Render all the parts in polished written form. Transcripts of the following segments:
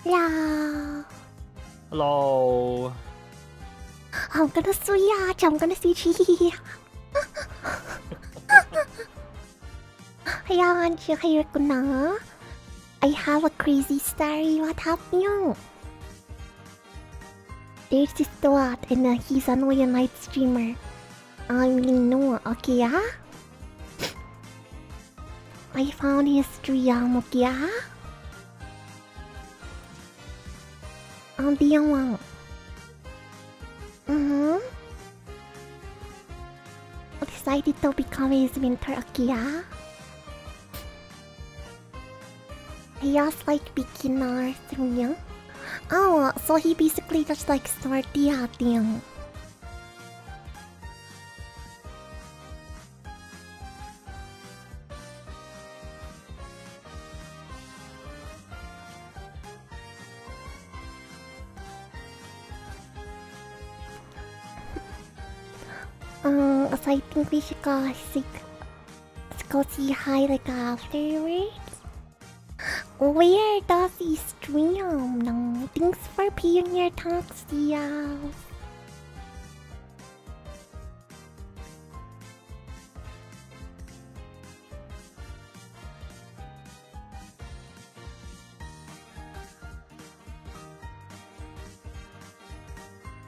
Yeah. Hello. I'm gonna switch. I'm gonna switch here. Ayan, here ko na. I have a crazy story. What happened? There's this dude and he's an Oya night streamer. I really know. Okay, yeah? I found his stream. Okay, yeah? The one. Decided to become his winter Akia. He has like beginner thing. Oh, so he basically just like started thing. So I think we should go see hi like afterwards. Where does he stream? No, thanks for being your Toxia.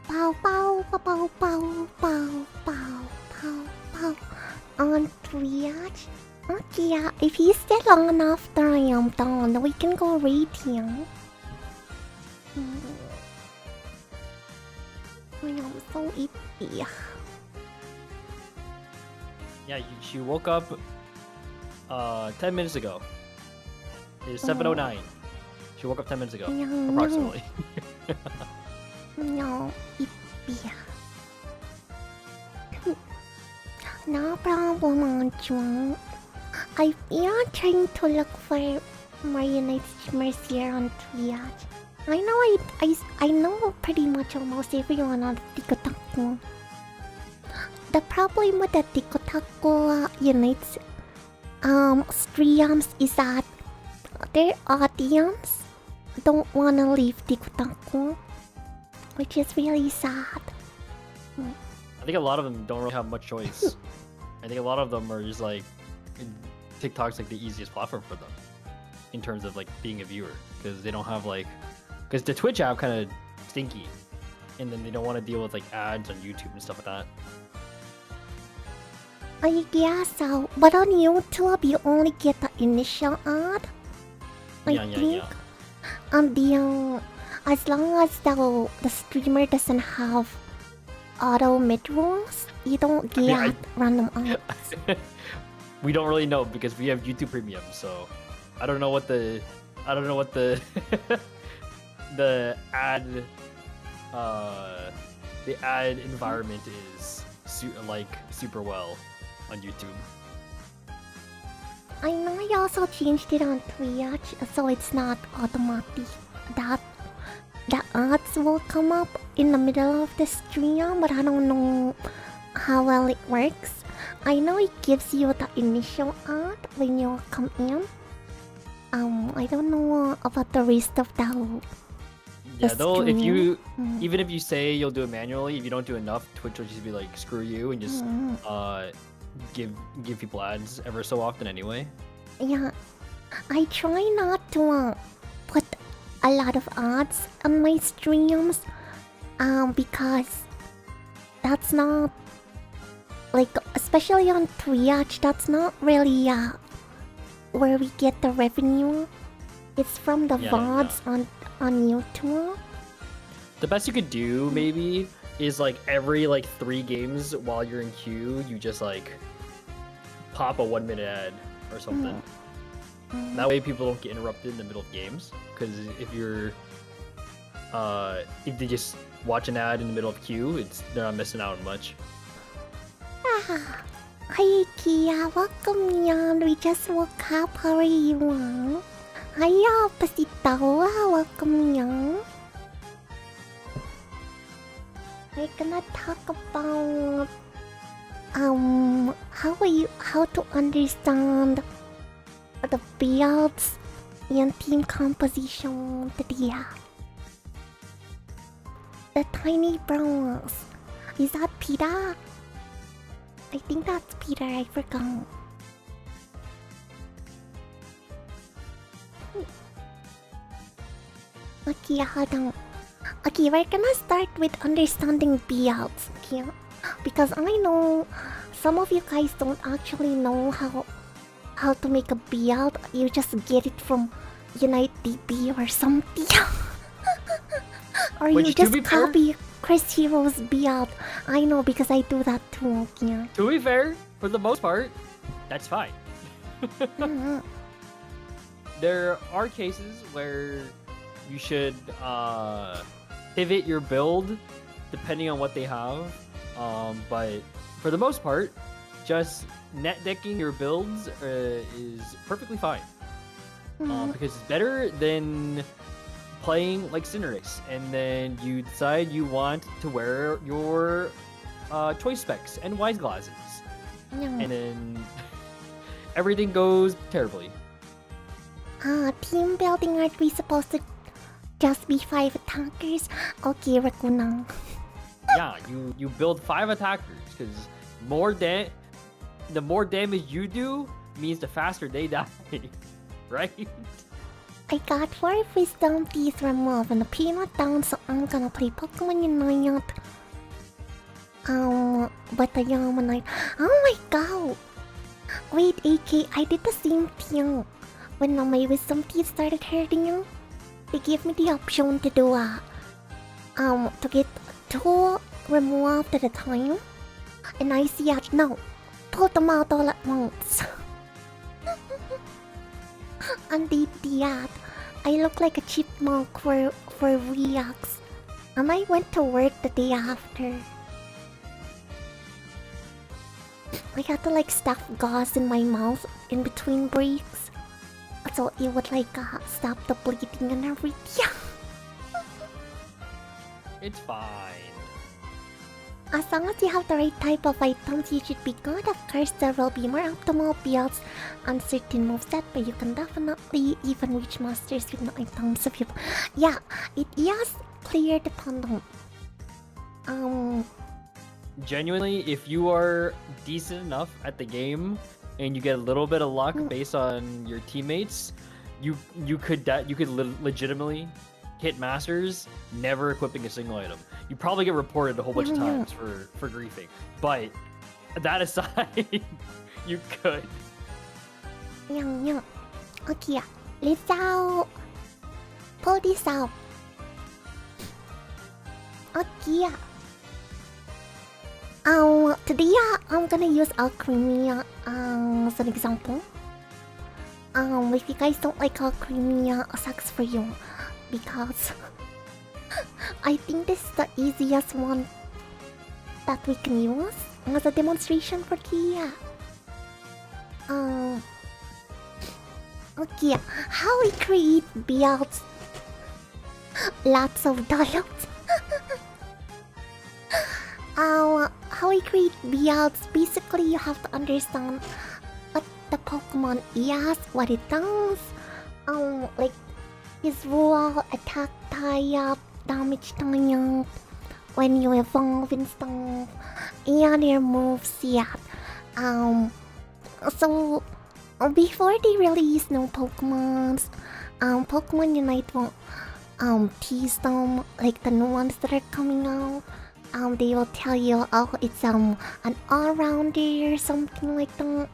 Pow pow pow pow pow pow pow pow pow on Twitch. Okay, yeah, if he's still long enough to am down, we can go raid him. I am so ippy. Yeah, she woke up 10 minutes ago. It's 7:09. She woke up 10 minutes ago, approximately. No, ippy. No problem, Anjuan. I've been trying to look for marionette streamers here on Twitch. I know pretty much almost everyone on Thankkk. The problem with the Thankkk Unites streams is that their audience don't wanna leave Thankkk, which is really sad. I think a lot of them don't really have much choice. I think a lot of them are just like TikTok's like the easiest platform for them in terms of like being a viewer, because they don't have like, because the Twitch app kind of stinky, and then they don't want to deal with like ads on YouTube and stuff like that. I guess so, but on YouTube you only get the initial ad. I think. As long as the streamer doesn't have auto mid rolls, you don't get random ads. We don't really know because we have YouTube Premium, so I don't know what the the ad environment is super well on YouTube. I know I also changed it on Twitch, so it's not automatic that the ads will come up in the middle of the stream, but I don't know how well it works. I know it gives you the initial ad when you come in. I don't know about the rest of the Yeah, though, if you even if you say you'll do it manually, if you don't do enough, Twitch will just be like, screw you, and just give people ads ever so often anyway. Yeah, I try not to put a lot of ads on my streams, because that's not like, especially on Twitch, that's not really where we get the revenue. It's from the VODs on YouTube. The best you could do maybe is like every like 3 games while you're in queue, you just like pop a 1-minute ad or something. That way people don't get interrupted in the middle of games. Because if you're if they just watch an ad in the middle of queue, they're not missing out on much. Hi Kia, welcome yan. We just woke up. How are you? Hiya, Pasitawa, welcome yan. We're gonna talk about how to understand the builds Yung team composition tadiya. The tiny bronze. Is that Peter? I think that's Peter, I forgot. Okay, hold on. Okay, we're gonna start with understanding builds, okay? Because I know some of you guys don't actually know how to make a build. You just get it from Unite DB or something. Or Which, you to just be fair- copy Chris Hero's build. I know because I do that too, okay? To be fair, for the most part, that's fine. Mhm. There are cases where you should pivot your build depending on what they have. But for the most part, just net decking your builds is perfectly fine. Mhm. Because it's better than playing like Cinderace, and then you decide you want to wear your choice specs and wise glasses, Yeah. and then everything goes terribly. Team building, aren't we supposed to just be 5 attackers? Okay, Rakunang. Yeah, you build 5 attackers because the more damage you do means the faster they die, right? I got 4 wisdom teeth removed and a peanut down, so I'm gonna play Pokemon Unite. But I am a night. Oh my god! Wait, AK, I did the same thing. When my wisdom teeth started hurting you, they gave me the option to do to get 2 removed at a time. And I said no, pull them out all at once. And they did. I look like a chipmunk for weeks. And I went to work the day after. I had to like stuff gauze in my mouth in between breaks, so it would like stop the bleeding and everything. It's fine. As long as you have the right type of items, you should be good. Of course, there will be more optimal builds on certain moveset, but you can definitely even reach masters with no items if you... Yeah, it is player dependent. Genuinely, if you are decent enough at the game and you get a little bit of luck based on your teammates, you could legitimately hit masters never equipping a single item. You probably get reported a whole bunch of times for griefing, but that aside, you could. Yeah. Okay, let's pull this out. Okay. Today I'm gonna use Alchemia as an example. If you guys don't like Alchemia, sucks for you, because I think this is the easiest one that we can use as a demonstration for Kia. Okay, how we create builds. Lots of downloads. How we create builds, basically you have to understand what the Pokemon is, what it does, like his rule, attack type, damage type, when you evolve and stuff, and your moveset. So before they release new Pokemons, Pokemon Unite will tease them, like the new ones that are coming out. They will tell you, oh, it's an all-rounder or something like that.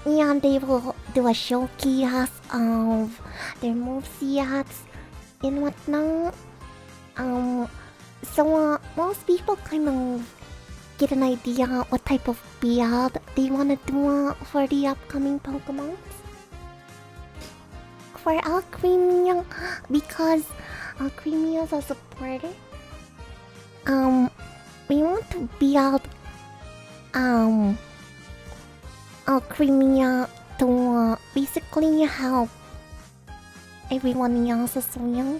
And they will do a showcase of their movesets and whatnot. So most people kind of get an idea what type of build they want to do for the upcoming Pokemon. For Alchemia, because Alchemia is a supporter, we want to build Alchemia to basically help everyone else as well.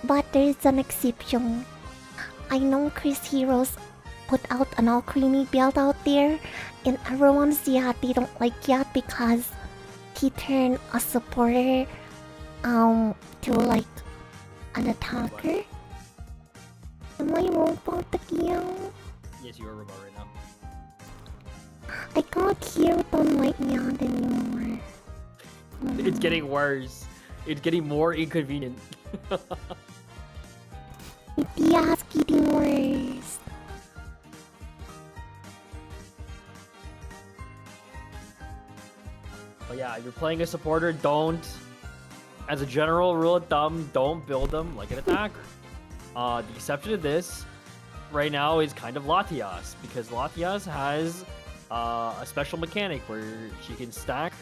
But there is an exception. I know Chris Heroes put out an Alchemy build out there, and everyone's they don't like it because he turned a supporter to like an attacker? Am I robot again? Yes, you are a robot right now. I can't hear it on my ear anymore. It's getting worse. It's getting more inconvenient. It's getting worse. But yeah, if you're playing a supporter, don't, as a general rule of thumb, don't build them like an attacker. The exception to this right now is kind of Latias, because Latias has a special mechanic where she can stack,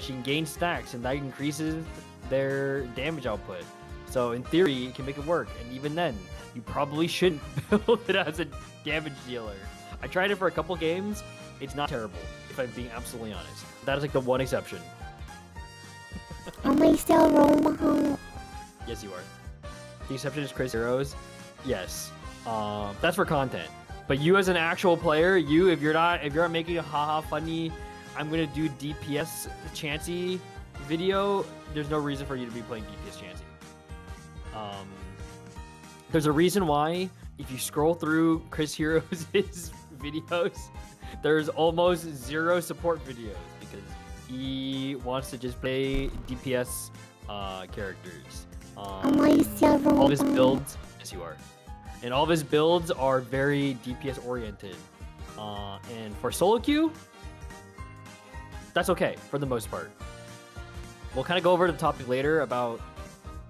she can gain stacks, and that increases their damage output. So in theory, it can make it work, and even then, you probably shouldn't build it as a damage dealer. I tried it for a couple games, it's not terrible, if I'm being absolutely honest. That is like the one exception. Am I still robot? Yes, you are. The exception is Chris Heroes. Yes. That's for content. But you as an actual player, if you're not making a haha funny, I'm gonna do DPS Chansey video, there's no reason for you to be playing DPS Chansey. There's a reason why if you scroll through Chris Heroes' videos, there's almost zero support videos because he wants to just play DPS characters. Am I still robot? All of his builds, yes you are. And all of his builds are very DPS oriented. And for solo queue, that's okay for the most part. We'll kind of go over the topic later about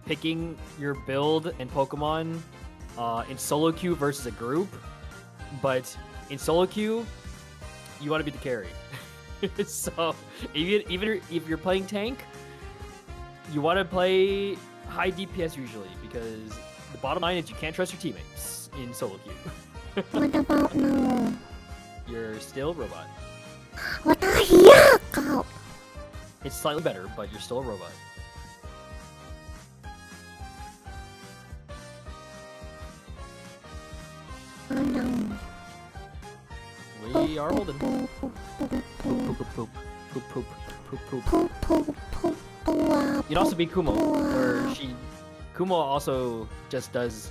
picking your build in Pokemon in solo queue versus a group. But in solo queue, you want to be the carry. So even if you're playing tank, you want to play high DPS usually, because the bottom line is you can't trust your teammates in solo queue. What about now? You're still a robot. What the heck? It's slightly better, but you're still a robot. Oh no. We are holding. Poop, poop, poop, poop, poop, poop, poop, poop. Poop, poop, You'd also be Kumo, where Kumo also just does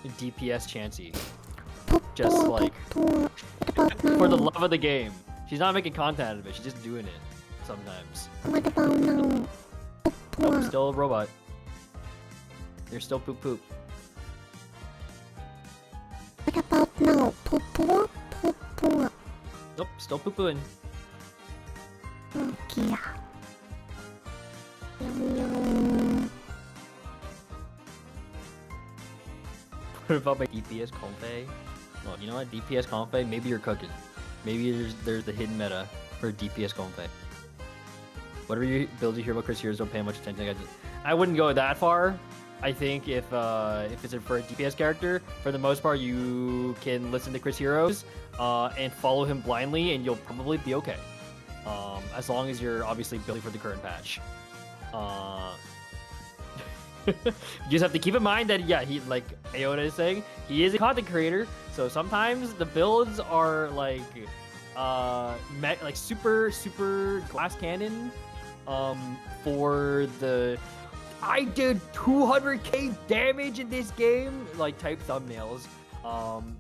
DPS Chansey. Just like for the love of the game. She's not making content out of it, she's just doing it sometimes. What about now? Nope, still a robot. You're still poop poop. What about now? Poop, poop, poop, poop. Nope, still poo pooing. Okay. What about my DPS Confe? Well, you know what? DPS Confe, maybe you're cooking. Maybe there's the hidden meta for DPS Confe. Whatever you build you hear about Chris Heroes, don't pay much attention. I wouldn't go that far. I think if it's for a DPS character, for the most part, you can listen to Chris Heroes and follow him blindly, and you'll probably be okay. As long as you're obviously building for the current patch. You just have to keep in mind that, yeah, he, like Aoda is saying, he is a content creator, so sometimes the builds are like super glass cannon for the I did 200k damage in this game like type thumbnails.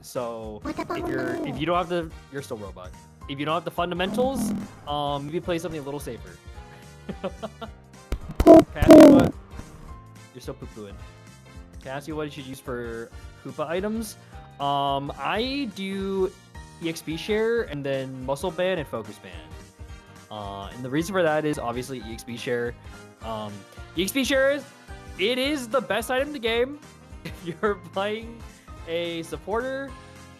So if you don't have the, you're still robot. If you don't have the fundamentals, maybe play something a little safer. Can I ask you what? You're still poo-pooing. Can I ask you what you should use for Hoopa items? I do EXP share and then muscle band and focus band. And the reason for that is obviously EXP share. EXP share it is the best item in the game if you're playing a supporter,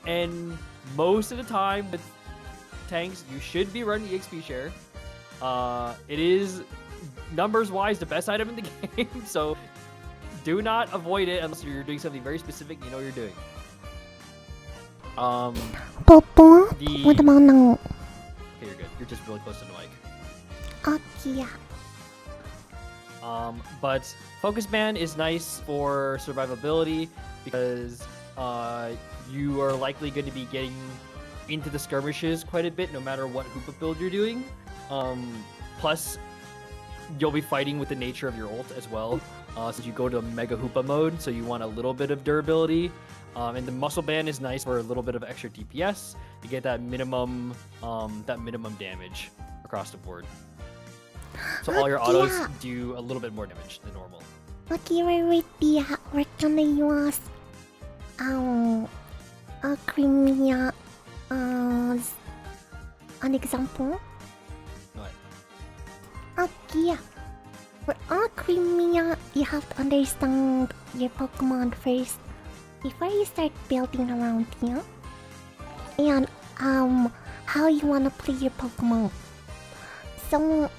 and most of the time with tanks you should be running EXP share. It is numbers wise the best item in the game, so do not avoid it unless you're doing something very specific you know you're doing. Popo? What about now? Okay, you're good. You're just really close to the mic. Okay. But Focus Band is nice for survivability because you are likely going to be getting into the skirmishes quite a bit no matter what Hoopa build you're doing. Plus, you'll be fighting with the nature of your ult as well. Since you go to Mega Hoopa mode, so you want a little bit of durability. And the muscle band is nice for a little bit of extra DPS to get that minimum damage across the board. So all your autos do a little bit more damage than normal. Okay, we're gonna use Crimea as an example. What? Okay, for Crimea, you have to understand your Pokemon first before you start building around here, and how you wanna play your Pokemon. So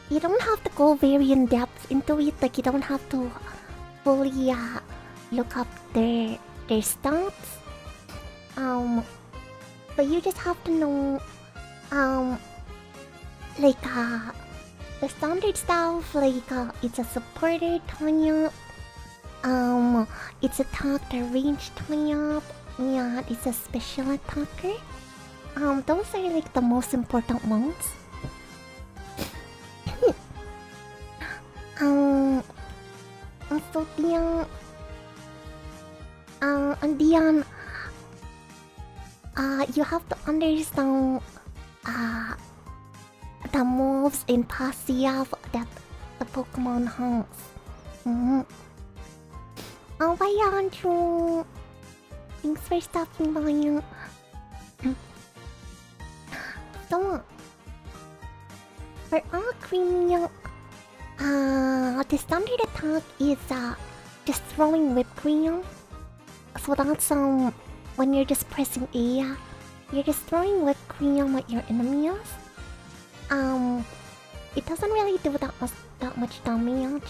you don't have to go very in depth into it. Like you don't have to fully look up their stats. But you just have to know like the standard stuff. Like it's a supporter type. It's attack the range type, and it's a special attacker. Those are like the most important ones. So you have to understand the moves and passive that the Pokemon has. Why aren't you? Thanks for stopping by. So, for all Crimea, the standard attack is just throwing whipped cream. So that's when you're just pressing A, you're just throwing whipped cream at your enemies. It doesn't really do that much damage.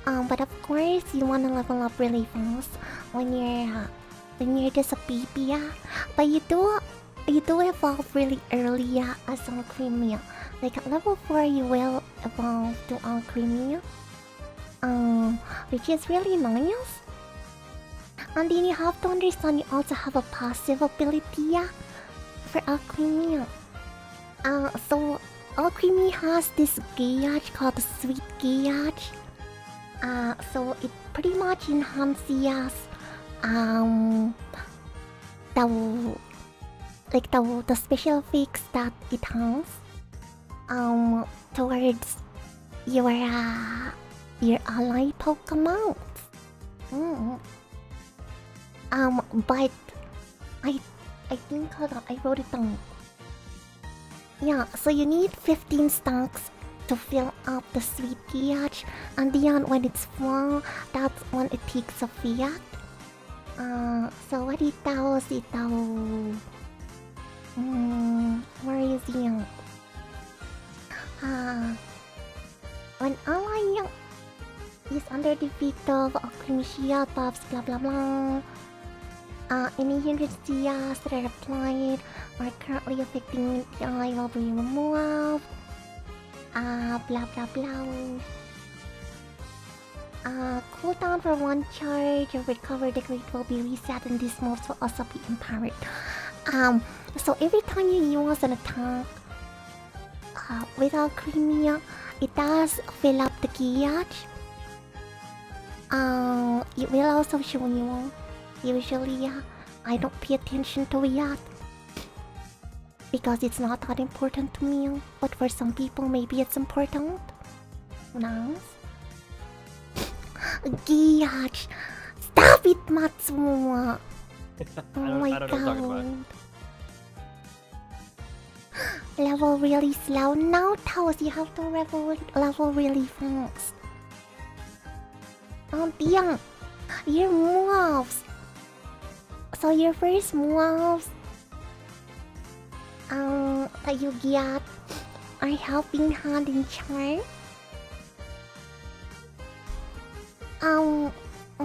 But of course you wanna level up really fast when you're just a baby. But you do evolve really early as a Crimea. Like at level 4 you will evolve to Alcremia, which is really nice. And then you have to understand you also have a passive ability for Alcremia. So Alcremia has this gauge called the Sweet Gauge. So it pretty much enhances the special effects that it has towards your ally Pokemon. But I think, hold on, I wrote it down. Yeah, so you need 15 stacks to fill up the Sweet Gauge, and then when it's full, that's when it takes effect. So what it does, where is he? When ally is under the effect of Crimea buffs, blah blah blah. Any hindrances that are applied are currently affecting the ally will be removed. Blah blah blah. Cooldown for one charge or recover the rate will be reset, and these moves will also be empowered. So every time you use an attack without Crimea, it does fill up the gauge. It will also show you. Usually, I don't pay attention to it because it's not that important to me. But for some people, maybe it's important. Who knows? Gauge! Stop it, Matsuo! Oh my god. Level really slow. Now, Taos, you have to level really fast. Oh dear! Your moves! So your first moves that you get are Helping Hand and Charm.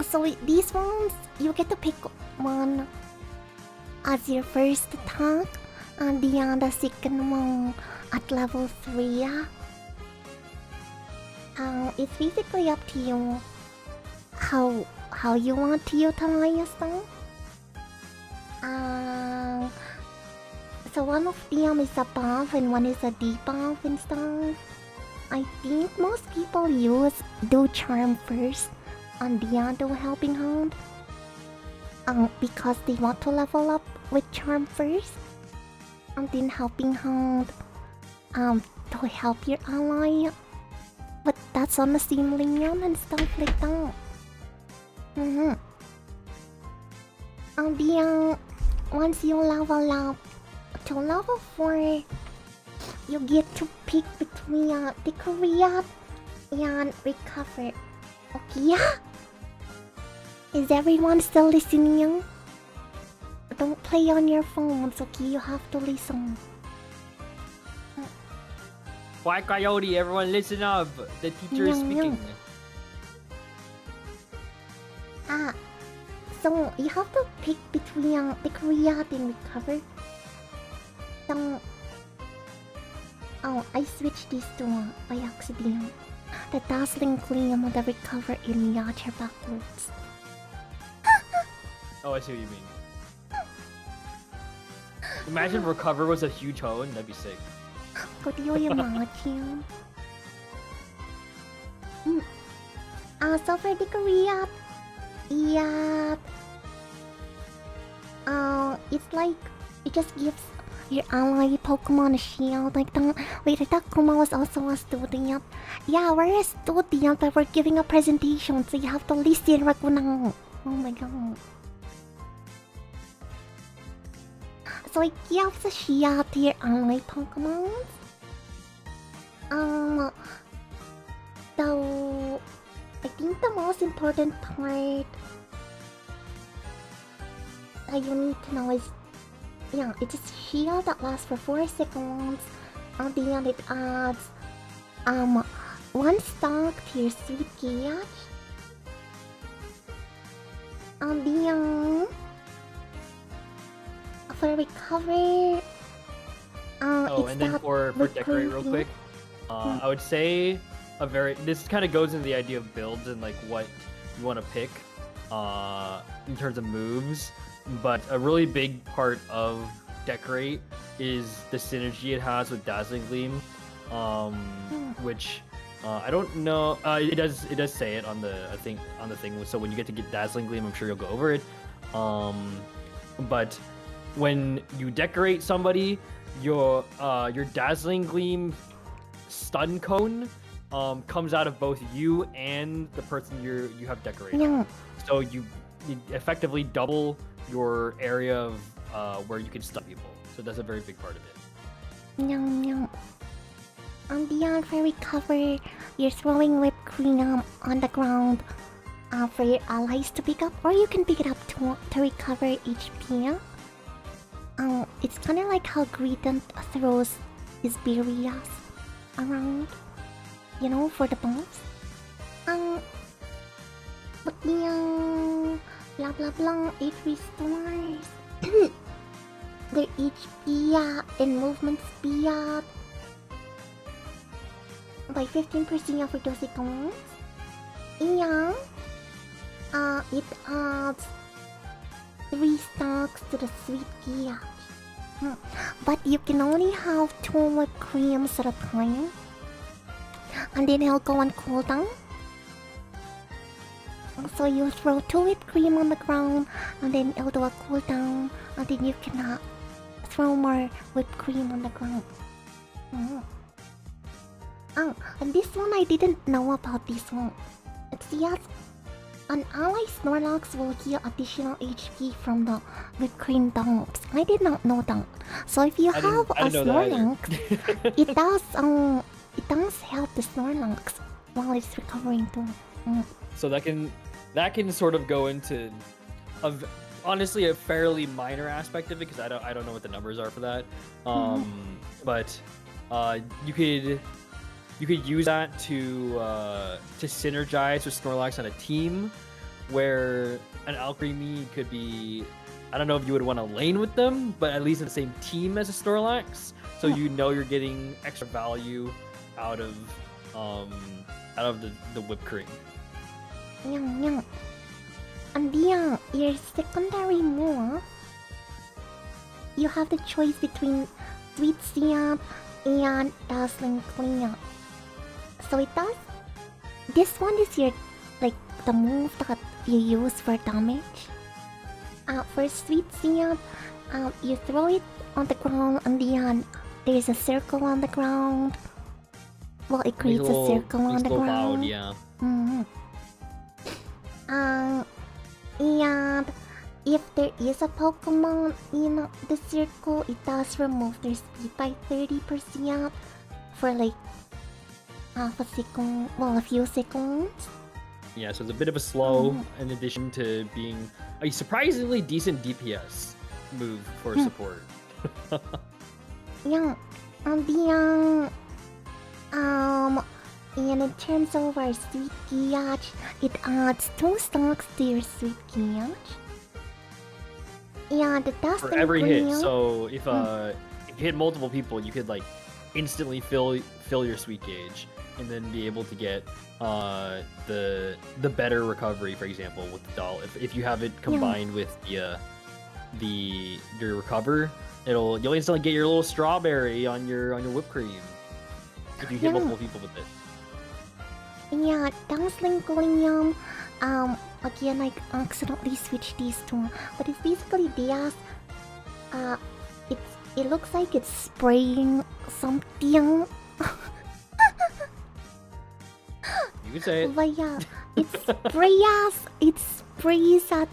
So with these ones, you get to pick one as your first attack, and the second one at level 3. It's basically up to you how you want to utilize them. So one of them is a buff and one is a debuff and stuff. I think most people do charm first and then do helping hand. Because they want to level up with charm first, and then helping hand to help your ally. But that's on the same lane and stuff like that. And then once you level up to level 4, you get to pick between decorate and recover. Okay, yeah? Is everyone still listening? Don't play on your phones, okay? You have to listen. Why Coyote? Everyone listen up. The teacher is speaking. So you have to pick between decorate and recover. So, I switched these two by accident. The dazzling gleam of the recover in Yacha backwards. Oh, I see what you mean. Imagine recover was a huge hone. That'd be sick. Could you imagine? So for decorate, yeah. It's like it just gives your ally Pokemon a shield like that. Wait, I thought Kuma was also a student. Yeah, we're a student, but we're giving a presentation, so you have to listen, Rakunang. Oh my god. So it gives a shield to your ally Pokemon. So I think the most important part that you need to know is, yeah, it's a shield that lasts for 4 seconds, and then it adds 1 stock to your sweet gauge, and then for recovery, Oh, it's and then that for decorate real quick, I would say this kind of goes into the idea of builds and like what you want to pick in terms of moves. But a really big part of decorate is the synergy it has with dazzling gleam, which I don't know. It does say it on the thing. So when you get to get dazzling gleam, I'm sure you'll go over it. But when you decorate somebody, your dazzling gleam stun cone comes out of both you and the person you have decorated. Yeah. So you effectively double your area of where you can stun people. So that's a very big part of it. No. And beyond for recover, you're throwing whipped cream on the ground for your allies to pick up, or you can pick it up to recover HP. It's kind of like how Greeton throws his berries around, you know, for the boss. But blah blah blah, it restores their HP and movement speed by 15% for those seconds. And it adds 3 stocks to the sweet gauge. But you can only have 2 whipped creams at a time, and then it'll go on cooldown. So you throw 2 whipped cream on the ground, and then it'll do a cooldown, and then you can throw more whipped cream on the ground. And this one I didn't know about this one. It says an ally Snorlax will heal additional HP from the whipped cream dumps. I did not know that. So if you have a Snorlax, it does help the Snorlax while it's recovering too. So that can sort of go into honestly a fairly minor aspect of it, because I don't know what the numbers are for that. But you could use that to synergize with Snorlax on a team, where an Alcremie could be, I don't know if you would want to lane with them, but at least in the same team as a Snorlax, so you know you're getting extra value out of the whipped cream. Yeah. And then your secondary move, you have the choice between Sweet Siap and Dazzling Cleanup. So it does. This one is your like the move that you use for damage. For Sweet Seed, you throw it on the ground and then there's a circle on the ground. Well, it creates a circle on the ground. Loud, yeah. And if there is a Pokemon in the circle, it does remove their speed by 30% for like half a second, well, a few seconds. Yeah, so it's a bit of a slow in addition to being a surprisingly decent DPS move for support. Yeah, and in terms of our Sweet Giyach, it adds 2 stocks to your Sweet Giyach. And the dust For and every green, hit, so if you hit multiple people, you could like instantly fill your sweet gauge and then be able to get the better recovery, for example, with the doll. If you have it combined with your recover, you'll instantly get your little strawberry on your whipped cream if you hit multiple people with it. Yeah, Dazzling Gleam. Again, I accidentally switched these two, but it's basically Diaz. It looks like it's spraying something. You can say it. But yeah, it sprays at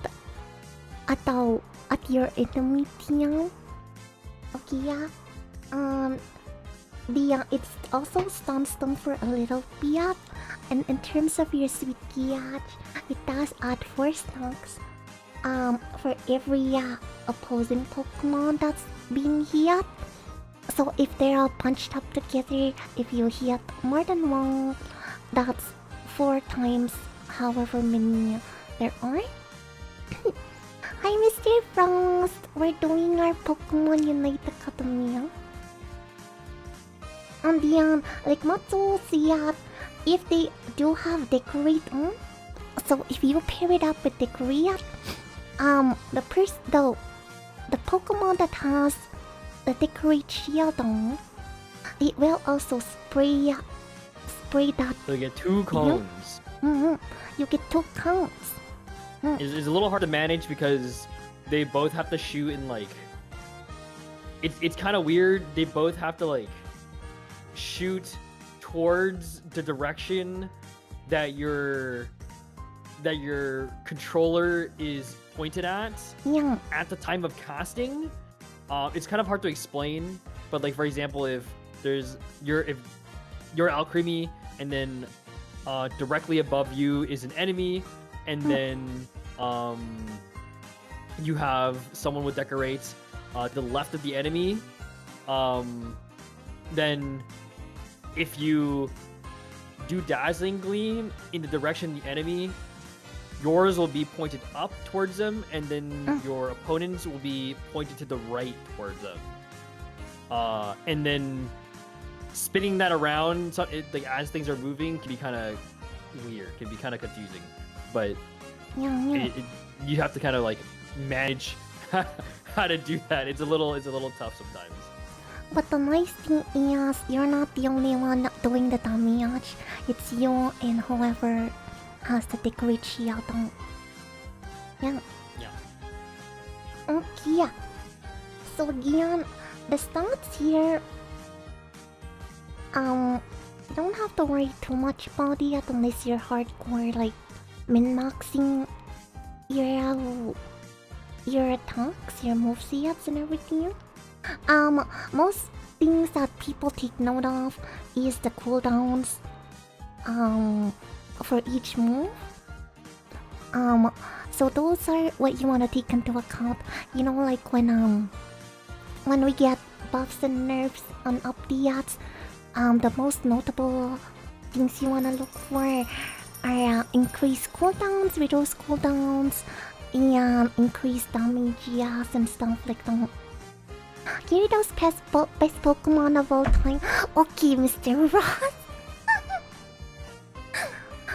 your enemy team. Okay, yeah. It also stuns them for a little bit. And in terms of your Sweet Giyach, it does add 4 stocks for every opposing Pokemon that's being hit. So if they're all bunched up together, if you hit more than one, that's 4 times however many there are. Hi, Mr. Frost! We're doing our Pokemon Unite Academy. And then, like Matsuo said, if they do have Decorate on, so if you pair it up with Decorate, the Pokemon that has the Decorate shield on, it will also spray that. So you get 2 cones. You get 2 cones. It's a little hard to manage because they both have to shoot in like. It's kind of weird. They both have to like shoot towards the direction that your controller is pointed at at the time of casting. It's kind of hard to explain, but like for example, if you're Alcremie and then directly above you is an enemy, and then you have someone with Decorate to the left of the enemy, then if you do Dazzling Gleam in the direction of the enemy, yours will be pointed up towards them, and then your opponents will be pointed to the right towards them. And then spinning that around, so like as things are moving, can be kind of weird, can be kind of confusing. But you have to kind of like manage how to do that. It's a little tough sometimes. But the nice thing is, you're not the only one doing the damage. It's you and whoever has the Decorate shield on. Yeah. Okay. So again, the stats here, you don't have to worry too much about it unless you're hardcore, like min-maxing your attacks, your movesets and everything. Most things that people take note of is the cooldowns for each move. So those are what you want to take into account. You know, like when we get buffs and nerfs on updates, the most notable things you want to look for are increased cooldowns, reduced cooldowns, and increased damages and stuff like that. Gyarados best Pokemon of all time. Okay, Mr. Ross.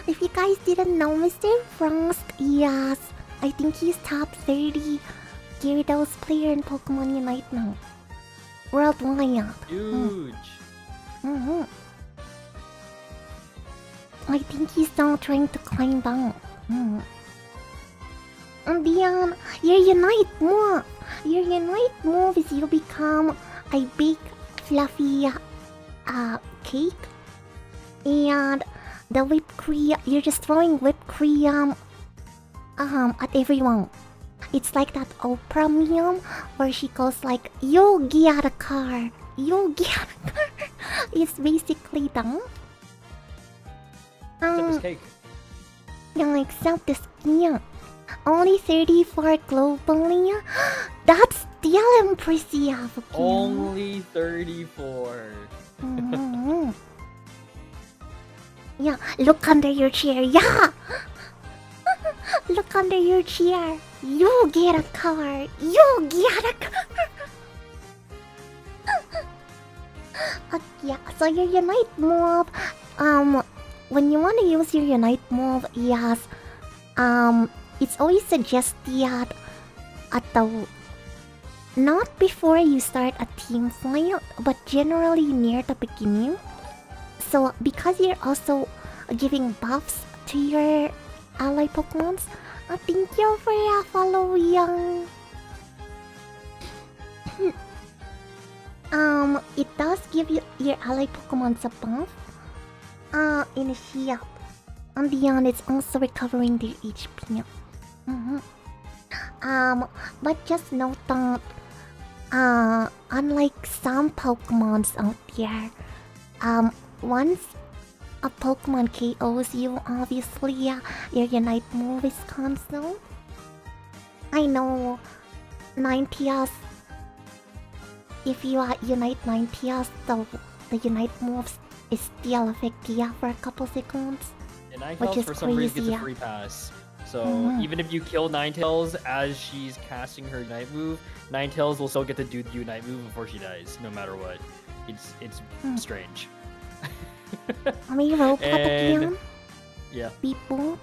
If you guys didn't know, Mr. Frost, yes, I think he's top 30 Gyarados player in Pokemon Unite now. Worldwide. Huge. I think he's now trying to climb down. And then your unite move. Your unite move is you become a big fluffy cake, and the whipped cream. You're just throwing whipped cream at everyone. It's like that Oprah meme where she goes like, "You get a car, you get a car." It's basically that. Except this cake. No, except the skin. Only 34 globally. That's still impressive. Only 34. Mhm. Yeah, look under your chair. Yeah. Look under your chair. You get a car. You get a car. Okay, so your unite move. When you want to use your unite move, yes. It's always suggested at the not before you start a team fight, but generally near the beginning. So because you're also giving buffs to your ally Pokemons, thank you for following. It does give you your ally Pokemons a buff. In a shield. And beyond, it's also recovering their HP. But just note that, unlike some Pokemons out there, once a Pokemon KOs you, obviously, your Unite move is cancelled. I know, 90s. If you Unite 90s, the Unite moves is still effective for a couple seconds. And Ninetales Which is for some reason crazy, gets a free pass. So Mhm. even if you kill Ninetales as she's casting her Unite move, Ninetales will still get to do the Unite move before she dies, no matter what. It's strange. Am I rope up And- again? Yeah, Beep boop?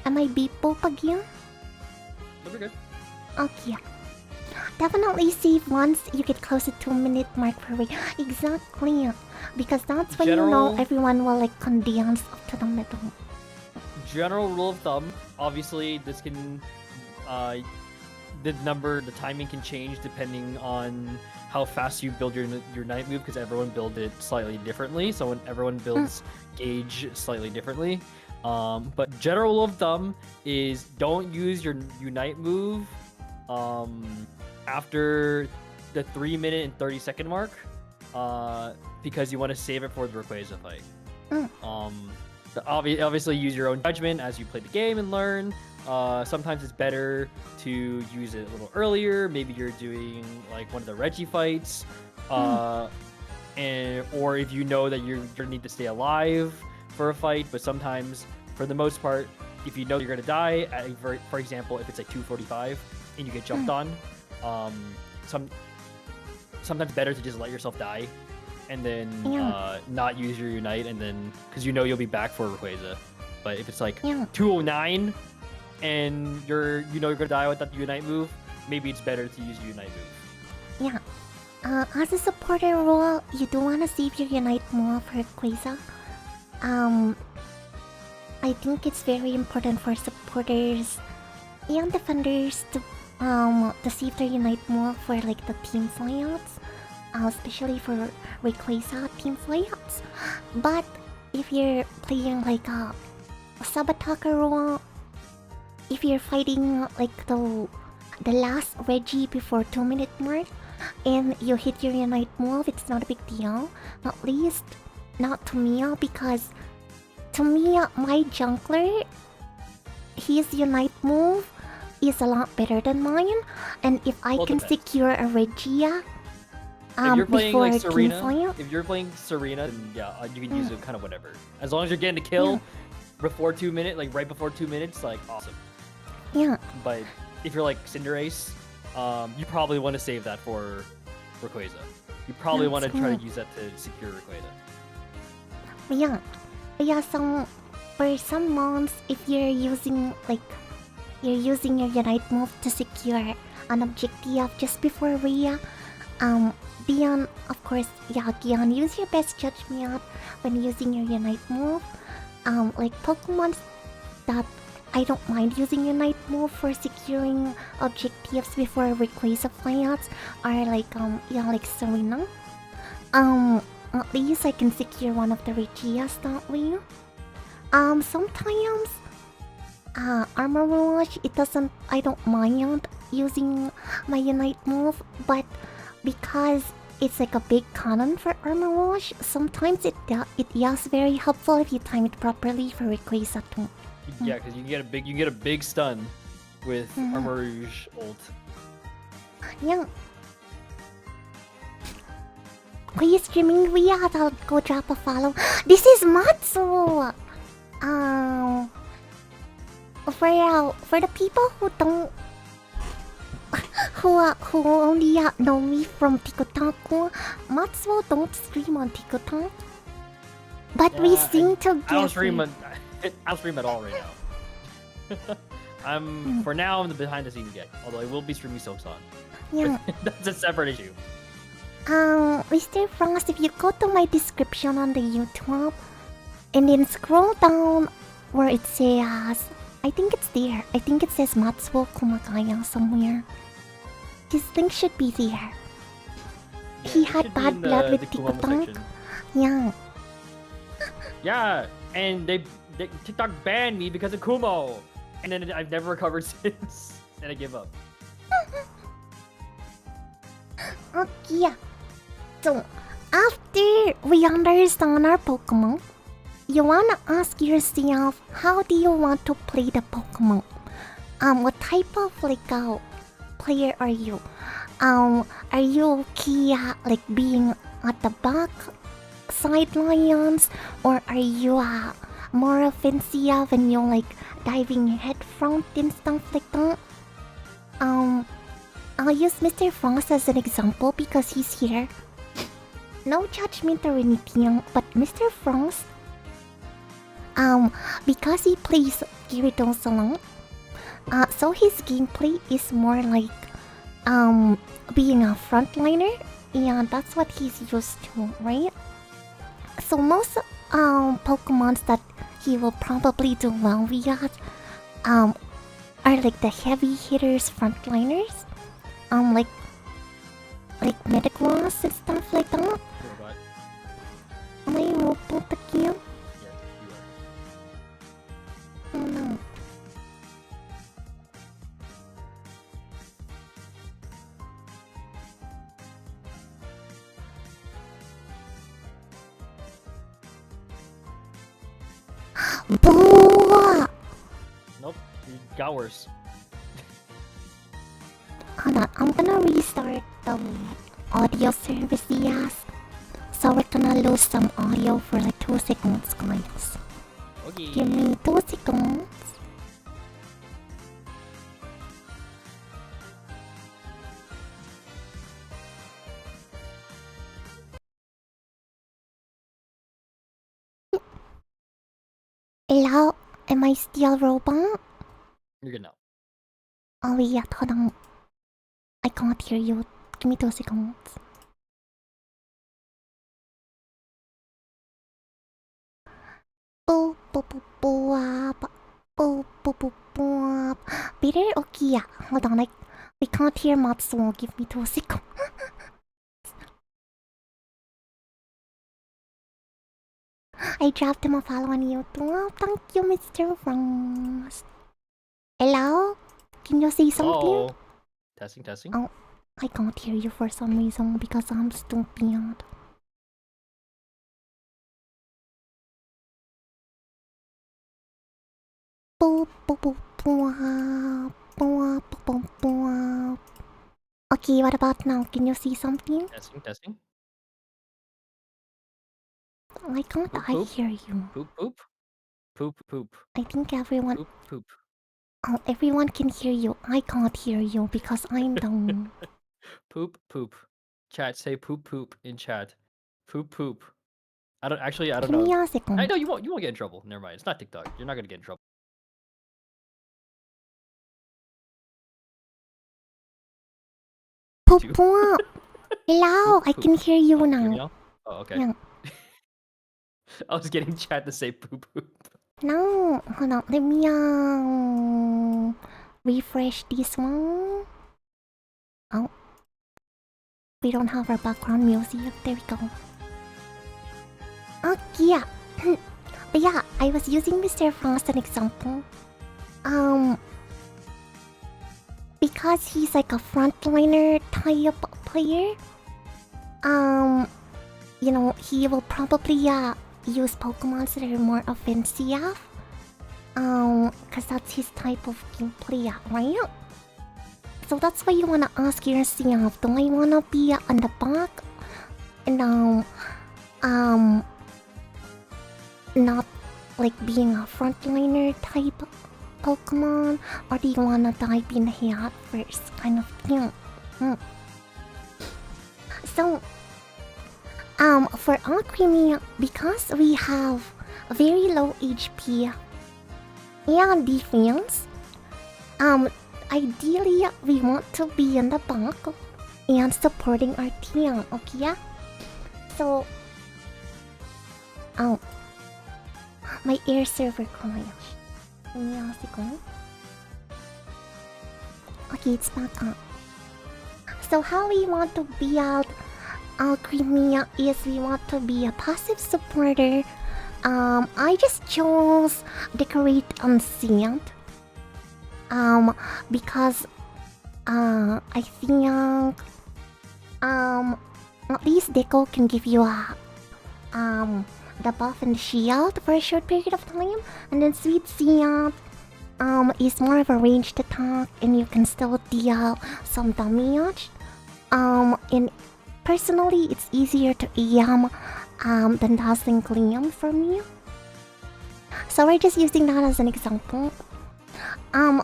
Am I beep boop again? but we're good. Okay. Definitely save once you get close to 2-minute mark per way. Exactly. Because that's when you know General- everyone will like condense up to the middle. General rule of thumb, obviously this can the timing can change depending on how fast you build your night move, because everyone builds it slightly differently. So when everyone builds gauge slightly differently. But general rule of thumb is don't use your unite move after the 3-minute and 30-second mark, because you want to save it for the Rayquaza fight. Obviously use your own judgment as you play the game and learn. Sometimes it's better to use it a little earlier. Maybe you're doing like one of the Reggie fights, or if you know that you're gonna need to stay alive for a fight. But sometimes, for the most part, if you know you're gonna die, for example, if it's like 2:45 and you get jumped on, sometimes better to just let yourself die, and then not use your unite, and then because you know you'll be back for Rayquaza. But if it's like 2:09 and you're gonna die with that unite move, maybe it's better to use your unite move. Yeah. As a supporter role, you do want to save your Unite move for Rayquaza. I think it's very important for supporters and defenders to save their Unite move for like the team flyouts, especially for Rayquaza team flyouts. But if you're playing like a sub-attacker role, if you're fighting like the last Reggie before 2-minute mark and you hit your Unite move, it's not a big deal. At least not to me, because to me, my jungler, his Unite move is a lot better than mine. And if I can depends. secure a Regia If you're playing before like team Serena, flyout, if you're playing Serena, then yeah, you can use it kind of whatever. As long as you're getting a kill before 2 minutes, like right before 2 minutes, like awesome. yeah. But if you're like Cinderace, you probably want to save that for Rayquaza. You probably want to That's try good. to use that to secure Rayquaza. Yeah, so for some mons, if you're using your Unite move to secure an objective just before Rhea, Dion, of course, Gian, use your best judgment when using your Unite move. Like Pokemon that I don't mind using a night move for securing objectives before request of flyouts are like yeah, like Serena. At least I can secure one of the Regias that way. Sometimes Armor Rush, it doesn't, I don't mind using my Unite move, but because it's like a big cannon for Armor Rush, sometimes it is very helpful if you time it properly for Rayquaza too. Yeah, because you can get a big stun with Armor Rouge ult. Yeah. Are you streaming? I'll go drop a follow. This is Matsu! For the people who don't who only know me from TikTok, Matsuo don't stream on TikTok. But Yeah, we sing together. I don't stream at all right now. For now I'm the behind the scenes guy. Although I will be streaming Silksong. Yeah. That's a separate issue. Mr. Frost, if you go to my description on the YouTube and then scroll down where it says, I think it's there. I think it says Matsuo Kumagaya somewhere. His link should be there. Yeah, he had bad blood with TikTok. Yeah. Yeah, and they TikTok banned me because of Kumo, and then I've never recovered since, and I give up. Okay, yeah. So, after we understand our Pokemon, you wanna ask yourself, how do you want to play the Pokemon? What type of player are you? Are you okay like being at the back sidelines, or are you more offensive and you're like diving head front and stuff like that? I'll use Mr. Frost as an example because he's here. No judgment or anything, but Mr. Frost, because he plays Gyarados a lot, so his gameplay is more like being a frontliner, and that's what he's used to, right? So most Pokemons that he will probably do well with are like the heavy hitters, frontliners, like Metagross and stuff like that. Am I robot again? Yes, you are. Oh no. Boo! Nope, it got worse. Hold on, I'm gonna restart the audio service, yes. So we're gonna lose some audio for like 2 seconds, guys. Okay. Give me 2 seconds. Hello? Am I still robot? You're good now. Oh yeah, hold on. I can't hear you. Give me 2 seconds. Boop boop boop boop. Boop boop boop boop. Better? Okay, yeah. Hold on, we can't hear Matsuo. Give me 2 seconds. I dropped him a follow on YouTube. Thank you, Mr. Frost. Hello? Can you say something? Oh, testing. Oh, I can't hear you for some reason because I'm stupid. Boop boop boop boop boop boop boop. Okay, what about now? Can you see something? Testing. Why can't Poop, I poop. hear you? Poop. I think everyone. Poop. Oh, everyone can hear you. I can't hear you because I'm down. Poop. Chat, say poop in chat. Poop. I don't Give know. me a second. I know you won't get in trouble. Never mind. It's not TikTok. You're not gonna get in trouble. Poop poop. Hello, I can hear you Oh, now. hear me now? Oh, okay. Yeah. I was getting chat to say poop. No, hold on. Let me refresh this one. Oh, we don't have our background music. There we go. Oh yeah. But yeah, I was using Mr. Frost as an example. Because he's like a frontliner type player. You know, he will probably use Pokemon that are more offensive. Cause that's his type of gameplay, right? So that's why you wanna ask yourself, do I wanna be on the back? And not like being a frontliner type Pokemon, or do you wanna dive in head first kind of thing? So, for Alchemy, because we have very low HP and defense, ideally we want to be in the back and supporting our team, okay? So, my air server crashed. Let me ask you. Okay, it's back up. So how we want to build Alchemy is we want to be a passive supporter. I just chose decorate unseen. Because I think at least deco can give you a the buff and shield for a short period of time, and then Sweet Seed is more of a ranged attack, and you can still deal some damage. And personally, it's easier to aim than Dazzling Gleam for me. So we're just using that as an example.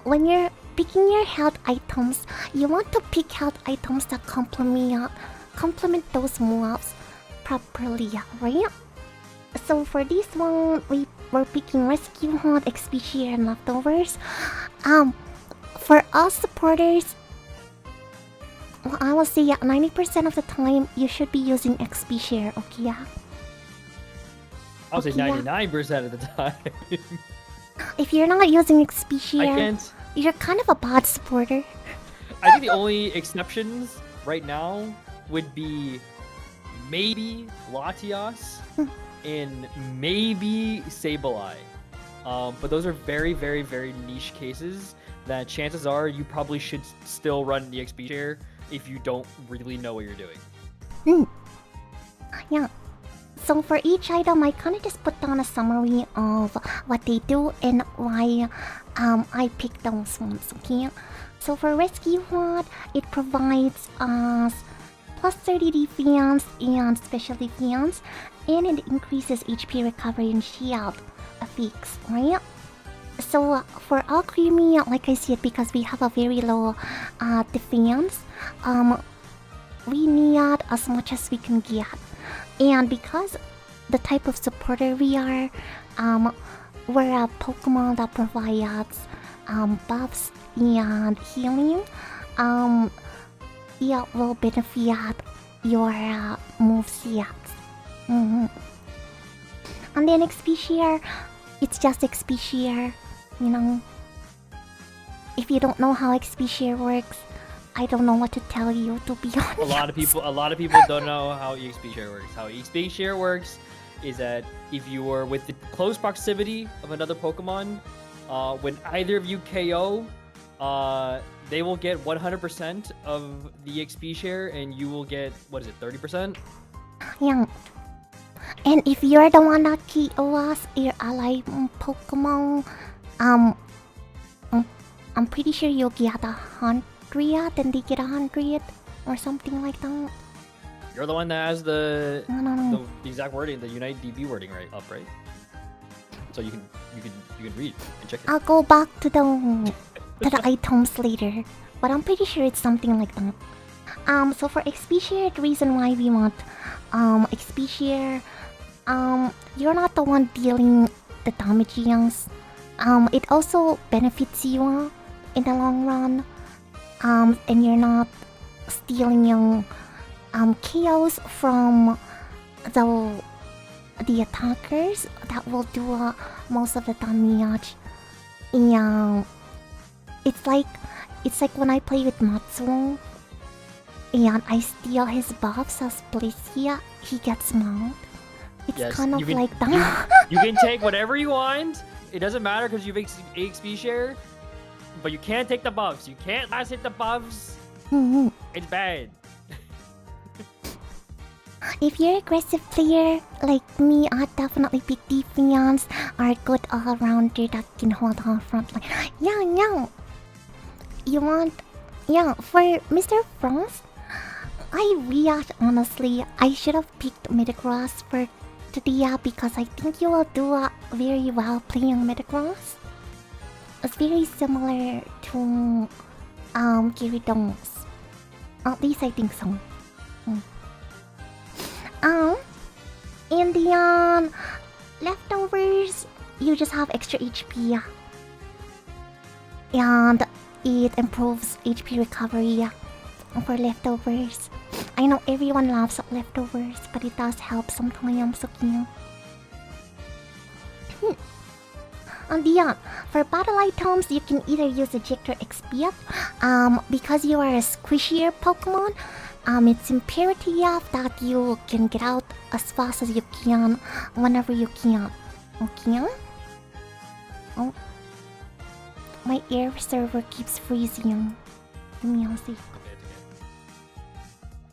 When you're picking your health items, you want to pick health items that complement those moves properly, right? So for this one, we're picking Rescue Hunt, XP Share, and Leftovers. For us supporters, well, I will say 90% of the time you should be using XP Share, okay? Yeah. I'll say 99% of the time. If you're not using XP Share, I can't. You're kind of a bad supporter. I think the only exceptions right now would be maybe Latias and maybe Sableye. But those are very, very, very niche cases that chances are you probably should still run the XP share if you don't really know what you're doing. Yeah. So for each item, I kind of just put down a summary of what they do and why I picked those ones, okay? So for Rescue Hunt, it provides us plus 30 defense and special defense, and it increases HP recovery and shield effects, right? So for Alchemy, like I said, because we have a very low defense, we need as much as we can get. And because the type of supporter we are, we're a Pokemon that provides buffs and healing, it will benefit your moveset. And then XP Share, it's just XP Share, you know. If you don't know how XP Share works, I don't know what to tell you, to be honest. A lot of people don't know how EXP share works. How EXP share works is that if you are with the close proximity of another Pokemon, when either of you KO, they will get 100% of the XP share, and you will get, what is it, 30%? Yeah. And if you're the one that KOs your ally Pokemon, I'm pretty sure you'll get 100, then they get 100 or something like that. You're the one that has the the exact wording, the Unite DB wording right? So you can read and check it. I'll go back to the items later, but I'm pretty sure it's something like that. So for XP Share, the reason why we want XP Share, you're not the one dealing the damages. It also benefits you in the long run. And you're not stealing chaos from the the attackers that will do most of the damage. And it's like when I play with Matsuo and I steal his buffs as Blitzia, he gets mad. It's Yes, kind of you can- like that. You can take whatever you want. It doesn't matter because you have XP share, but you can't take the buffs. You can't last hit the buffs. Mhm. It's bad. If you're an aggressive player like me, I'd definitely pick defense or a good all-rounder that can hold our front line. Yeah. You want... Yeah, for Mr. Frost, I react honestly. I should have picked Metagross for today because I think you will do very well playing Metagross. It's very similar to Gyarados. At least I think so. In the leftovers, you just have extra HP. And it improves HP recovery for leftovers. I know everyone loves leftovers, but it does help sometimes, okay? And yeah, for battle items, you can either use Eject or Expiate. Because you are a squishier Pokemon, it's imperative that you can get out as fast as you can, whenever you can. Okay? Oh. My air server keeps freezing. Give me a sec. Okay.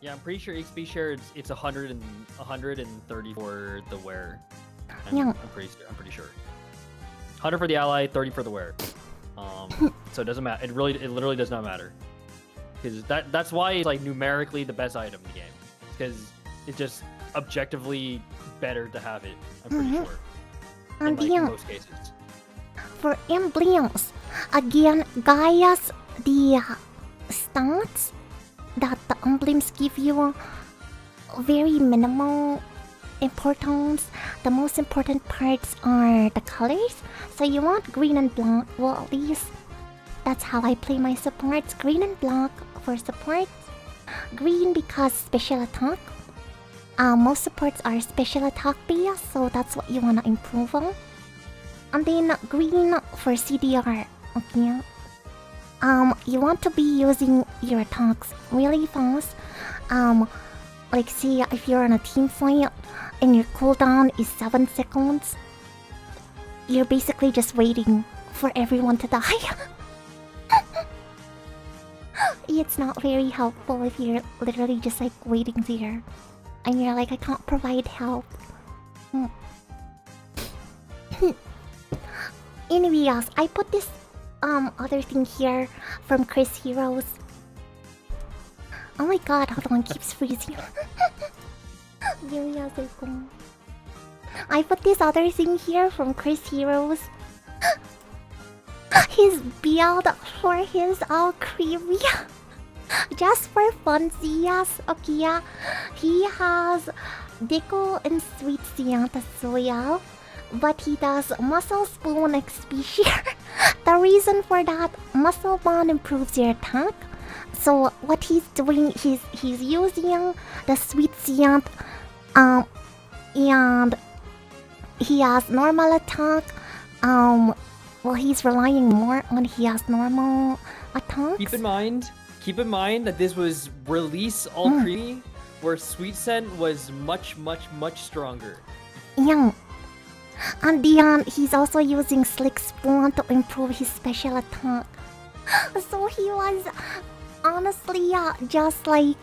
Yeah, I'm pretty sure XP share it's 130 for the wearer. Yeah. I'm pretty sure. 100 for the ally, 30 for the wearer. So it doesn't matter. It literally does not matter. Because that's why it's like numerically the best item in the game. Because it's just objectively better to have it. I'm pretty sure. In like most cases. For emblems, again, guys, the stats that the emblems give you very minimal importance. The most important parts are the colors. So you want green and black. Well, at least that's how I play my supports. Green and black for supports. Green because special attack. Most supports are special attack based, so that's what you want to improve on. And then green for CDR. Okay. You want to be using your attacks really fast. Like say if you're on a team fight and your cooldown is 7 seconds, you're basically just waiting for everyone to die. It's not very helpful if you're literally just like waiting there and you're like, I can't provide help. Anyway, yes, I put this other thing here from Chris Heroes. Oh my god, hold on, keeps freezing. I put this other thing here from Chris Heroes. His build for his creamy. Just for funsies, okay, yeah. He has Deco and Sweet Sianta as well. But he does Muscle Spoon XP share. The reason for that, Muscle Bond improves your attack. So what he's doing, he's using the Sweet Siant, and he has normal attack. Well, he's relying more on he has normal attacks. Keep in mind that this was release all creamy, where Sweet Scent was much stronger. Yeah. And then he's also using Slick Spoon to improve his special attack. So he was honestly just like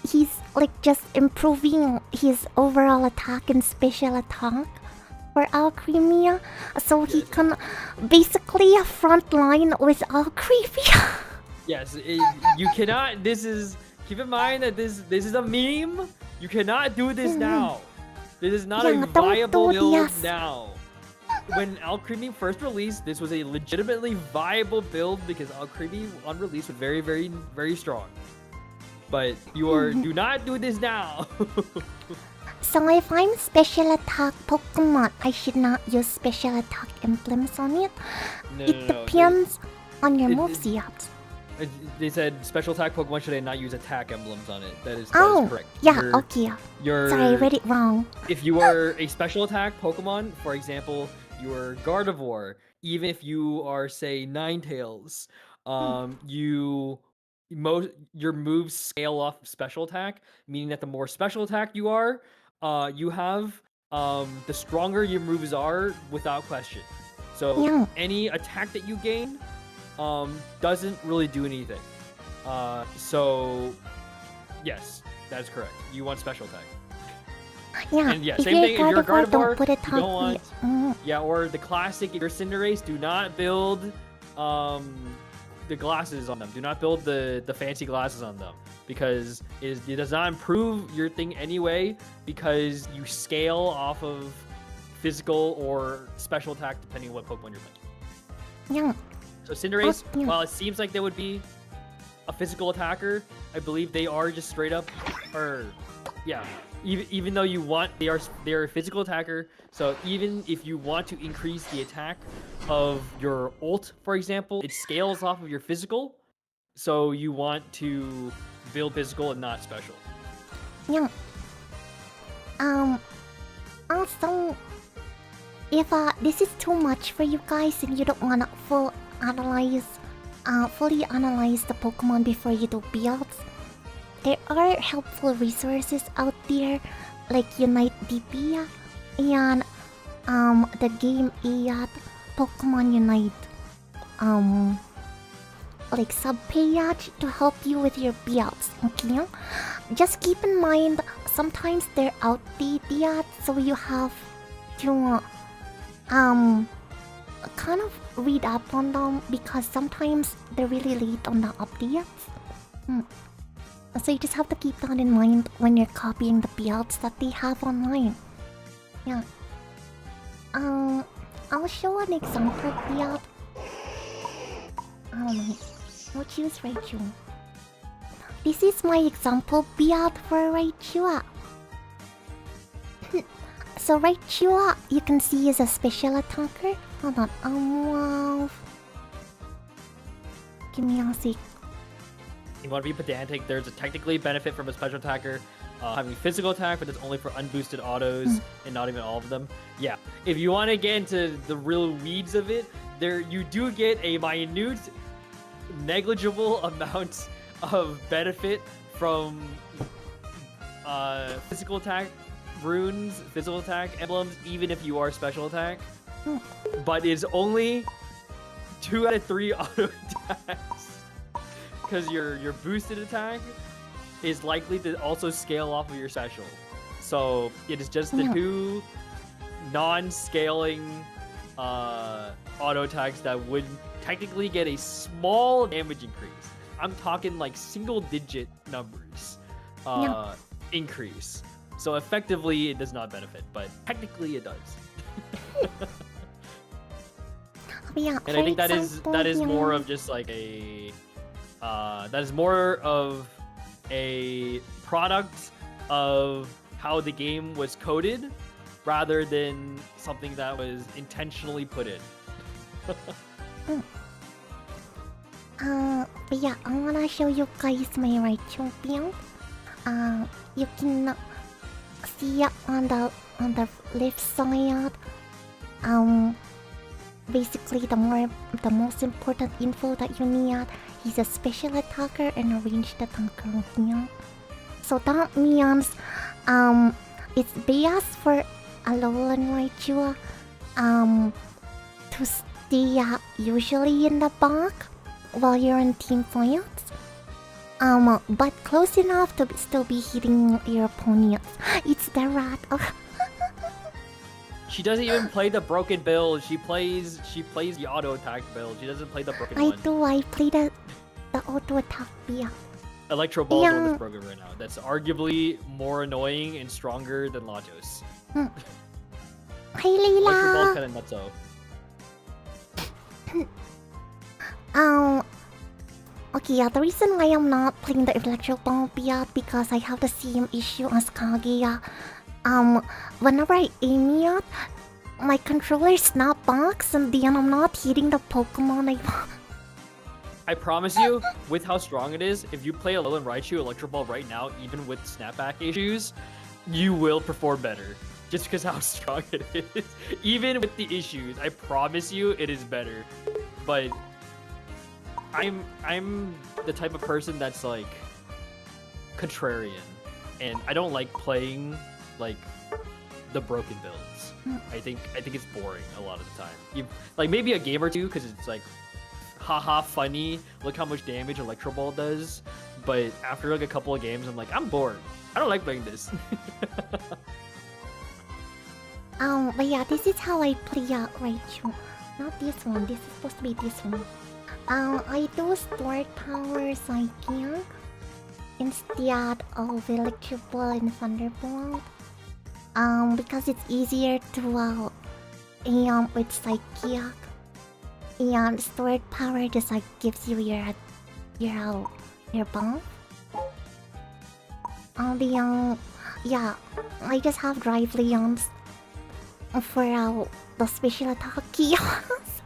he's like just improving his overall attack and special attack for Alcremia. So he can basically frontline with Alcremia. Yes, you cannot. Keep in mind that this is a meme. You cannot do this now. This is not a viable build now. When Alcremie first released, this was a legitimately viable build because Alcremie on release was very strong. But do not do this now. So if I'm special attack Pokemon, I should not use special attack emblems on it. No, It depends on your moves yet. They said special attack Pokemon should not use attack emblems on it. That is Oh, correct. yeah, okay. Sorry, I read it wrong. If you are a special attack Pokemon, for example, you're Gardevoir, even if you are, say, Ninetales, you your moves scale off of special attack, meaning that the more special attack you have, the stronger your moves are without question. So Yeah. any attack that you gain doesn't really do anything. So yes, that is correct. You want special attack. Yeah, And yeah, if same you're thing. If you're a Gardevoir, don't Gardevoir, put you attack don't want. Mm. Yeah, or the classic. If you're Cinderace, do not build the glasses on them. Do not build the fancy glasses on them because it does not improve your thing anyway. Because you scale off of physical or special attack depending on what Pokemon you're playing. Yeah. So Cinderace, yeah. while it seems like they would be a physical attacker, I believe they are just straight up, or yeah. Even though they are a physical attacker, so even if you want to increase the attack of your ult, for example, it scales off of your physical. So you want to build physical and not special. Yeah. Also, if this is too much for you guys and you don't wanna fully analyze the Pokemon before you do builds, there are helpful resources out there like Unite DP and the game at Pokemon Unite like sub-page to help you with your builds, okay? Just keep in mind sometimes they're outdated, so you have to kind of read up on them because sometimes they're really late on the updates. So you just have to keep that in mind when you're copying the builds that they have online. Yeah. I'll show an example build. I don't know. We'll choose Raichu. This is my example build for Raichu. So Raichu, you can see is a special attacker. Hold on. Give me a sec. You want to be pedantic, there's a technically benefit from a special attacker having physical attack, but it's only for unboosted autos and not even all of them. Yeah, if you want to get into the real weeds of it, you do get a minute, negligible amount of benefit from physical attack runes, physical attack emblems, even if you are special attack. But it's only 2 out of 3 auto attacks. Because your boosted attack is likely to also scale off of your special. So it is just the 2 non-scaling auto attacks that would technically get a small damage increase. I'm talking like single-digit numbers increase. So effectively it does not benefit, but technically it does. Yeah, and I think that is more of just like that is more of a product of how the game was coded rather than something that was intentionally put in. But yeah, I wanna show you guys my Raichu build. You can see on the left side, basically the most important info that you need. He's a special attacker and a ranged attacker here. So that means it's best for Alolan Raichu to stay usually in the back while you're in team fights. But close enough to still be hitting your opponents. It's the rat. She doesn't even play the broken build. She plays the auto attack build. She doesn't play the broken one. I play the auto attack build. Electro Ball is the one that's broken right now. That's arguably more annoying and stronger than Latios. Hi Layla! Electro Ball's kinda nutso. Okay, yeah, the reason why I'm not playing the Electro Ball build because I have the same issue as Kaguya. Whenever I aim it, my controller snap backs and then I'm not hitting the Pokemon I want. I promise you, with how strong it is, if you play a Alolan Raichu Electro Ball right now, even with snapback issues, you will perform better. Just because how strong it is. Even with the issues, I promise you it is better. But I'm the type of person that's like contrarian. And I don't like playing like the broken builds. I think it's boring a lot of the time. Like maybe a game or two because it's like haha funny, look how much damage Electro Ball does. But after like a couple of games I'm like, I'm bored. I don't like playing this. But yeah, this is how I play Raichu. Not this one, this is supposed to be this one. I do stored power Psychic instead of Electro Ball and Thunderbolt. Because it's easier to aim with Psychic. And stored power just like gives you your buff. Yeah, I just have Drive Leons for the special attack kiosks.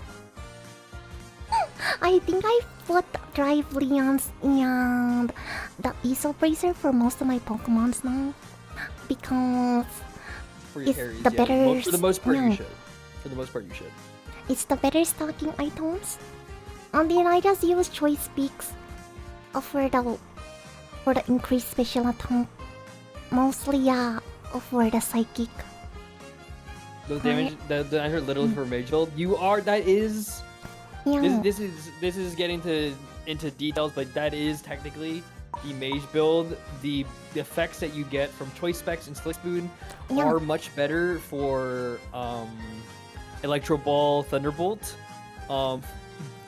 I think I put Drive Leons and the Iso Bracer for most of my Pokemons now. Because For your it's carries, the yeah. better... For the most part no, you should. For the most part you should. it's the better stocking items. And then I just use Choice Peaks for the increased special attack. Mostly for the Psychic. The damage, the answer literally for Mage Build. That is... Yeah. This is getting into details, but that is technically the Mage Build. The effects that you get from Choice Specs and Slick Spoon are much better for Electro Ball, Thunderbolt.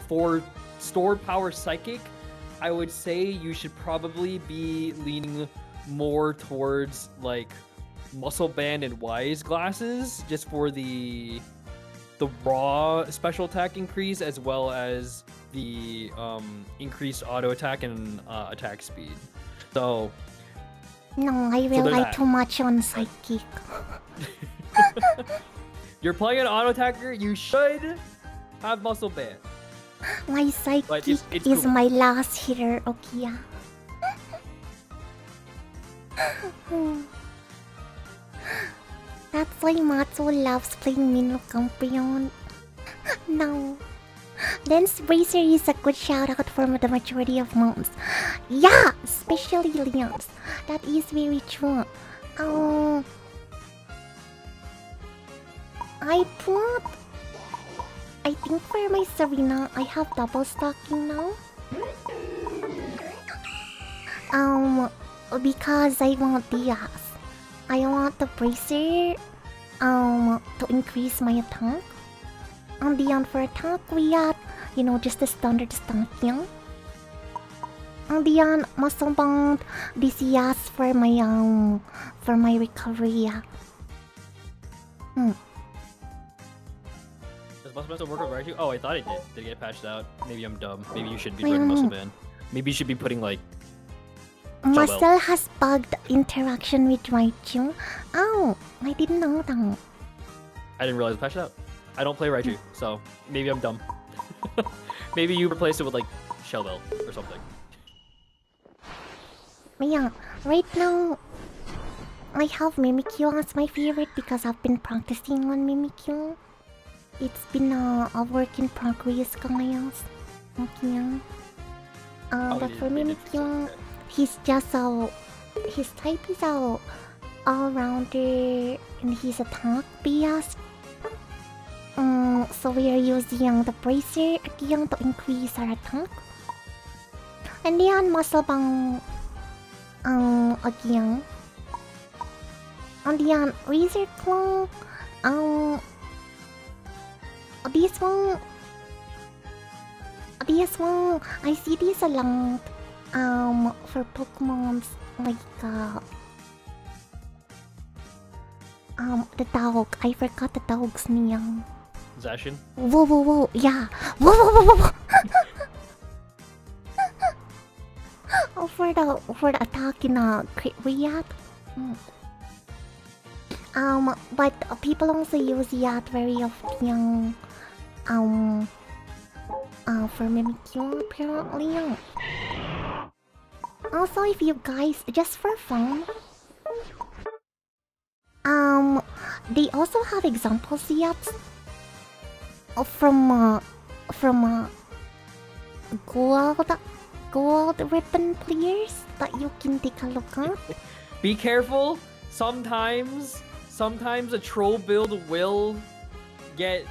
For stored power Psychic, I would say you should probably be leaning more towards like Muscle Band and Wise Glasses, just for the raw special attack increase, as well as the increased auto attack and attack speed. So No, I rely too much on Psychic. You're playing an auto attacker, you should have Muscle Band. My Psychic it's is cool. my last hitter, Okia. That's why Matsu loves playing Mino Campion. No. Lens Bracer is a good shout out for the majority of moms. Yeah, especially Leons. That is very true. I think for my Serena, I have double stocking now. Because I want Diaz. I want the Bracer, to increase my attack. And then for attack, we got, just the standard stocking. And then Muscle Bond, DCS for my recovery. Does Muscle Band still work with Raichu? Oh, I thought it did. Did it get patched out? Maybe I'm dumb. Maybe you should be putting Muscle Band. Maybe you should be putting like... Muscle has bugged interaction with Raichu. Oh, I didn't know that. I didn't realize it patched out. I don't play Raichu, so maybe I'm dumb. Maybe you replaced it with like Shell Bell or something. Yeah, right now I have Mimikyu as my favorite because I've been practicing on Mimikyu. It's been a work in progress, guys. Okay. But for Mimikyu, he's just his type is all-rounder and his attack BS. So we are using the Bracer again to increase our attack. And then Muscle Bang again. And then Razor Claw. This one, I see this a lot. For Pokemon's like the dog. I forgot the dog's name. Zacian? Whoa, yeah. Whoa. Oh, for the attack in Crit React. But people also use Yacht very often. for Mimikyu apparently. Also, if you guys, just for fun, they also have examples yet from gold ribbon players that you can take a look at. Be careful. Sometimes a troll build will get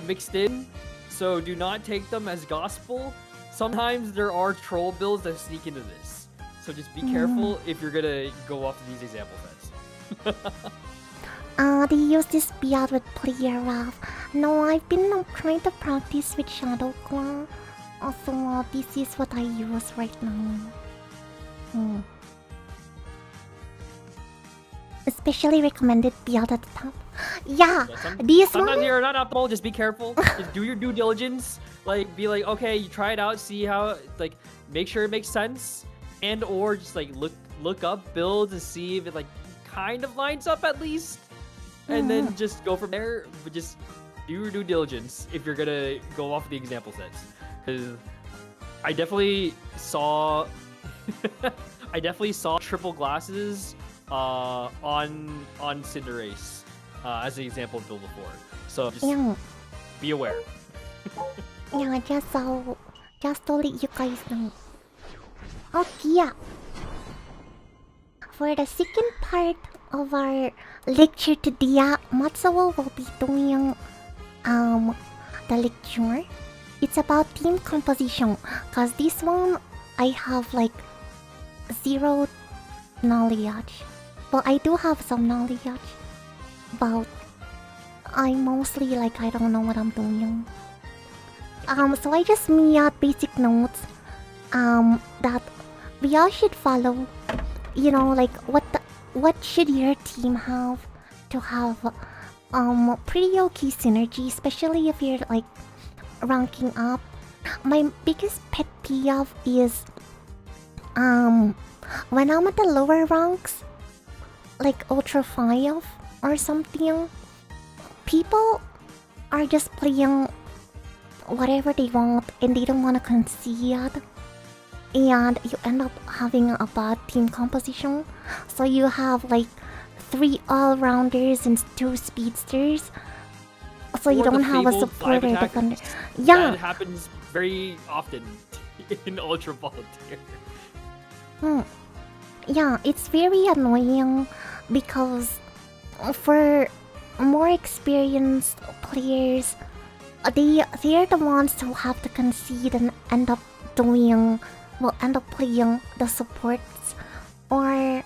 mixed in, so do not take them as gospel. Sometimes there are troll builds that sneak into this, so just be careful if you're gonna go off of these example sets. They use this beard with player Ralph. No, I've been trying to practice with Shadow Claw. Also, this is what I use right now. Especially recommended beard at the top. Yeah, these sometimes ones. you're not optimal. Just be careful. Just do your due diligence. Like, be like, okay, you try it out, see how, like, make sure it makes sense, and or just like look up builds and see if it like kind of lines up at least, and then just go from there. But just do your due diligence if you're gonna go off the example sets, because I definitely saw triple glasses on Cinderace as an example build before. So just be aware. Yeah, just to let you guys know. Okay, yeah. For the second part of our lecture today, Matsuo will be doing the lecture. It's about team composition, cause this one I have like zero knowledge. Well, I do have some knowledge, but I mostly like I don't know what I'm doing. So I just made out basic notes that we all should follow. You know, like what should your team have to have pretty okay synergy, especially if you're like ranking up. My biggest pet peeve is when I'm at the lower ranks, like Ultra 5 or something, people are just playing whatever they want and they don't want to concede, and you end up having a bad team composition. So you have like 3 all-rounders and 2 speedsters, so you don't have a supporter defender. Yeah, that happens very often in Ultra Volunteer. Yeah, it's very annoying because for more experienced players, they're the ones who have to concede and end up playing the supports or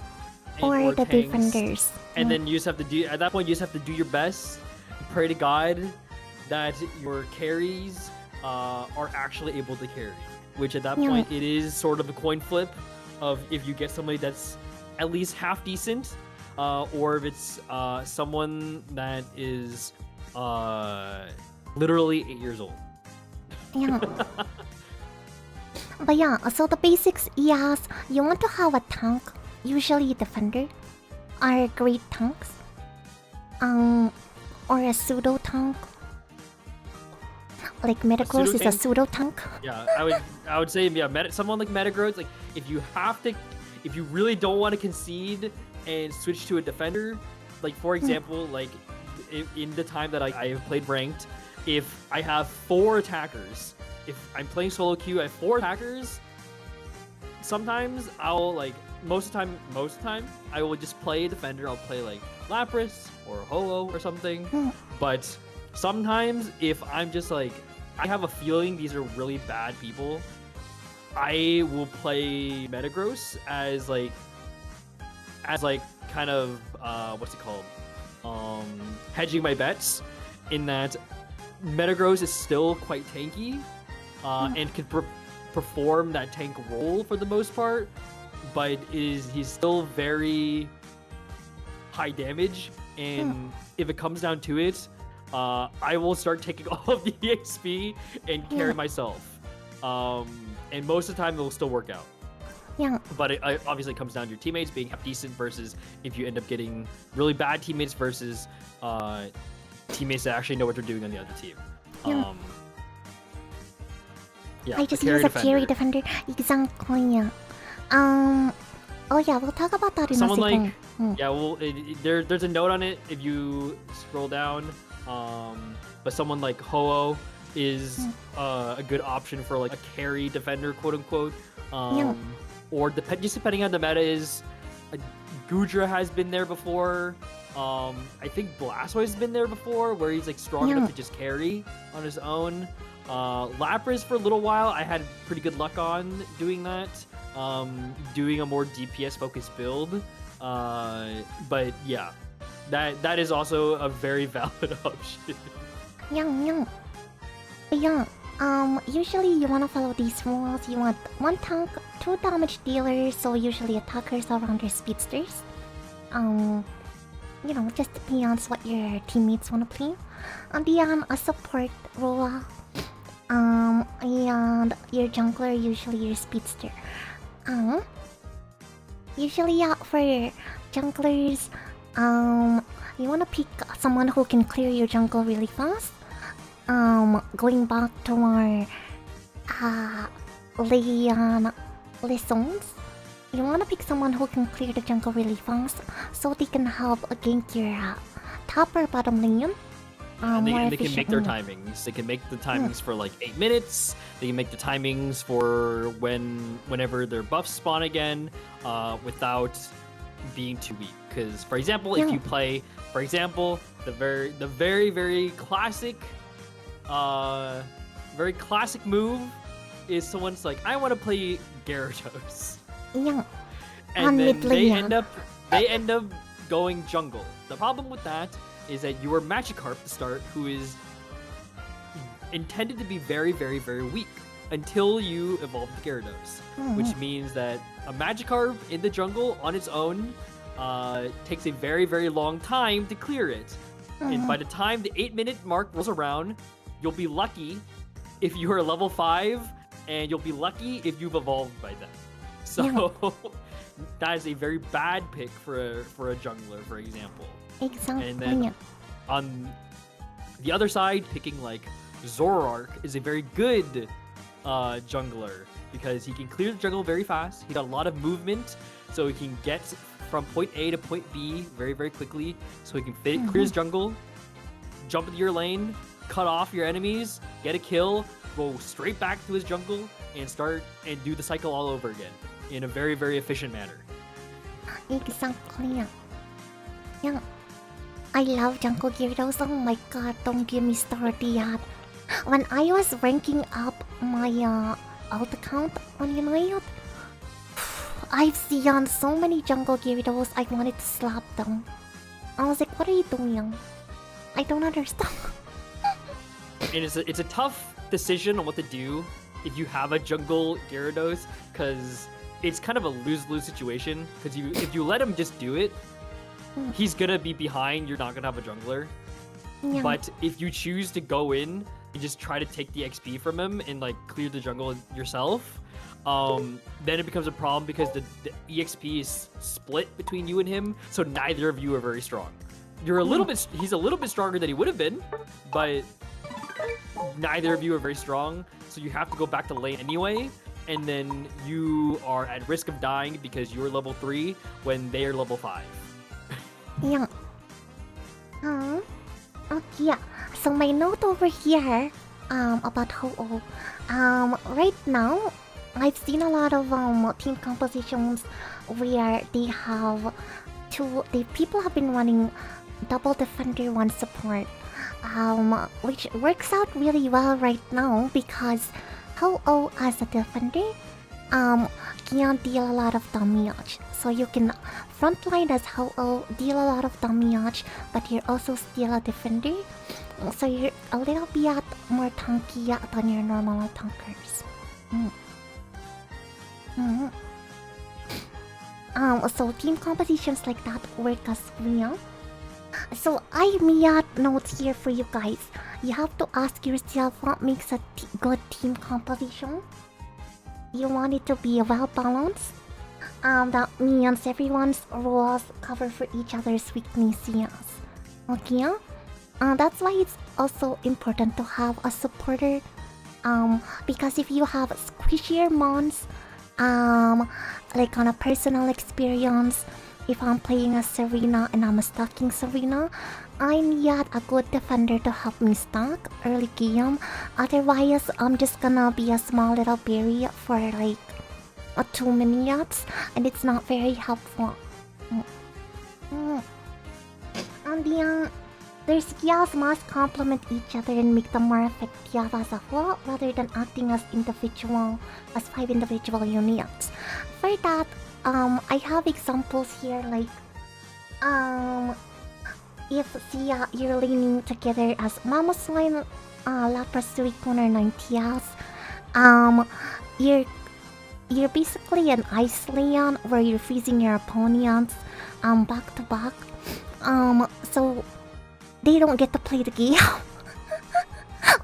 the tanks. Defenders. And then you just have to do, at that point you just have to do your best, pray to God that your carries are actually able to carry. Which at that point it is sort of a coin flip of if you get somebody that's at least half decent, or if it's someone that is literally 8 years old. Yeah. But yeah, so the basics, yes, you want to have a tank, usually a defender, are great tanks. Or a pseudo tank. Like Metagross is a pseudo tank. Yeah, I would say someone like Metagross, like if you really don't want to concede and switch to a defender, like for example, like in the time that I have played ranked, if I have 4 attackers, if I'm playing solo queue, I have 4 attackers. Sometimes I'll like most of the time I will just play a defender. I'll play like Lapras or Ho-Oh or something. But sometimes if I'm just like I have a feeling these are really bad people, I will play Metagross as like kind of what's it called? Hedging my bets, in that Metagross is still quite tanky and can perform that tank role for the most part, but he's still very high damage, and if it comes down to it, I will start taking all of the XP and carry myself. And most of the time it will still work out. Yeah. But it obviously comes down to your teammates being decent versus if you end up getting really bad teammates versus teammates that actually know what they're doing on the other team. Yeah. Yeah, I the just use a carry defender. Exactly. Oh yeah, we'll talk about that in a Someone second. like yeah, well, there's a note on it if you scroll down. But someone like Ho-Oh is a good option for like a carry defender, quote unquote. Or just depending on the meta is, Gudra has been there before. I think Blastoise has been there before, where he's like strong enough to just carry on his own. Lapras for a little while, I had pretty good luck on doing that. Doing a more DPS focused build. But yeah, that is also a very valid option. Yeah. Usually you wanna follow these rules. You want 1 tank, 2 damage dealers, so usually attackers around your speedsters. You know, just depends what your teammates wanna play. And then a support role. And your jungler, usually your speedster. Usually for junglers, you wanna pick someone who can clear your jungle really fast. Going back to our lessons, you wanna pick someone who can clear the jungle really fast, so they can help gank your top or bottom lane. And they can make their timings. They can make the timings for like 8 minutes. They can make the timings for whenever their buffs spawn again, without being too weak. Because, for example, if you play, for example, the very classic, very classic move is someone's like, I want to play Gyarados. Yeah. And then they end up going jungle. The problem with that is that you are Magikarp to start, who is intended to be very weak until you evolve the Gyarados, which means that a Magikarp in the jungle on its own takes a very long time to clear it. And by the time the 8-minute mark rolls around, you'll be lucky if you are level 5, and you'll be lucky if you've evolved by then. So that is a very bad pick for a jungler, for example. Exactly. And then on the other side, picking like Zoroark is a very good jungler because he can clear the jungle very fast. He's got a lot of movement, so he can get from point A to point B very quickly. So he can clear his jungle, jump into your lane, cut off your enemies, get a kill, go straight back to his jungle, and start and do the cycle all over again in a very efficient manner. Exactly. Yeah. I love Jungle Gyarados. Oh my god, don't get me started yet. When I was ranking up my alt account on United, I've seen so many Jungle Gyarados, I wanted to slap them. I was like, what are you doing? I don't understand. And it's a tough decision on what to do if you have a Jungle Gyarados, because it's kind of a lose-lose situation. Because if you let him just do it, he's gonna be behind, you're not gonna have a jungler. Yeah. But if you choose to go in and just try to take the XP from him and like clear the jungle yourself, then it becomes a problem because the EXP is split between you and him, so neither of you are very strong. He's a little bit stronger than he would have been, but neither of you are very strong, so you have to go back to lane anyway, and then you are at risk of dying because you're level 3 when they are level 5. Yeah. Okay, yeah. So my note over here, about Ho-Oh. Right now, I've seen a lot of team compositions where people have been running double defender, one support, which works out really well right now because Ho-Oh as a defender, can deal a lot of damage. So you can frontline as Ho-Oh, deal a lot of damage, but you're also still a defender. So you're a little bit more tanky than your normal tankers. So team compositions like that work as well. So I made notes here for you guys. You have to ask yourself what makes a good team composition. You want it to be well balanced. That means everyone's roles cover for each other's weaknesses. Okay? That's why it's also important to have a supporter Because if you have squishier mons, like on a personal experience, if I'm playing a Serena and I'm stacking Serena, I need a good defender to help me stack early game. Otherwise, I'm just gonna be a small little berry for like 2 minutes, and it's not very helpful. And there's gears must complement each other and make them more effective as a whole, rather than acting as 5 individual units. For that, I have examples here like, if you're leaning together as Mamoswine, Lapras Suicune, or Ninetales, you're basically an ice leon where you're freezing your opponents back to back. So they don't get to play the game.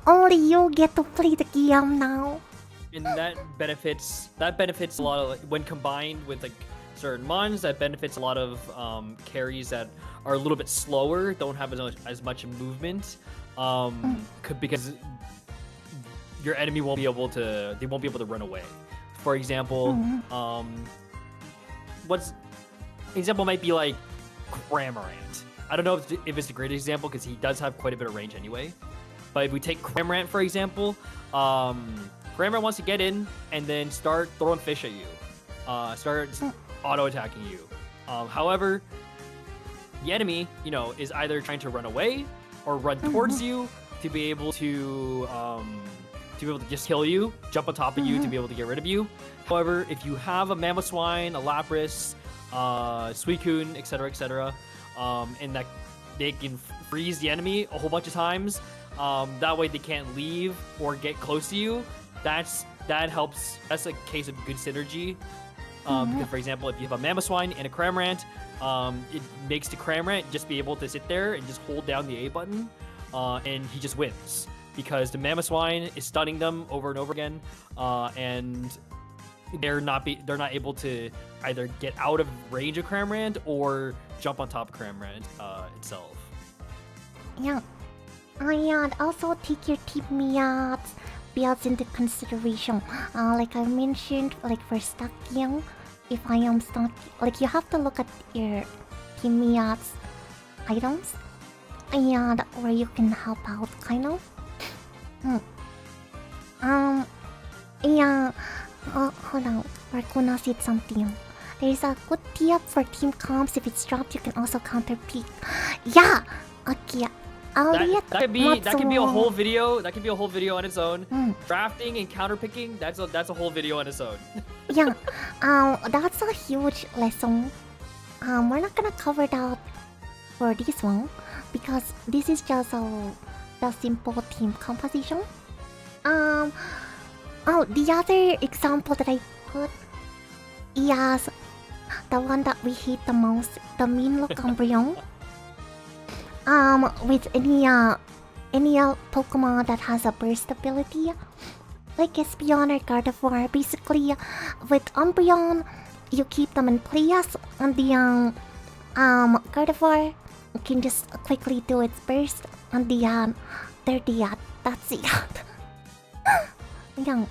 Only you get to play the game now. And that benefits a lot of, when combined with like certain mons, that benefits a lot of carries that are a little bit slower, don't have as much movement, because your enemy won't be able to run away. For example, example might be like Cramorant. I don't know if it's a great example because he does have quite a bit of range anyway. But if we take Cramorant for example, Cramorant wants to get in and then start throwing fish at you, start auto attacking you. However, the enemy, is either trying to run away or run towards you to be able to just kill you, jump on top of you to be able to get rid of you. However, if you have a Mamoswine, a Lapras, Suicune, etc., and that they can freeze the enemy a whole bunch of times, that way they can't leave or get close to you. That helps. That's a case of good synergy. Because, for example, if you have a Mamoswine and a Cramorant, it makes the Cramorant just be able to sit there and just hold down the A button, and he just wins. Because the Mamoswine is stunning them over and over again, and they're not able to either get out of range of Cramorant or jump on top of Cramorant itself. Yeah. And also take your teammates builds into consideration. Like I mentioned, like for stacking, if I am stuck, like you have to look at your teammates' items and where you can help out, kind of. Yeah. Hold on. Rakuna said something. There's a good tip for team comps. If it's dropped, you can also counter peek. Yeah. Okay. That could be a whole video. That could be a whole video on its own. Drafting and counter picking. That's a whole video on its own. Yeah. That's a huge lesson. We're not gonna cover that for this one because this is just the simple team composition. Oh, the other example that I put is the one that we hate the most, the Minlo Umbreon. With any Pokemon that has a burst ability, like Espeon or Gardevoir. Basically, with Umbreon, you keep them in place, and the Gardevoir can just quickly do its burst, and they're dead. That's it. Yeah.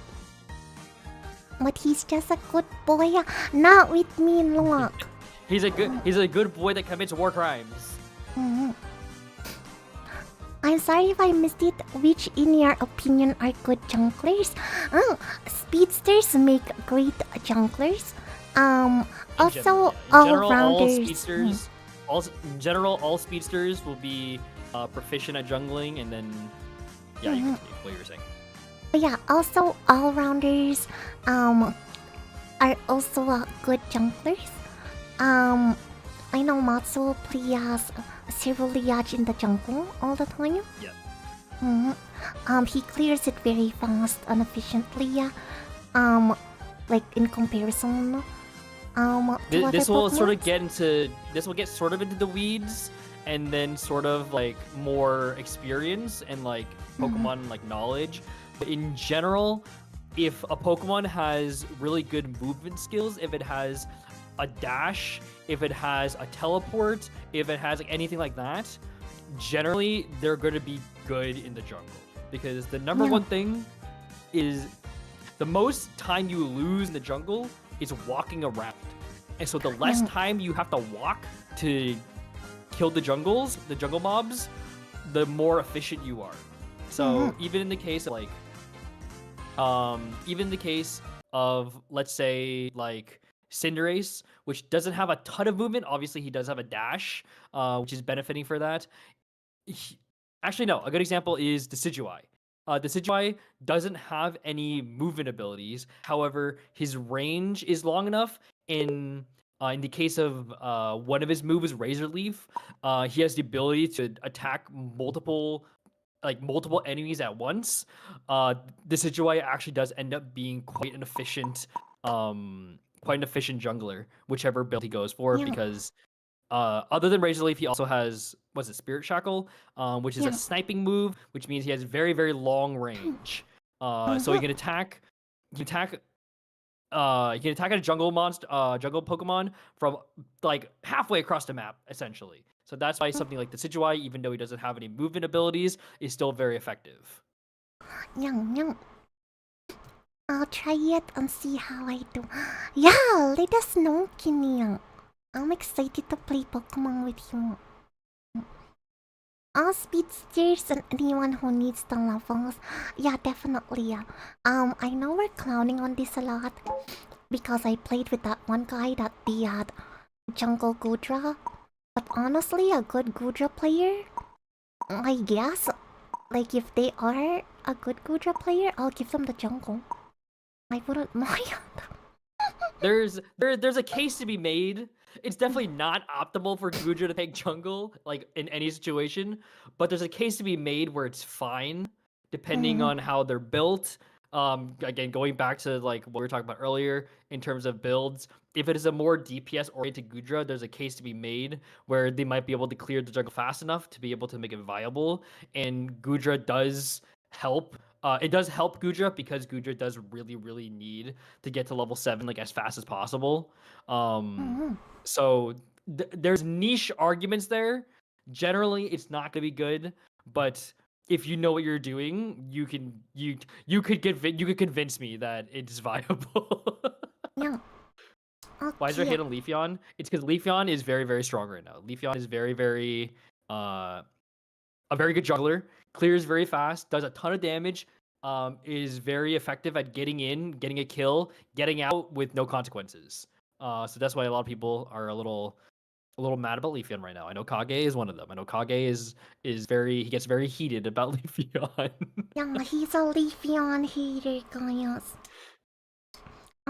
But he's just a good boy, not with me, look. He's a good boy that commits war crimes. I'm sorry if I missed it. Which, in your opinion, are good junglers? Speedsters make great junglers. Also, all-rounders. In general, all speedsters will be proficient at jungling, and then you continue what you were saying. But yeah, also all-rounders are also good junglers. I know Matsu plays Cerulean in the jungle all the time. Yeah. He clears it very fast and efficiently. Like in comparison. This will get sort of into the weeds, and then sort of like more experience and like Pokemon like knowledge. But in general, if a Pokemon has really good movement skills, if it has a dash, if it has a teleport, if it has like anything like that, generally they're going to be good in the jungle, because the number one thing is the most time you lose in the jungle is walking around. And so the less time you have to walk to kill the jungle mobs, the more efficient you are. So even in the case of let's say like Cinderace, which doesn't have a ton of movement. Obviously, he does have a dash, which is benefiting for that. Actually, no. A good example is Decidueye. Decidueye doesn't have any movement abilities. However, his range is long enough. In the case of one of his moves, Razor Leaf, he has the ability to attack multiple enemies at once. Decidueye actually does end up being quite an efficient jungler, whichever build he goes for, because other than Razor Leaf, he also has Spirit Shackle, which is a sniping move, which means he has very, very long range. So he can attack a jungle Pokemon from like halfway across the map, essentially. So that's why something like the Decidueye, even though he doesn't have any movement abilities, is still very effective. I'll try it and see how I do. Yeah, let us know, Kinia. I'm excited to play Pokemon with you. All speedsters and anyone who needs the levels. Yeah, definitely, yeah. I know we're clowning on this a lot because I played with that one guy that they had Jungle Gudra. But honestly, a good Gudra player, I guess, like if they are a good Gudra player, I'll give them the jungle. I wouldn't mind. There's a case to be made. It's definitely not optimal for Gudra to take jungle, like in any situation, but there's a case to be made where it's fine, depending on how they're built. Again, going back to like what we were talking about earlier in terms of builds, if it is a more DPS oriented Gudra, there's a case to be made where they might be able to clear the jungle fast enough to be able to make it viable, and Gudra does help. It does help Gudra because Gudra does really, really need to get to level 7 like as fast as possible. So there's niche arguments there. Generally, it's not gonna be good, but if you know what you're doing, you could convince me that it's viable. Yeah. Why is there hate on Leafeon? It's because Leafeon is very, very strong right now. Leafeon is very, very a very good juggler, clears very fast, does a ton of damage, is very effective at getting in, getting a kill, getting out with no consequences. So that's why a lot of people are a little mad about Leafeon right now. I know Kage is one of them. I know Kage he gets very heated about Leafeon. Yeah, he's a Leafeon hater, guys.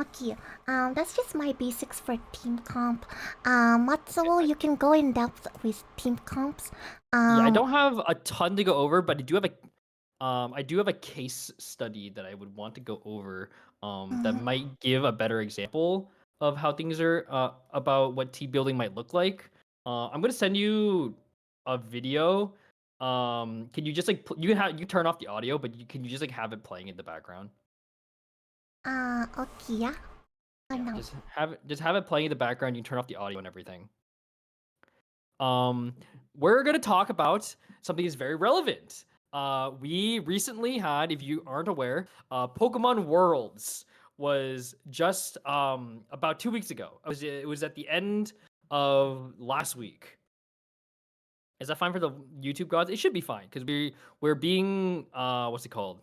Okay, that's just my basics for team comp. Matsuo, you can go in depth with team comps. Yeah, I don't have a ton to go over, but I do have a case study that I would want to go over that might give a better example of how things are about what team building might look like. I'm gonna send you a video. Can you just like you turn off the audio, but can you just like have it playing in the background? Okay, yeah. I know. Just have it playing in the background. You turn off the audio and everything. We're gonna talk about something that's very relevant. We recently had, if you aren't aware, Pokemon Worlds was just about 2 weeks ago. It was at the end of last week. Is that fine for the YouTube gods? It should be fine because we're being what's it called?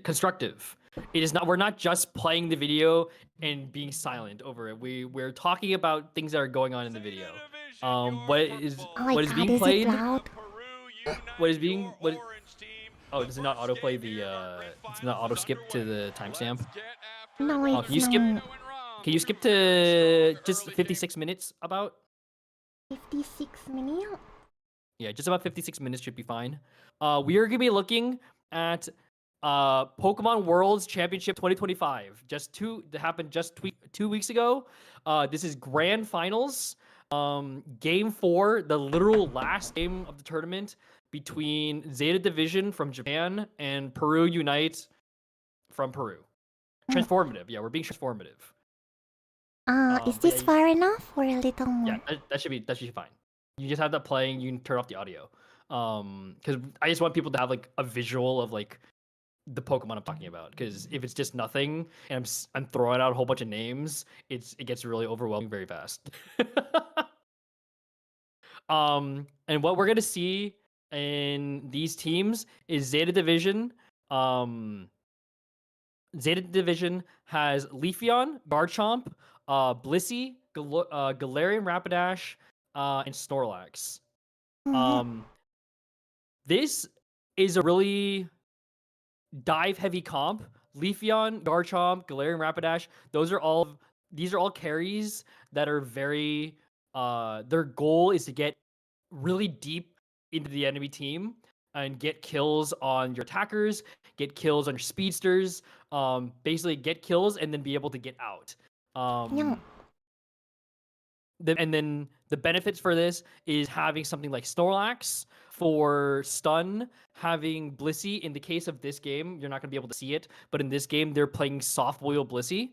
Constructive. It is not. We're not just playing the video and being silent over it. We're talking about things that are going on in the video. What is being played? What is being what? Oh, does it not autoplay the? Does it not auto skip to the timestamp? No, it's can you skip? Can you skip to just 56 minutes about? 56 minutes? Yeah, just about 56 minutes should be fine. We are gonna be looking at Pokemon Worlds Championship 2025. That happened just 2 weeks ago. This is grand finals. Game 4, the literal last game of the tournament between Zeta Division from Japan and Peru Unite from Peru. Transformative. Yeah, we're being transformative. Is this far enough or a little more? Yeah, that should be fine. You just have that playing. You can turn off the audio. Because I just want people to have like a visual of like the Pokemon I'm talking about. Because if it's just nothing and I'm throwing out a whole bunch of names, it gets really overwhelming very fast. And what we're gonna see in these teams is Zeta Division. Zeta Division has Leafeon, Garchomp, Blissey, Galarian Rapidash, and Snorlax. This is a really dive-heavy comp. Leafeon, Garchomp, Galarian Rapidash. These are all carries that are very. Their goal is to get really deep into the enemy team and get kills on your attackers, get kills on your speedsters, basically get kills and then be able to get out. Yeah. And then the benefits for this is having something like Snorlax for stun, having Blissey. In the case of this game, you're not going to be able to see it, but in this game, they're playing soft boil Blissey,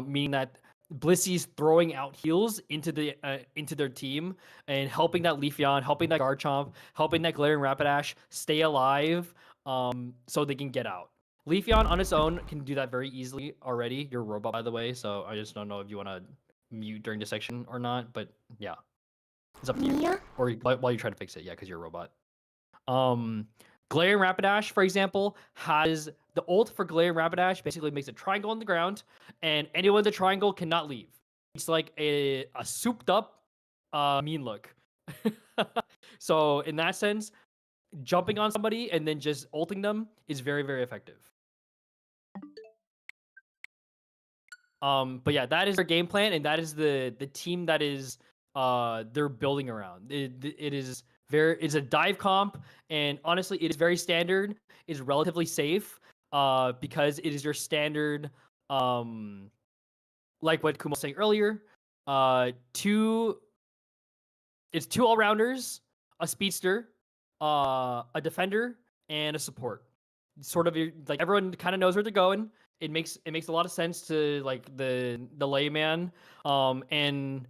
meaning that Blissey's throwing out heals into their team and helping that Leafeon, helping that Garchomp, helping that Galarian Rapidash stay alive, so they can get out. Leafeon on its own can do that very easily already. You're a robot, by the way, so I just don't know if you want to mute during the section or not, but yeah, it's up to you. Yeah. Or while you try to fix it, yeah, because you're a robot. Galarian Rapidash, for example, has the ult for Galarian Rapidash basically makes a triangle on the ground, and anyone in the triangle cannot leave. It's like a souped up mean look. So in that sense, jumping on somebody and then just ulting them is very, very effective. But yeah, that is their game plan, and that is the team that is they're building around. It's a dive comp, and honestly, it is very standard. It's relatively safe, because it is your standard, like what Kumo was saying earlier. It's two all rounders, a speedster, a defender, and a support. Sort of like everyone kind of knows where they're going. It makes a lot of sense to like the layman. And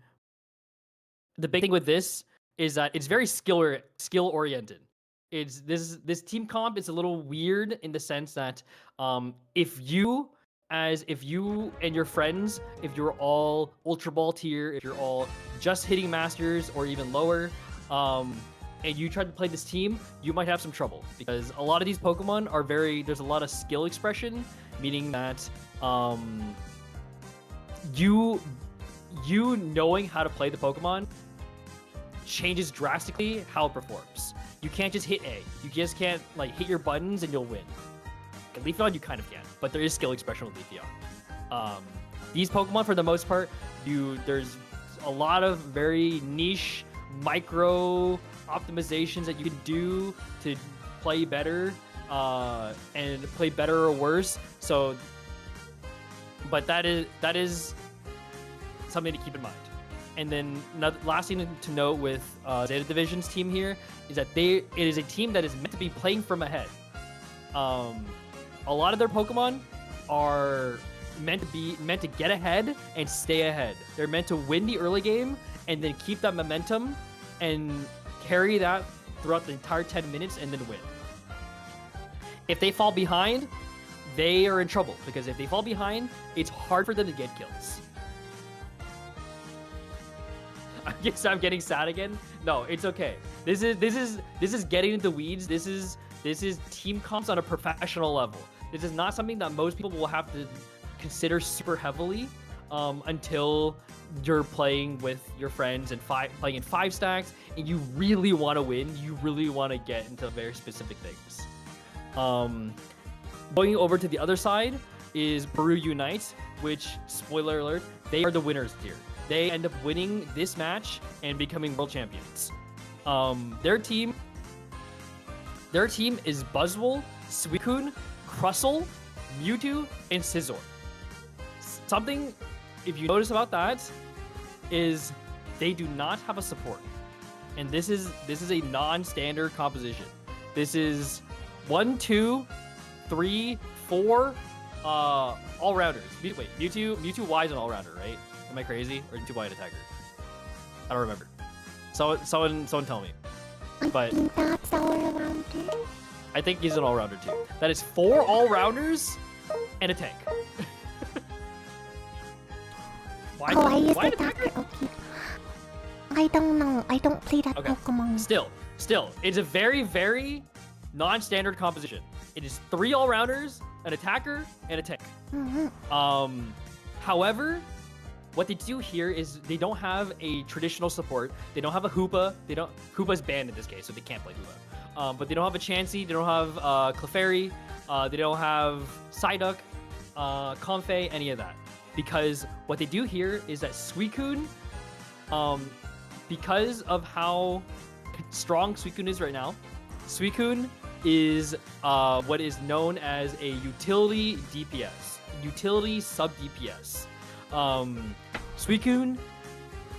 the big thing with this is that it's very skill oriented. It's this team comp is a little weird in the sense that if you and your friends, if you're all Ultra Ball tier, if you're all just hitting Masters or even lower, and you try to play this team, you might have some trouble because a lot of these Pokemon are there's a lot of skill expression, meaning that you knowing how to play the Pokemon changes drastically how it performs. You can't just hit A. You just can't like hit your buttons and you'll win. Leafeon, you kind of can, but there is skill expression with Leafeon. These Pokemon, for the most part, there's a lot of very niche micro optimizations that you can do to play better, and play better or worse. So, but that is something to keep in mind. And then last thing to note with Zeta Division's team here is that it is a team that is meant to be playing from ahead. A lot of their Pokemon are meant to get ahead and stay ahead. They're meant to win the early game and then keep that momentum and carry that throughout the entire 10 minutes and then win. If they fall behind, they are in trouble because if they fall behind, it's hard for them to get kills. I guess I'm getting sad again. No, it's okay. This is getting into the weeds. This is team comps on a professional level. This is not something that most people will have to consider super heavily until you're playing with your friends and playing in 5 stacks, and you really want to win. You really want to get into very specific things. Going over to the other side is Peru Unite, which, spoiler alert, they are the winners here. They end up winning this match and becoming world champions. Their team is Buzzwole, Suicune, Crustle, Mewtwo, and Scizor. Something, if you notice about that, is they do not have a support. And this is a non-standard composition. This is 1, 2, 3, 4 all-rounders. Wait, Mewtwo Y is an all-rounder, right? Am I crazy? Or Mewtwo Y an attacker? I don't remember. Someone tell me. I think that That's all around it. I think he's an all-rounder too. That is 4 all-rounders and a tank. Why? Oh, I use why attacker. Okay. I don't know. I don't play that Okay. Pokemon. Still, it's a very, very non-standard composition. It is 3 all-rounders, an attacker, and a tank. However, what they do here is they don't have a traditional support. They don't have a Hoopa. Hoopa's banned in this case, so they can't play Hoopa. But they don't have a Chansey. They don't have Clefairy. They don't have Psyduck, Comfey, any of that. Because what they do here is that Suicune, because of how strong Suicune is right now, Suicune is what is known as a utility DPS, utility sub DPS. Suicune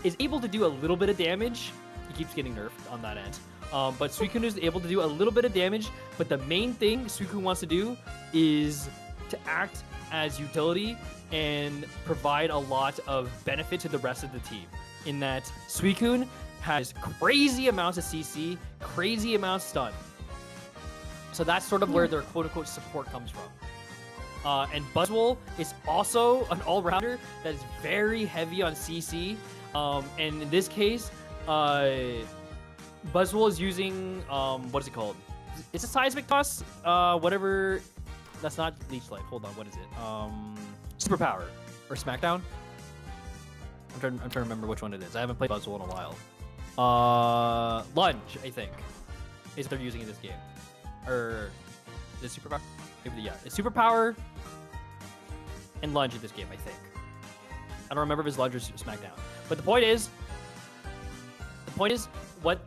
is able to do a little bit of damage. He keeps getting nerfed on that end. But Suicune is able to do a little bit of damage, but the main thing Suicune wants to do is to act as utility and provide a lot of benefit to the rest of the team. In that Suicune has crazy amounts of CC, crazy amounts of stun. So that's sort of where their quote-unquote support comes from. And Buzzwole is also an all-rounder that is very heavy on CC. And in this case, Buzzwole is using, what is it called? It's a seismic toss, whatever. That's not Leech Life. Hold on, what is it? Superpower or Smackdown? I'm trying to remember which one it is. I haven't played Buzzwole in a while. Lunge, I think, is what they're using in this game. Or is it Superpower? Maybe, yeah, it's Superpower and Lunge in this game, I think. I don't remember if it's Lunge or Smackdown. But the point is what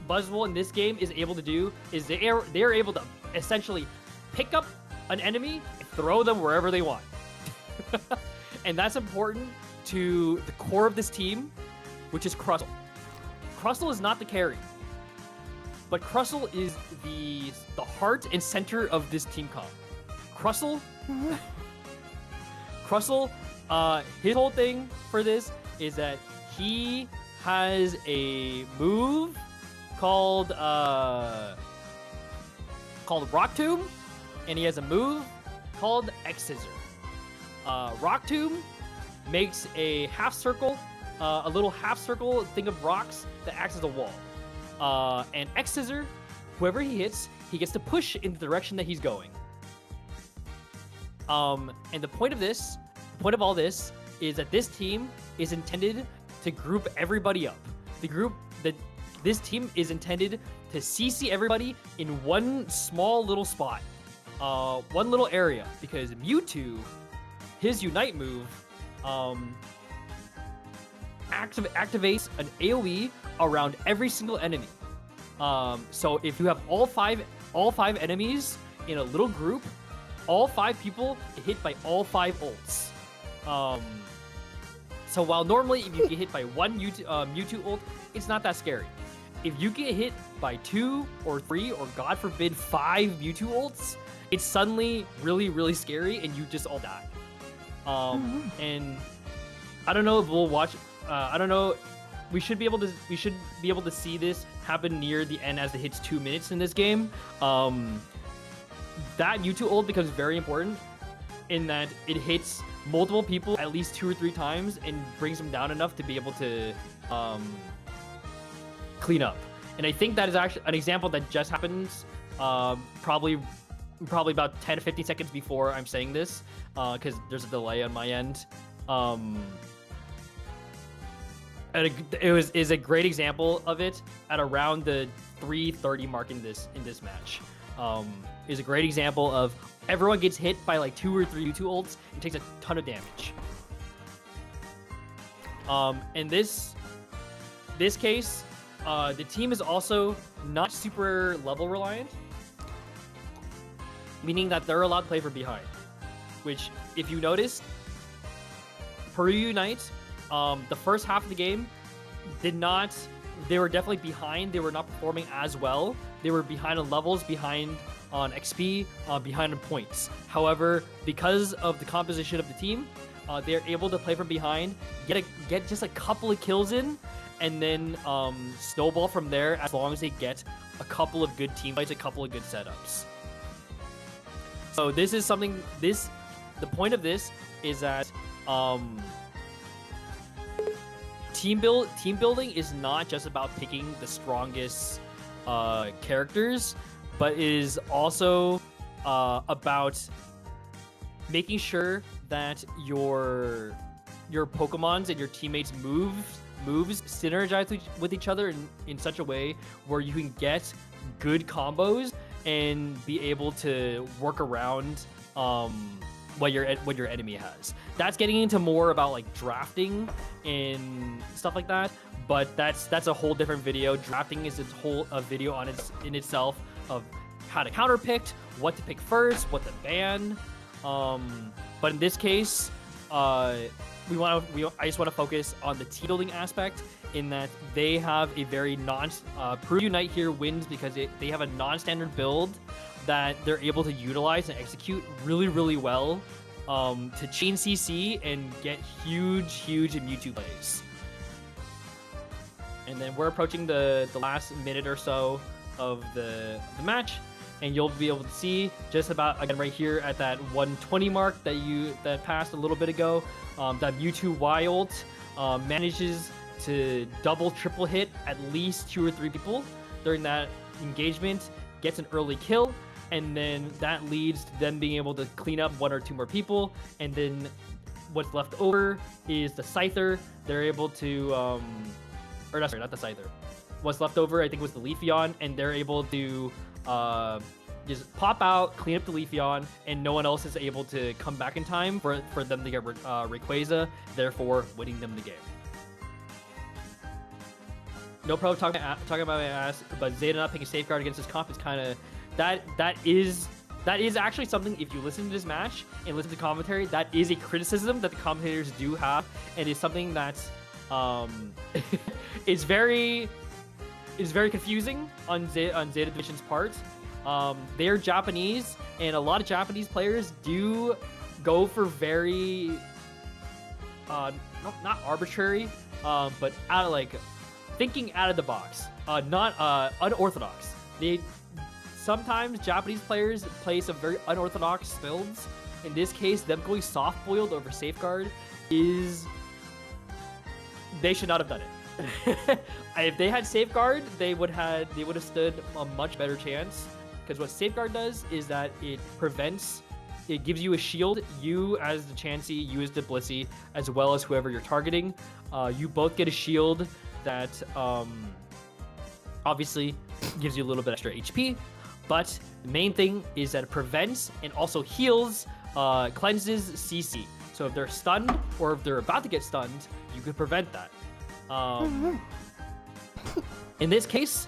Buzzwole in this game is able to do is they are able to essentially pick up an enemy and throw them wherever they want. And that's important to the core of this team, which is Crustle. Crustle is not the carry, but Crustle is the heart and center of this team comp. Crustle, his whole thing for this is that he has a move called Rock Tomb, and he has a move called X Scissor. Rock Tomb makes a half circle, a little half circle thing of rocks that acts as a wall. And X Scissor, whoever he hits, he gets to push in the direction that he's going. And the point of all this is that this team is intended to group everybody up. This team is intended to CC everybody in one small little spot, one little area, because Mewtwo, his Unite move, activates an AoE around every single enemy. So if you have all five enemies in a little group, all 5 people get hit by all 5 ults. So while normally if you get hit by one Mewtwo ult, it's not that scary. If you get hit by 2 or 3 or God forbid 5 Mewtwo ults, it's suddenly really, really scary and you just all die. And I don't know if we'll watch. I don't know. We should be able to see this happen near the end as it hits 2 minutes in this game. That Mewtwo ult becomes very important in that it hits multiple people at least 2 or 3 times and brings them down enough to be able to clean up. And I think that is actually an example that just happens probably about 10 to 15 seconds before I'm saying this, because there's a delay on my end. And it is a great example of it at around the 3:30 mark in this match. Is a great example of everyone gets hit by like 2 or 3 Mewtwo ults and takes a ton of damage. In this case, the team is also not super level reliant, meaning that they're allowed to play from behind. Which, if you noticed, Peru Unite, the first half of the game they were definitely behind. They were not performing as well. They were behind on levels, behind on XP, behind on points. However, because of the composition of the team, they're able to play from behind, get just a couple of kills in, and then snowball from there as long as they get a couple of good team fights, a couple of good setups. So this is something. The point of this is that team building is not just about picking the strongest characters, but is also about making sure that your Pokemons and your teammates moves synergize with each other in such a way where you can get good combos and be able to work around what your enemy has. That's getting into more about like drafting and stuff like that, but that's a whole different video. Drafting is a video in itself of how to counter pick, what to pick first, what to ban. But in this case, I just want to focus on the team building aspect, in that they have a very Peru Unite here wins because they have a non-standard build that they're able to utilize and execute really, really well to chain CC and get huge Mewtwo plays. And then we're approaching the last minute or so of the match, and you'll be able to see just about, again, right here at that 120 mark that passed a little bit ago, that Mewtwo Wild manages to triple hit at least 2 or 3 people during that engagement, gets an early kill, and then that leads to them being able to clean up 1 or 2 more people, and then what's left over is the Scyther. They're able to, or not the Scyther. What's left over, I think, was the Leafeon, and they're able to just pop out, clean up the Leafeon, and no one else is able to come back in time for them to get Rayquaza, therefore winning them the game. No pro talking about my ass, but Zeta not picking Safeguard against this comp is kind of that is actually something. If you listen to this match and listen to commentary, that is a criticism that the commentators do have, and is something that's is very confusing on Zeta Division's part. They are Japanese, and a lot of Japanese players do go for very not arbitrary, but out of like thinking out of the box, not unorthodox. Sometimes Japanese players play some very unorthodox builds. In this case, them going soft boiled over Safeguard they should not have done it. If they had Safeguard, they would have stood a much better chance. Because what Safeguard does is that it gives you a shield, you as the Chansey, you as the Blissey, as well as whoever you're targeting. You both get a shield that obviously gives you a little bit extra HP, but the main thing is that it prevents and also heals, cleanses CC. So if they're stunned or if they're about to get stunned, you could prevent that. In this case,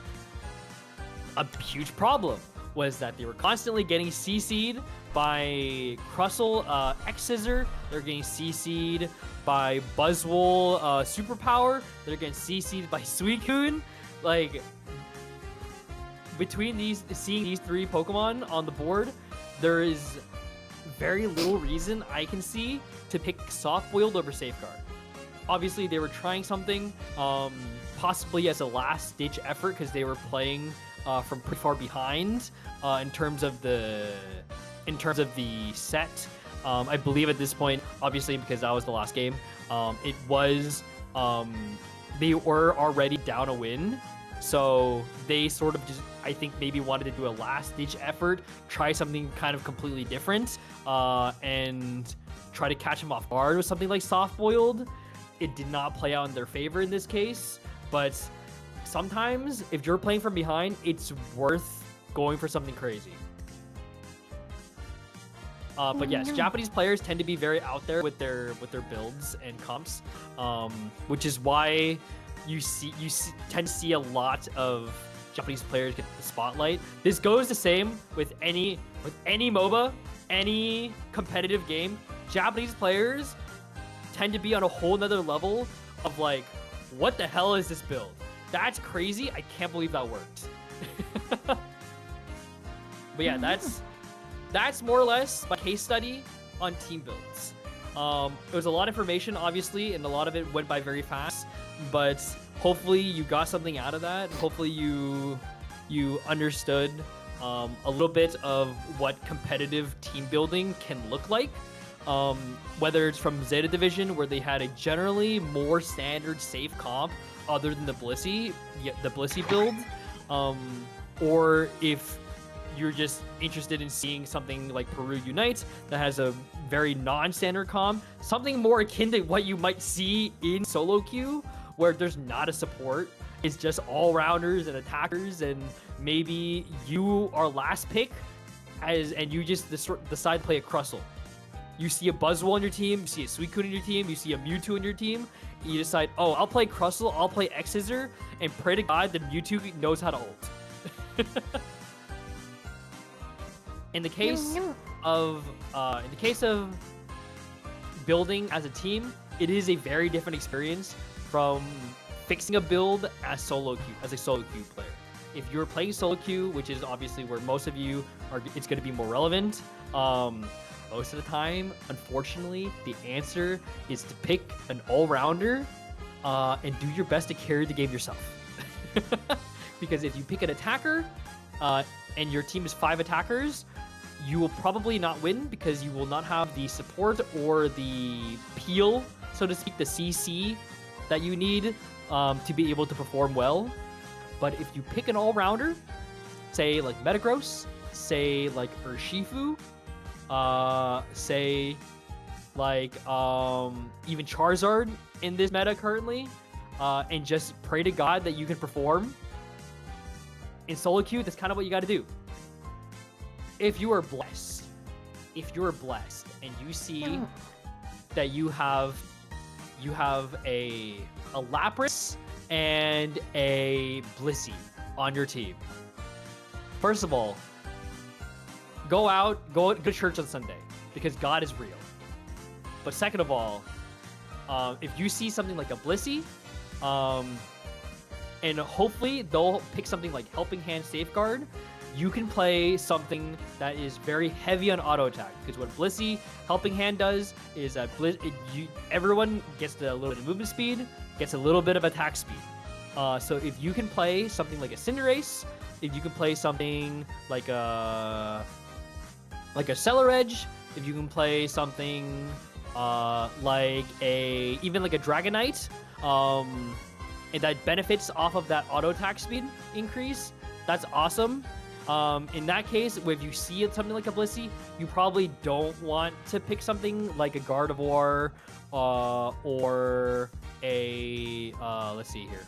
a huge problem was that they were constantly getting CC'd by Crustle X-Scissor. They're getting CC'd by Buzzwole Superpower. They're getting CC'd by Suicune. Like, between seeing these 3 Pokemon on the board, there is very little reason I can see to pick Soft Boiled over Safeguard. Obviously, they were trying something, possibly as a last-ditch effort, because they were playing from pretty far behind in terms of the set. I believe at this point, obviously because that was the last game, it was they were already down a win, so they sort of just, I think, maybe wanted to do a last-ditch effort, try something kind of completely different, and try to catch them off guard with something like Soft Boiled. It did not play out in their favor in this case, but sometimes if you're playing from behind, it's worth going for something crazy. But yes, Japanese players tend to be very out there with their builds and comps, which is why you tend to see a lot of Japanese players get the spotlight. This goes the same with any MOBA, any competitive game. Japanese players tend to be on a whole nother level of like, what the hell is this build? That's crazy. I can't believe that worked. But yeah, that's more or less my case study on team builds. It was a lot of information, obviously, and a lot of it went by very fast. But hopefully you got something out of that. Hopefully you understood a little bit of what competitive team building can look like. Whether it's from Zeta Division, where they had a generally more standard safe comp other than the Blissey build, or if you're just interested in seeing something like Peru Unite that has a very non-standard comp, something more akin to what you might see in solo queue, where there's not a support, it's just all-rounders and attackers, and maybe you are last pick, and you just decide to play a Crustle. You see a Buzzwole on your team, you see a Suicune on your team, you see a Mewtwo on your team, you decide, oh, I'll play Crustle, I'll play X-Scissor, and pray to God that Mewtwo knows how to ult. In the case of building as a team, it is a very different experience from fixing a build as a solo queue player. If you're playing solo queue, which is obviously where most of you are, it's going to be more relevant. Most of the time, unfortunately, the answer is to pick an all-rounder and do your best to carry the game yourself. Because if you pick an attacker and your team is 5 attackers, you will probably not win because you will not have the support or the peel, so to speak, the CC that you need to be able to perform well. But if you pick an all-rounder, say like Metagross, say like Urshifu, say like even Charizard in this meta currently, and just pray to God that you can perform in solo queue, that's kind of what you got to do. If you are blessed and you see that you have a Lapras and a Blissey on your team, first of all, go to church on Sunday because God is real. But second of all, if you see something like a Blissey, and hopefully they'll pick something like Helping Hand Safeguard, you can play something that is very heavy on auto attack, because what Blissey Helping Hand does is that everyone gets a little bit of movement speed, gets a little bit of attack speed. So if you can play something like a Cinderace, if you can play something like a Cellaredge, if you can play something even like a Dragonite, and that benefits off of that auto attack speed increase, that's awesome. In that case, if you see something like a Blissey, you probably don't want to pick something like a Gardevoir or a let's see here,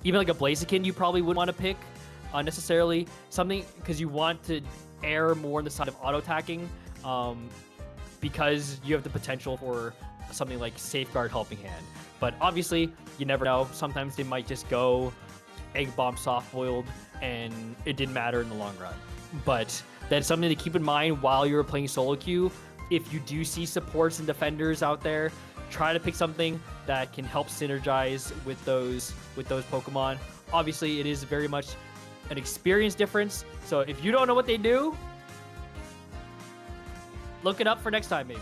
even like a Blaziken. You probably wouldn't want to pick necessarily something, because you want to err more on the side of auto attacking, because you have the potential for something like Safeguard Helping Hand. But obviously, you never know. Sometimes they might just go Egg Bomb Soft Boiled, and it didn't matter in the long run. But that's something to keep in mind while you're playing solo queue. If you do see supports and defenders out there, try to pick something that can help synergize with those Pokemon. Obviously, it is very much an experience difference. So if you don't know what they do, look it up for next time maybe.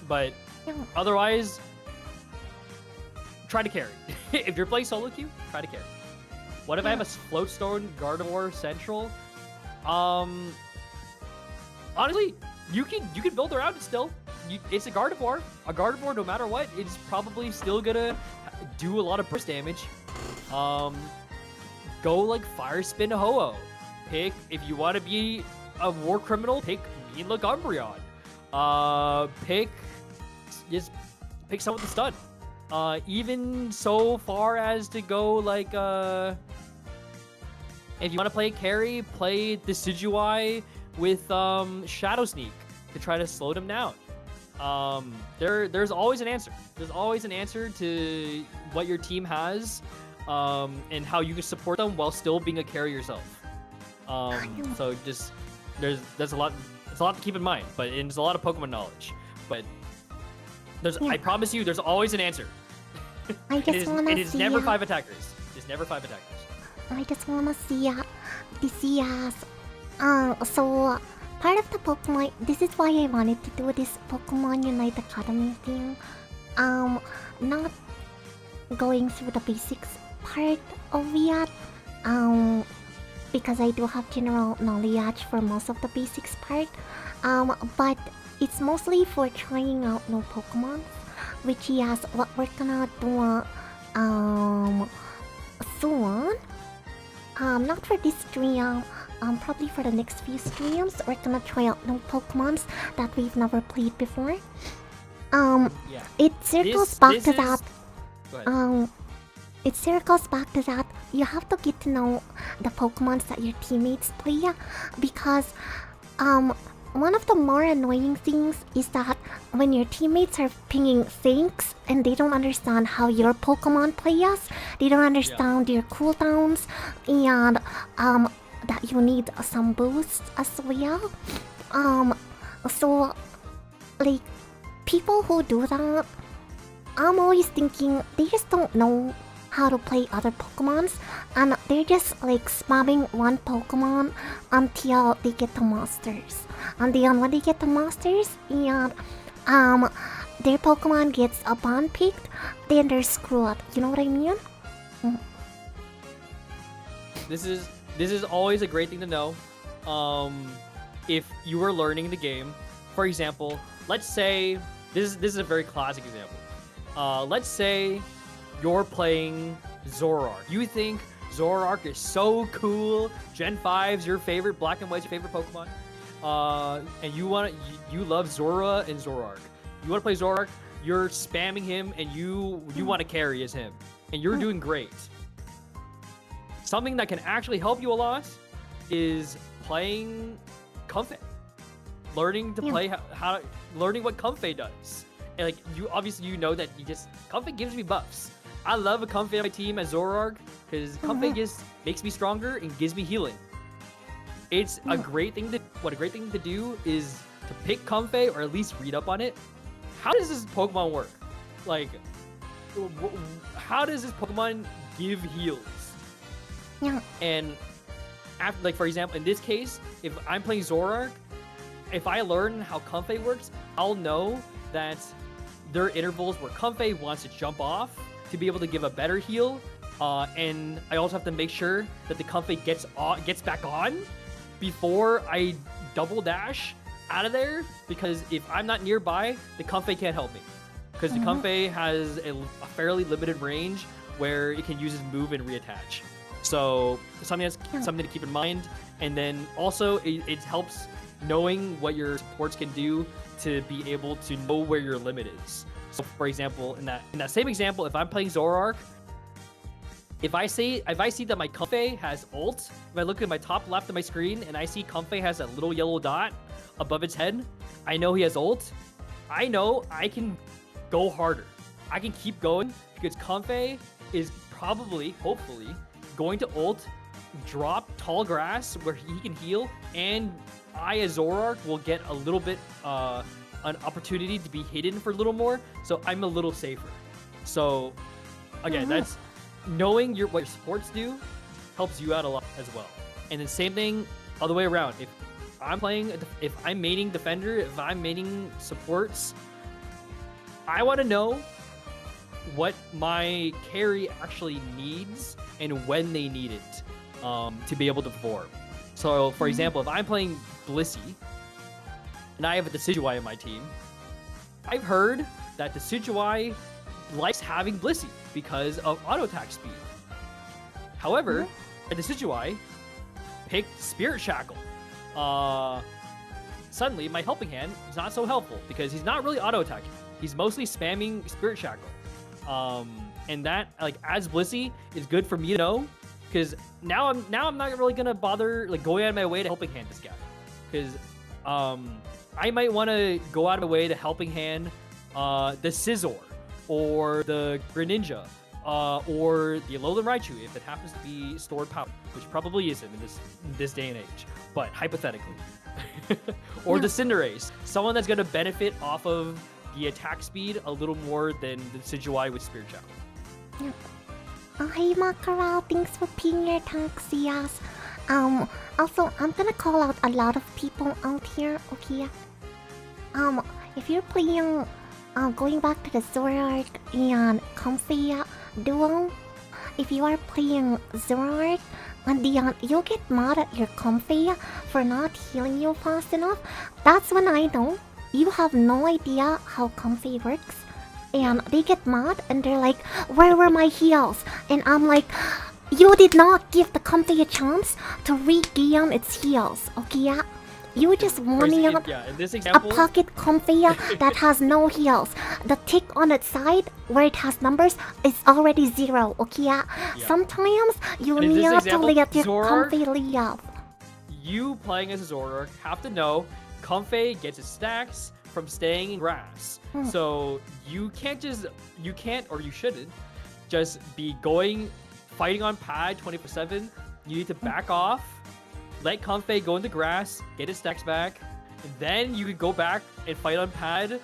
But otherwise, try to carry. If you're playing solo queue, try to carry. What if I have a Floatstone Gardevoir Central? Honestly, you can build around it still. It's a Gardevoir. A Gardevoir, no matter what, it's probably still gonna do a lot of burst damage. Go like Fire Spin Ho-Oh. Pick, if you want to be a war criminal, pick Mean Look Umbreon. Just pick someone with the stun. Even so far as to go like if you want to play carry, play Decidueye with Shadow Sneak to try to slow them down. There's always an answer. There's always an answer to what your team has, and how you can support them while still being a carry yourself. So just there's a lot. It's a lot to keep in mind, but it's a lot of Pokemon knowledge. But I promise you, there's always an answer. I just wanna see. It is never 5 attackers. It's never 5 attackers. I just wanna see this year's. So part of the Pokemon. This is why I wanted to do this Pokemon Unite Academy thing. Not going through the basics part of it. Because I do have general knowledge for most of the basics part. But it's mostly for trying out new Pokemon, which is what we're gonna do soon. Not for this stream. Probably for the next few streams, we're gonna try out new Pokemons that we've never played before. Yeah. It circles back to that. Go ahead. It circles back to that. You have to get to know the Pokemons that your teammates play, because one of the more annoying things is that when your teammates are pinging Thankkk and they don't understand how your Pokemon plays, they don't understand your cooldowns, and that you need some boosts as well. So like people who do that, I'm always thinking they just don't know how to play other Pokemons, and they're just like spamming one Pokemon until they get the monsters. And then when they get the monsters and their Pokemon gets a bond picked, then they're screwed. You know what I mean? This is always a great thing to know. If you were learning the game, for example, let's say this is a very classic example. Let's say you're playing Zoroark. You think Zoroark is so cool. Gen 5's your favorite, Black and White's your favorite Pokemon. And you love Zora and Zoroark. You want to play Zoroark, you're spamming him, and you want to carry as him, and you're doing great. Something that can actually help you a lot is playing Comfey. Learning to play learning what Comfey does. And like you know that Comfey gives me buffs. I love a Comfey on my team as Zoroark because Comfey just makes me stronger and gives me healing. It's a great thing to do is to pick Comfey or at least read up on it. How does this Pokemon work? Like, how does this Pokemon give heals? Yeah. And after, like for example, in this case, if I'm playing Zoroark, if I learn how Comfey works, I'll know that there are intervals where Comfey wants to jump off to be able to give a better heal, and I also have to make sure that the Comfey gets back on before I double dash out of there, because if I'm not nearby, the Comfey can't help me, because the Comfey has a fairly limited range where it can use its move and reattach. So something to keep in mind. And then also it helps knowing what your supports can do to be able to know where your limit is. So for example, in that same example, if I'm playing Zoroark, if I see that my Comfey has ult, if I look at my top left of my screen and I see Comfey has a little yellow dot above its head, I know he has ult. I know I can go harder. I can keep going because Comfey is probably, hopefully, going to ult, drop tall grass where he can heal, and I as Zoroark will get a little bit an opportunity to be hidden for a little more, so I'm a little safer. So again, that's knowing what your supports do helps you out a lot as well. And the same thing other way around. If I'm maining defender, if I'm maining supports, I want to know what my carry actually needs and when they need it to be able to perform. So for example, if I'm playing Blissey and I have a Decidueye in my team, I've heard that Decidueye likes having Blissey because of auto attack speed. However, a Decidueye picked Spirit Shackle. Suddenly my helping hand is not so helpful because he's not really auto attacking. He's mostly spamming Spirit Shackle. And that, like, as Blissey is good for me to know, because now I'm not really gonna bother like going out of my way to helping hand this guy, because I might want to go out of my way to helping hand the Scizor or the Greninja or the Alolan Raichu if it happens to be stored power, which probably isn't in this day and age, but hypothetically. Or the Cinderace, someone that's gonna benefit off of the attack speed a little more than the Decidueye with Spirit Shackle. Yep. Oh, hey Makara, thanks for pinging your Thankkk. Also, I'm gonna call out a lot of people out here, okay? If you're playing, going back to the Zoroark and Comfey duo, if you are playing Zoroark, and you'll get mad at your Comfey for not healing you fast enough, that's when I know you have no idea how Comfey works. And they get mad and they're like, where were my heals? And I'm like, you did not give the Comfey a chance to regain its heals, okay? You just wanted in this example, a pocket Comfey that has no heals. The tick on its side where it has numbers is already 0, okay? Sometimes you need to let your Comfey live. You playing as a Zoroark have to know Comfey gets its stacks from staying in grass. So you can't or you shouldn't just be fighting on pad 24/7. You need to back off, let Comfey go into grass, get his stacks back, and then you could go back and fight on pad,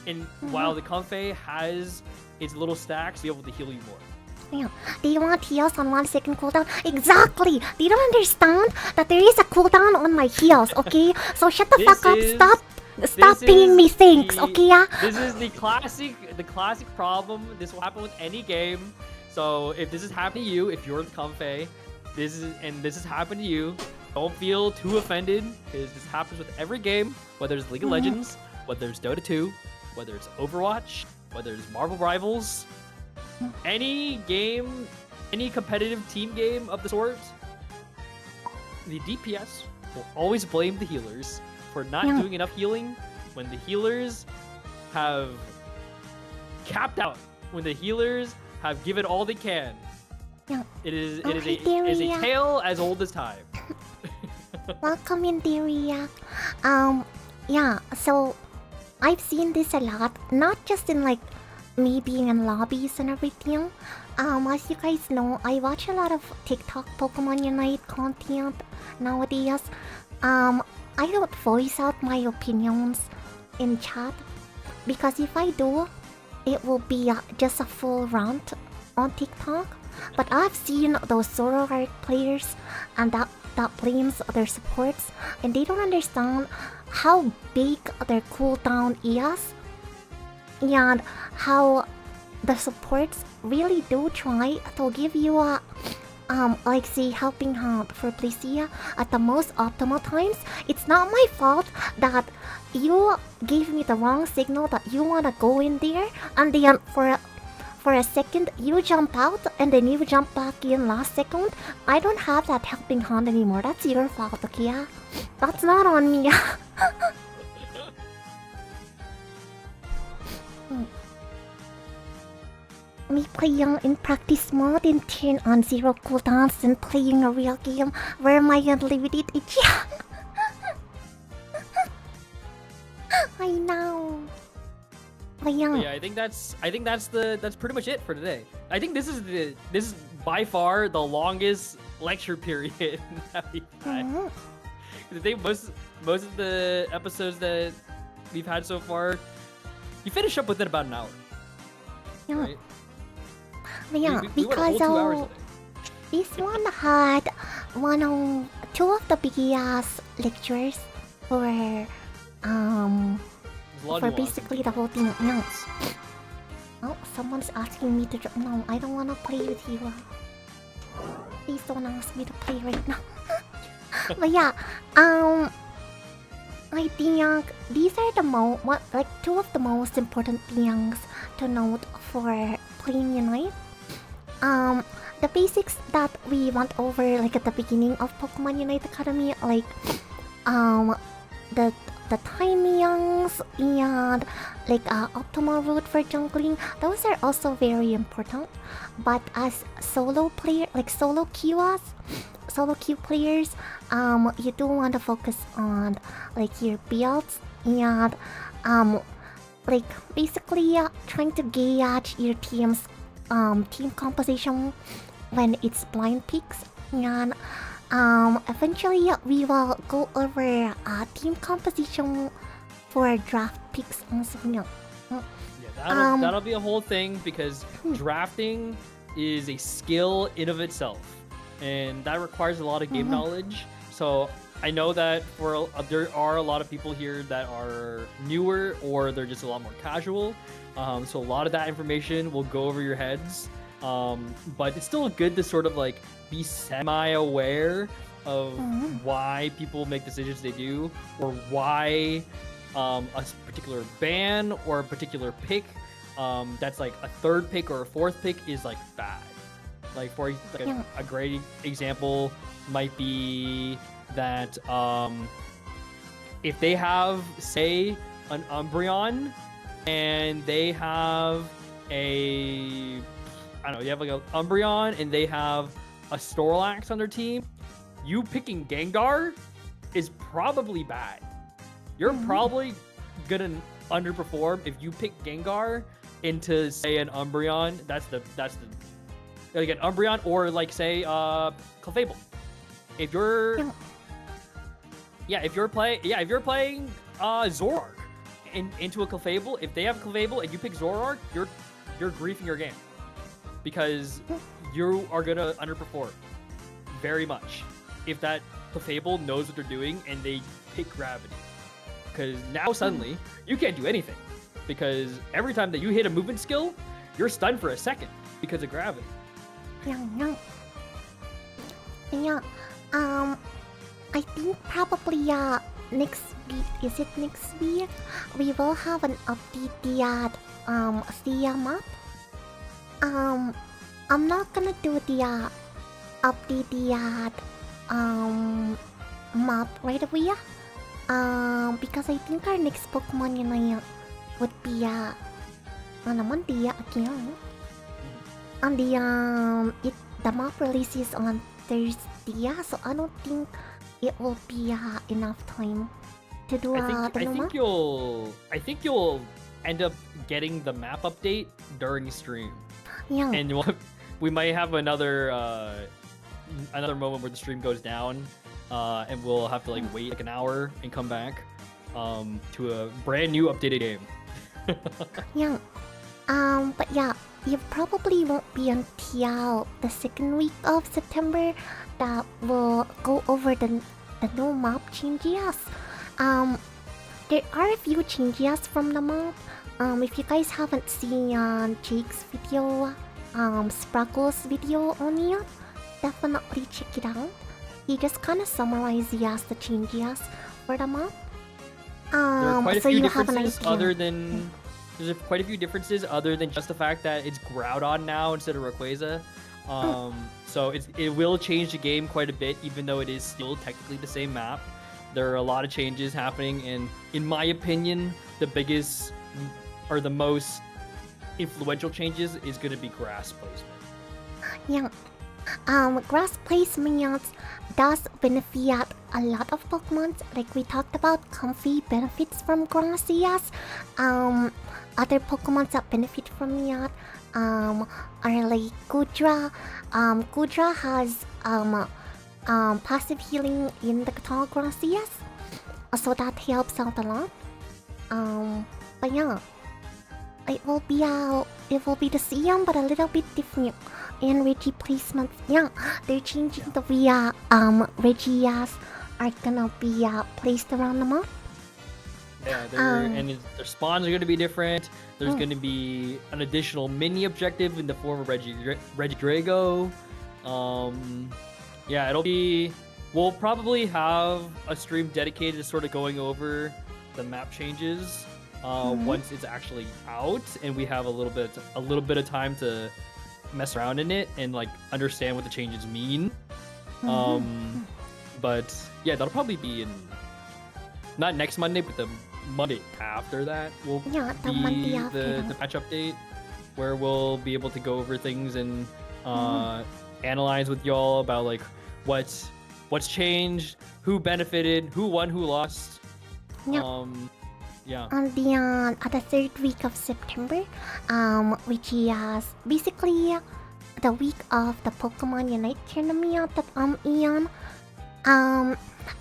and while the Comfey has its little stacks, be able to heal you more. Yeah. Do you want heals on 1 second cooldown? Exactly! They don't understand that there is a cooldown on my heals, okay? So shut the fuck up, stop pinging me things, okay? This is the classic problem. This will happen with any game. So if this is happening to you, if you're the Comfey, this has happened to you, don't feel too offended, because this happens with every game, whether it's League of Legends, whether it's Dota 2, whether it's Overwatch, whether it's Marvel Rivals, any game, any competitive team game of the sort, the DPS will always blame the healers for not doing enough healing when the healers have capped out, when the healers have given all they can. It is a tale as old as time. Welcome in, Daria. So I've seen this a lot, not just in like me being in lobbies and everything. As you guys know, I watch a lot of TikTok Pokemon Unite content nowadays. I don't voice out my opinions in chat, because if I do, it will be just a full rant on TikTok. But I've seen those Zoroark players and that blames their supports, and they don't understand how big their cooldown is and how the supports really do try to give you a like say helping hand for Blissey at the most optimal times. It's not my fault that you gave me the wrong signal that you wanna go in there, and then for a second you jump out and then you jump back in last second. I don't have that helping hand anymore. That's your fault, okay? That's not on me. Me playing in practice mode and turn on 0 cooldowns and playing a real game where my unlimited itch. I know. But yeah, I think that's pretty much it for today. I think this is by far the longest lecture period that we've had. I think most of the episodes that we've had so far, you finish up within about an hour. Yeah. Right? Yeah, we went a whole 2 hours today. This one had 2 of the big ass lectures for basically the whole thing. No. Oh, someone's asking me to. No, I don't wanna play with you. Please don't ask me to play right now. But yeah, I think these are the 2 of the most important things to note for playing Unite. The basics that we went over like at the beginning of Pokemon Unite Academy, like the timings and like optimal route for jungling, those are also very important. But as solo queue players, you do want to focus on like your builds and like basically trying to gauge your team's team composition when it's blind picks, and eventually we will go over team composition for draft picks also. Yeah, that'll be a whole thing, because drafting is a skill in of itself, and that requires a lot of game knowledge. So I know that there are a lot of people here that are newer, or they're just a lot more casual. So a lot of that information will go over your heads. But it's still good to sort of like be semi-aware of why people make decisions they do, or why a particular ban or a particular pick that's like a third pick or a fourth pick is like bad. Like for a great example might be that if they have, say, an Umbreon and they have a, I don't know, you have like an Umbreon and they have a Snorlax on their team, you picking Gengar is probably bad. You're probably gonna underperform if you pick Gengar into, say, an Umbreon. That's the like an Umbreon, or like say Clefable. If you're if you're playing Zoroark into a Clefable, if they have Clefable and you pick Zoroark, you're griefing your game because you are gonna underperform very much if that Clefable knows what they're doing and they pick Gravity. Because now suddenly you can't do anything because every time that you hit a movement skill, you're stunned for a second because of Gravity. I think probably next week, is it next week? We will have an updated Thea map. I'm not gonna do the updated map right away. Because I think our next Pokemon Unite would be on a Monday again. And the map releases on Thursday, so I don't think it will be enough time to do I think you'll end up getting the map update during stream. Yeah. And we might have another moment where the stream goes down, and we'll have to like wait like an hour and come back to a brand new updated game. Yeah. But yeah, it probably won't be until the second week of September that we'll go over the new map changes. There are a few changes from the map. If you guys haven't seen Jake's video, Spraggle's video on it, definitely check it out. He just kind of summarizes the changes for the map. There are quite a so few you have an differences idea. There's quite a few differences other than just the fact that it's Groudon now instead of Rayquaza. So it will change the game quite a bit, even though it is still technically the same map. There are a lot of changes happening, and in my opinion, the biggest or the most influential changes is going to be grass placement. Yeah. Grass placement does benefit a lot of Pokemon. Like we talked about, comfy benefits from grass, yes. Other Pokemon that benefit from it are like Gudra. Gudra has passive healing in the tall grass, yes. So that helps out a lot. But yeah, it will be the same but a little bit different. And Reggie placements, yeah, they're changing the way Regias are gonna be placed around the map. Yeah, and their spawns are going to be different. There's going to be an additional mini objective in the form of Regidrago. Yeah, we'll probably have a stream dedicated to sort of going over the map changes once it's actually out, and we have a little bit of time to mess around in it and like understand what the changes mean. But yeah, that'll probably be in not next Monday, but the Monday after that will be the patch update, where we'll be able to go over things and analyze with y'all about like what's changed, who benefited, who won, who lost. Yeah. On the third week of September, which is basically the week of the Pokemon Unite tournament that I'm in.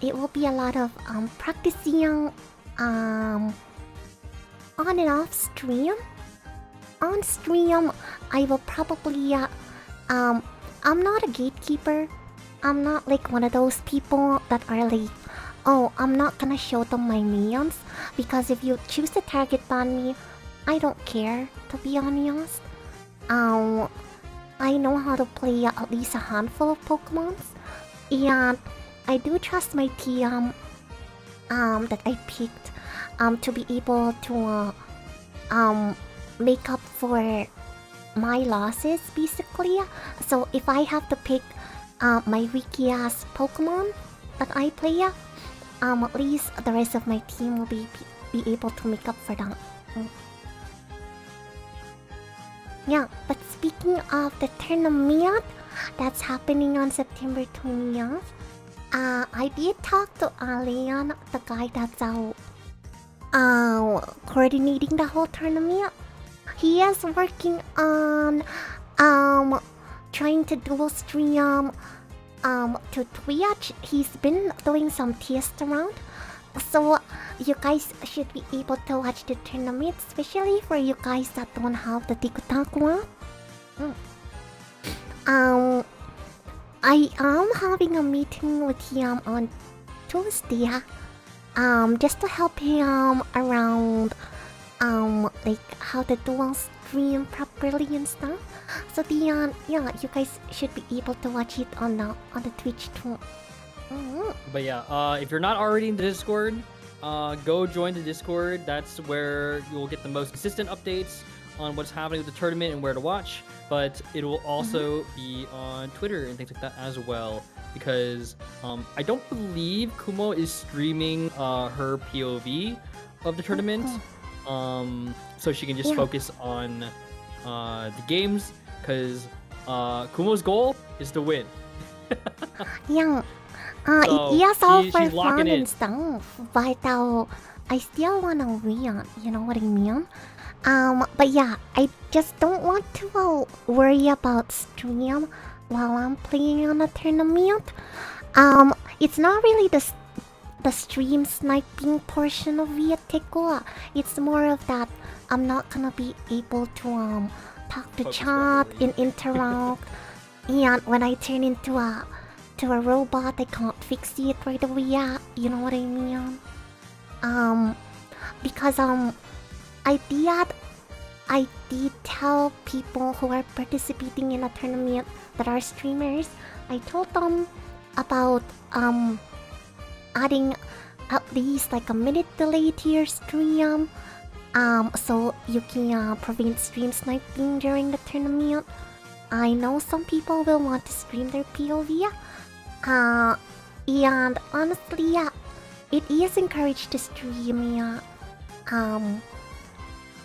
It will be a lot of practicing on and off stream. On stream, I will probably I'm not a gatekeeper. I'm not like one of those people that are like, oh, I'm not gonna show them my minions, because if you choose to target ban me, I don't care, to be honest. I know how to play at least a handful of Pokemons, and I do trust my team that I picked to be able to make up for my losses basically. So if I have to pick my weaky ass Pokemon that I play, at least the rest of my team will be able to make up for that. Yeah, but speaking of the tournament that's happening on September 20th, I did talk to Alian, the guy that's out coordinating the whole tournament. He is working on trying to dual stream to Twitch. He's been doing some tests around. So you guys should be able to watch the tournament, especially for you guys that don't have the TikTok one. I am having a meeting with him on Tuesday, just to help him around, like how to dual stream properly and stuff. So yeah, you guys should be able to watch it on the Twitch too. But yeah, if you're not already in the Discord, go join the Discord. That's where you'll get the most consistent updates on what's happening with the tournament and where to watch. But it will also be on Twitter and things like that as well. Because I don't believe Kumo is streaming her POV of the tournament. So she can just focus on the games. Because Kumo's goal is to win. Yeah. So it is all for she's locking fun in. and stuff, but I still wanna win, you know what I mean? But yeah, I just don't want to worry about stream while I'm playing on a tournament. It's not really the stream sniping portion of etiquette. It's more of that I'm not gonna be able to talk to Focus chat properly. and interact. And when I turn into a robot, I can't fix it right away. Yeah, you know what I mean? Because I did tell people who are participating in a tournament that are streamers. I told them about adding at least like a minute delay to your stream, so you can prevent stream sniping during the tournament. I know some people will want to stream their POV. And honestly, it is encouraged to stream,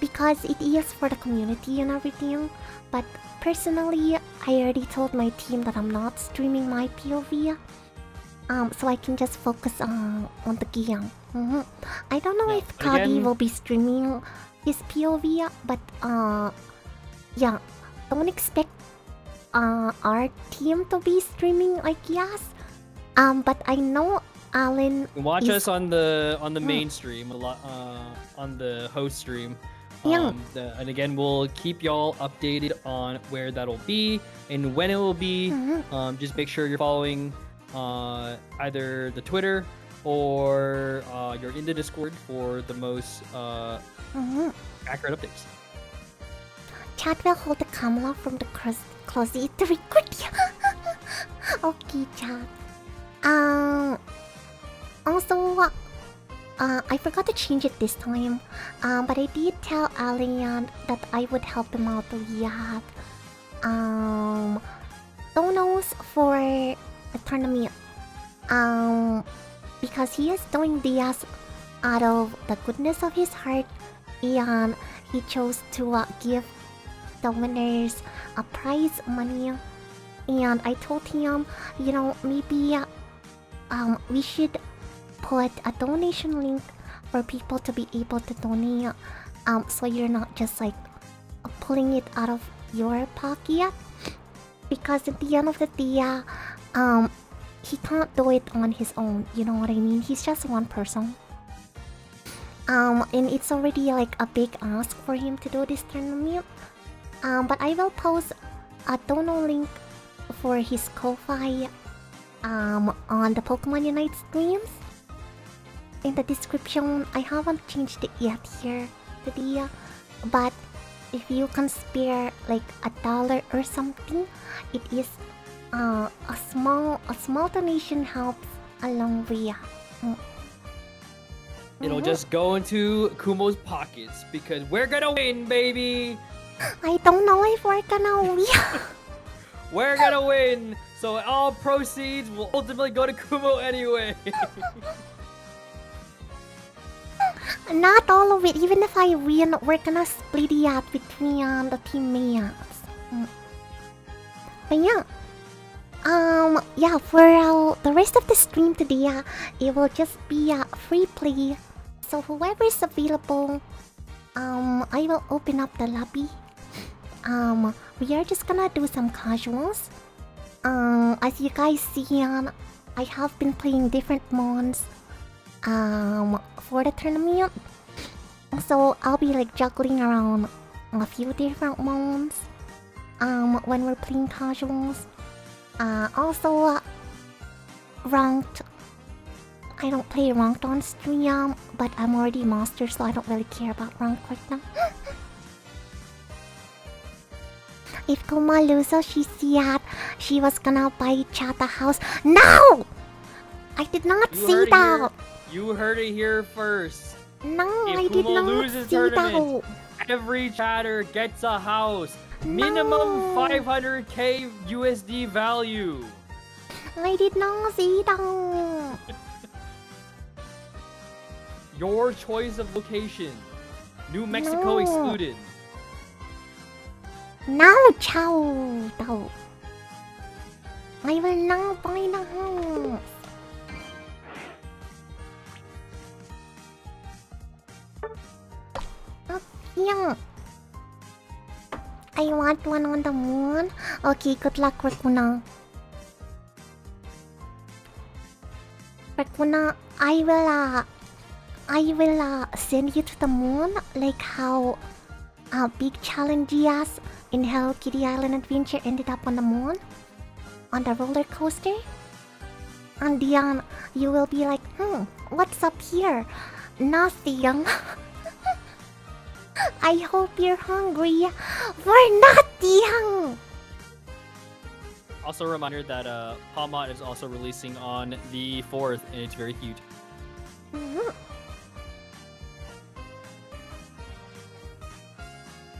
because it is for the community and everything. But personally, I already told my team that I'm not streaming my POV, so I can just focus on the game. I don't know if Kagi will be streaming his POV, but yeah, don't expect our team to be streaming, I guess. But I know Alan. Watch us on the main stream, on the host stream. And again, we'll keep y'all updated on where that'll be and when it will be. Just make sure you're following either the Twitter or you're in the Discord for the most accurate updates. Chat will hold the camera from the closet to record. Okay, chat. Also, I forgot to change it this time. But I did tell Alian that I would help him out with donos for the tournament. Because he is doing this out of the goodness of his heart, and he chose to give the winners a prize money. And I told him, you know, maybe we should put a donation link for people to be able to donate, so you're not just like pulling it out of your pocket. Because at the end of the day, he can't do it on his own, you know what I mean? He's just one person. And it's already like a big ask for him to do this tournament. But I will post a donor link for his Ko-Fi on the Pokemon Unite streams in the description. I haven't changed it yet here today, but if you can spare like $1 or something, it is a small donation helps a long way. It'll just go into Kumo's pockets because we're gonna win, baby. I don't know if we're gonna win. We're gonna win, so all proceeds will ultimately go to Kumo anyway. Not all of it. Even if I win, we're gonna split it out between the teammates. But yeah. Yeah, for the rest of the stream today, it will just be free play. So whoever is available, I will open up the lobby. We are just gonna do some casuals. As you guys see, I have been playing different mons, for the tournament. So I'll be like juggling around a few different mons, when we're playing casuals. Also, ranked. I don't play ranked on stream, but I'm already master, so I don't really care about ranked right now. If Kuma loses, she said she was gonna buy Chat a house. No! I did not see that! You heard it here first. No, if I did Kumo not loses see tournament, that! every chatter gets a house. Minimum No. 500k USD value. I did not see that! Your choice of location. New Mexico No. excluded. Now, Chow! Though. I will now buy the house! Yeah. I want one on the moon. Okay, good luck, Rakuna. Rakuna, I will send you to the moon like how big challenges in Hello Kitty Island Adventure ended up on the moon on the roller coaster. And then you will be like, what's up here? Nothing. I hope you're hungry. We're nothing. Also a reminder that Palmot is also releasing on the 4th, and it's very cute.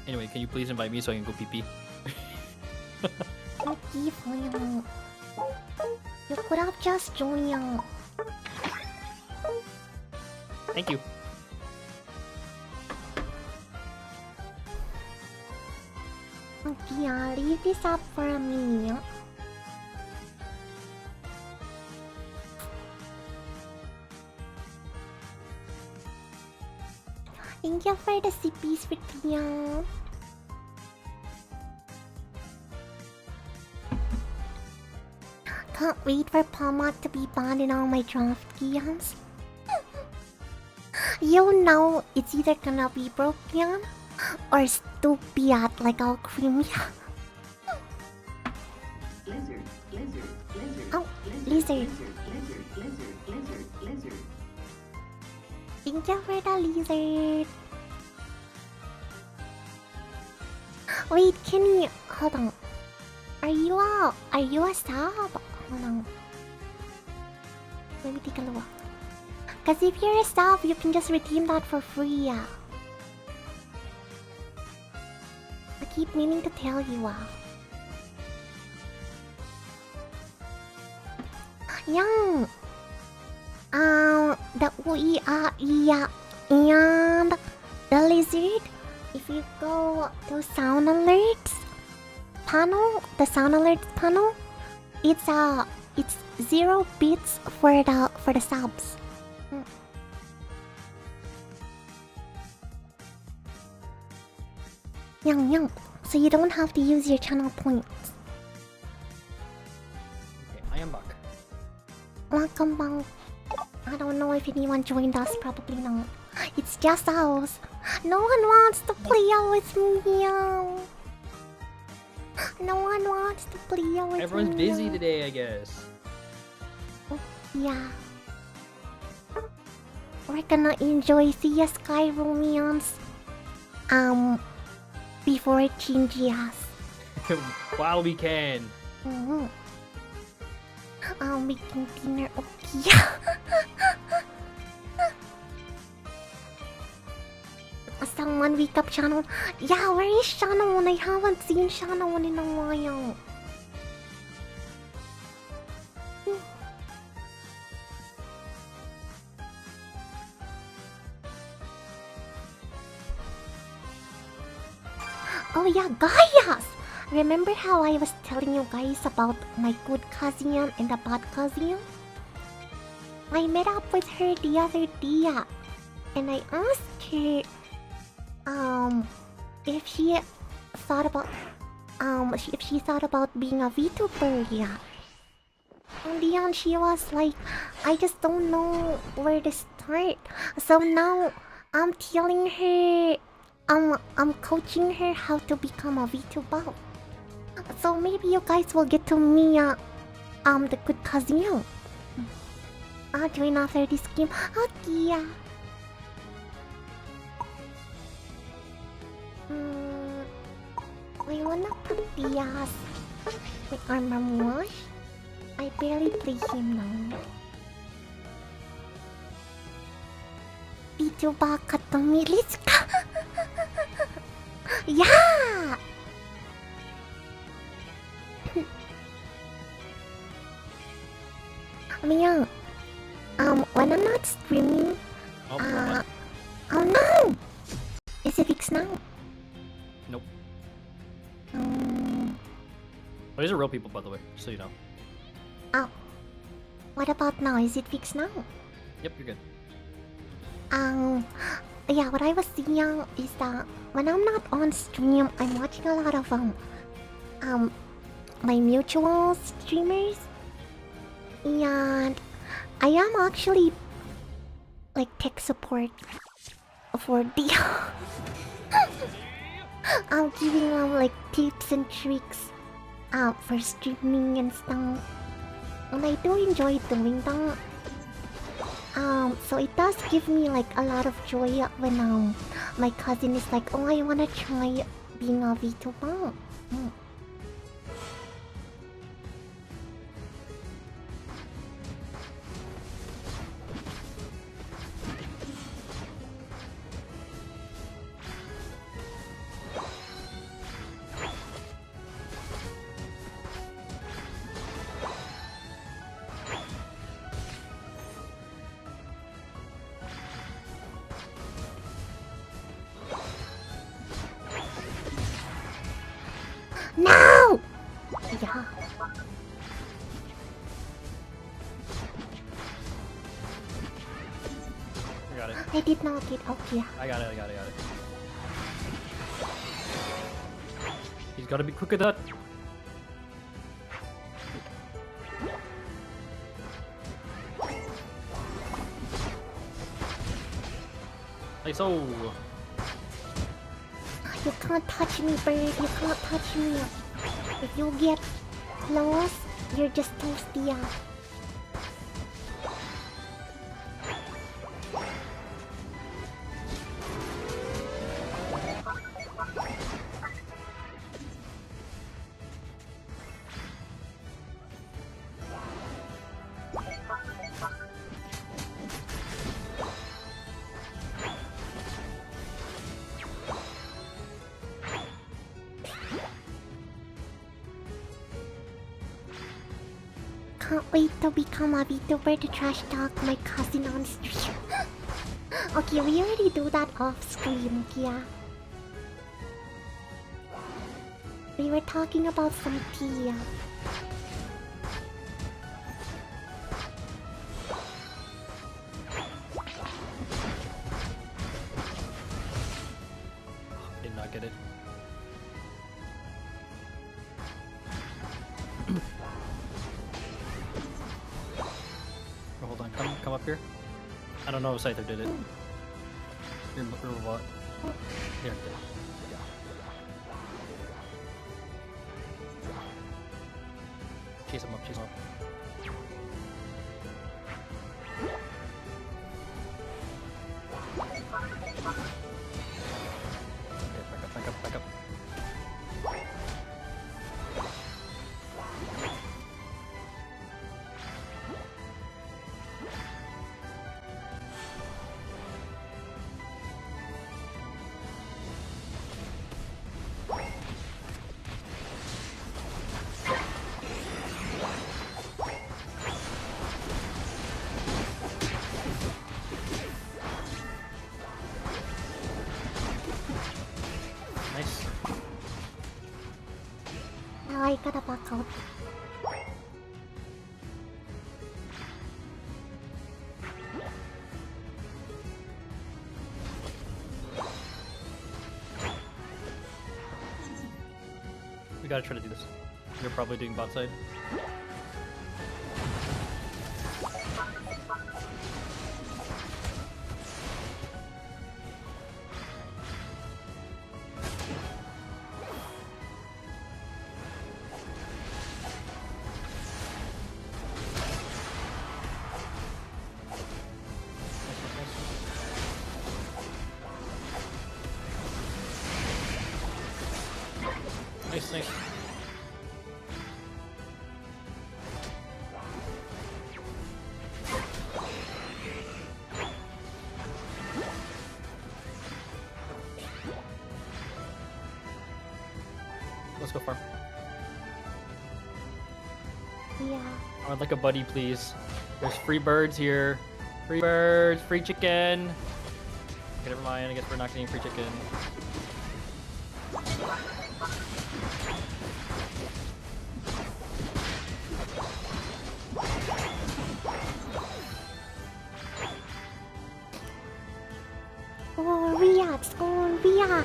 Anyway, can you please invite me so I can go pee-pee? Okay, fine. You could have just joined. Thank you. Okay, I'll leave this up for a minute. Thank you for the CPs, Vikia. Can't wait for Palmot to be banned in all my draft games. You know it's either gonna be broken or stupid like all creamy. Oh, lizard. Thank you for the lizard. Wait, Kenny, hold on. Are you a sub? Hold on. Let me take a look. Cause if you're a sub, you can just redeem that for free. I keep meaning to tell you. Young. The OERE and the lizard. If you go to sound alerts panel, the sound alerts panel, it's 0 bits for the subs. Young, so you don't have to use your channel points. Okay, I am back. Welcome back. I don't know if anyone joined us, probably not. It's just us. No one wants to play out with me. No one wants to play out with me. Everyone's busy today, I guess. Yeah. We're gonna enjoy the Sky Romance. before it changes. While we can. Mm-hmm. I'm making dinner. Okay. Someone wake up Shannon. Yeah, where is Shannon? I haven't seen Shannon in a while. Oh yeah, guys! Remember how I was telling you guys about my good cousin and the bad cousin? I met up with her the other day, and I asked her, if she thought about, if she thought about being a VTuber, yeah. And then she was like, I just don't know where to start. So now I'm telling her, I'm coaching her how to become a VTuber. So maybe you guys will get to meet the good cousin. I'll join after this game. Okay. I wanna put the armor wash. I barely play him now. VTuber Katomi, let's go! Yeah! Mia, when I'm not streaming, oh no! Is it fixed now? Nope. Well, these are real people, by the way, just so you know. Oh. What about now? Is it fixed now? Yep, you're good. Yeah, what I was seeing is that when I'm not on stream, I'm watching a lot of my mutual streamers, and I am actually like tech support for the I'm giving them like tips and tricks for streaming and stuff, and I do enjoy doing that. So it does give me like a lot of joy when my cousin is like, oh, I wanna try being a VTuber. No! Yeah. I got it. I did not get up here. I got it. He's gotta be quick at that. Like so. You can't touch me, bird. You can't touch me. If you get close, you're just toasty. Can't wait to become a VTuber to trash talk my cousin on stream. Okay, we already do that off stream, Kia. We were talking about some tea. Did not get it. Oh, hold on, come up here. I don't know if Scyther did it. Your what? Here. Chase him up. Okay, back up. I gotta back out. We gotta try to do this. You're probably doing bot side. Nice, nice. Let's go farm. Yeah. I would like a buddy, please. There's free birds here. Free birds, free chicken. Okay, never mind. I guess we're not getting free chicken. Scoria.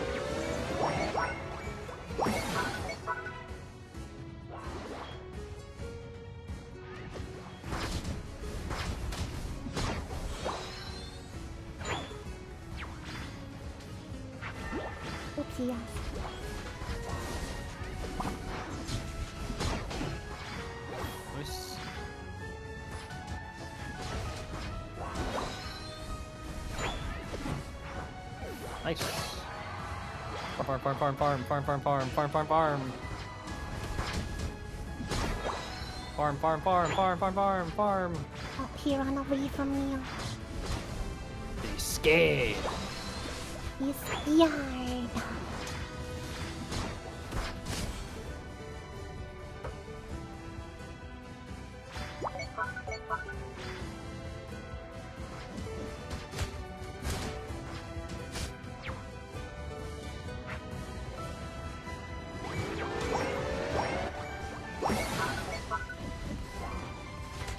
Oopsie. Nice. Nice. Farm, farm, farm, farm, farm, farm, farm, farm, farm, farm. Farm, farm, farm, farm, farm, farm, farm. Oh, he ran away from me. He's scared. He's scared.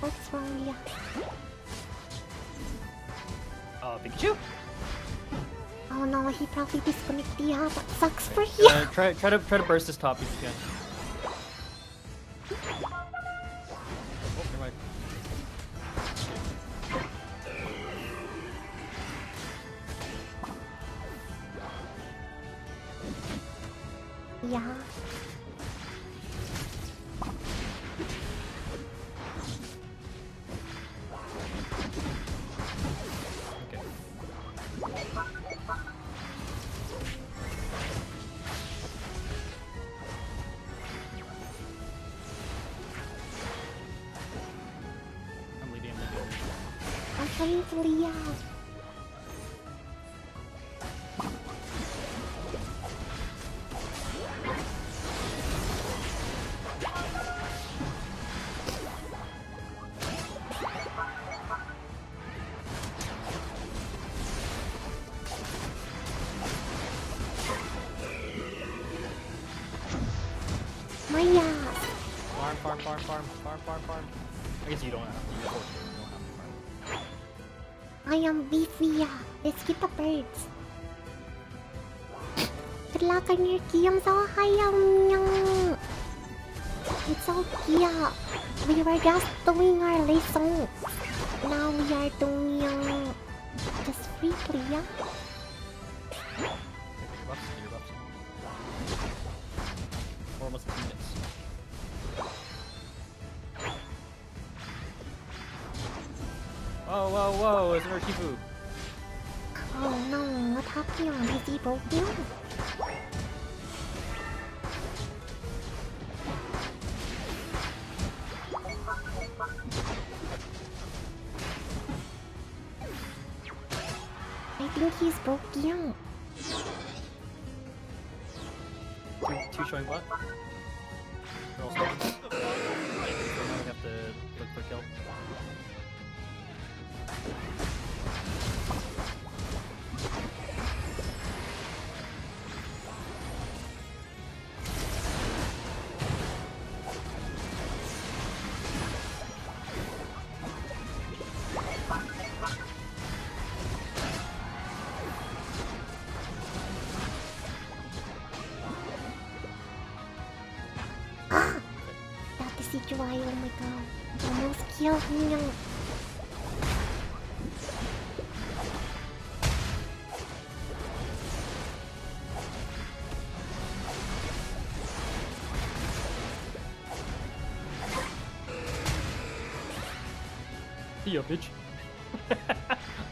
What's wrong, yeah? Pikachu? Oh no, he probably disconnected. Yeah, that sucks for him. Try to burst this top if you can. Oh, never mind. Yeah. I'm trying to Leah. Maya. Farm. I guess you don't have to. You don't have to farm. I am beefy. Let's get the birds. Good luck on your game, so hi. It's okay. We were just doing our lesson. Now we are doing just free play. Your buffs. We're almost 2 minutes. Whoa, it's an Urshifu. Oh no, what happened? Is he broken? I think he's broken. Two showing what? They're all spawning. So now we have to look for kill. dry. Oh my god. It almost killed me. See ya, bitch.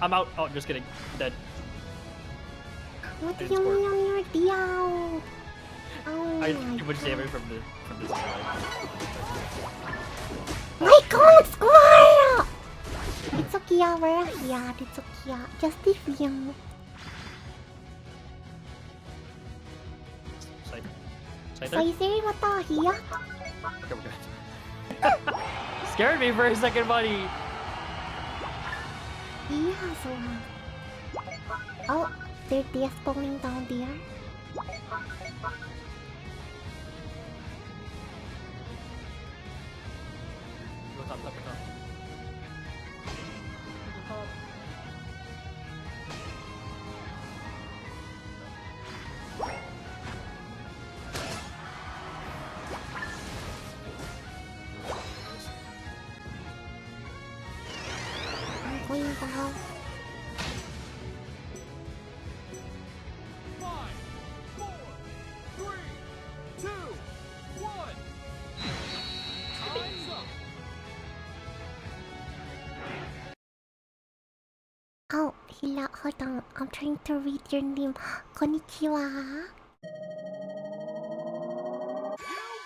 I'm out. Oh, just kidding. Dead. What do you mean on your deal? Oh I my took too much god. damage from this guy. My god, square! It's okay, we're here. It's okay. Just defend. Side there? Say what the here? Okay, we're good. Scared me for a second, buddy. Yeah, so. Oh, they're spawning down there. Go top, top, top. I'm going down. 5, 4, 3, 2, 1. Time's up. Oh, Hila, hold on. I'm trying to read your name. Konnichiwa. You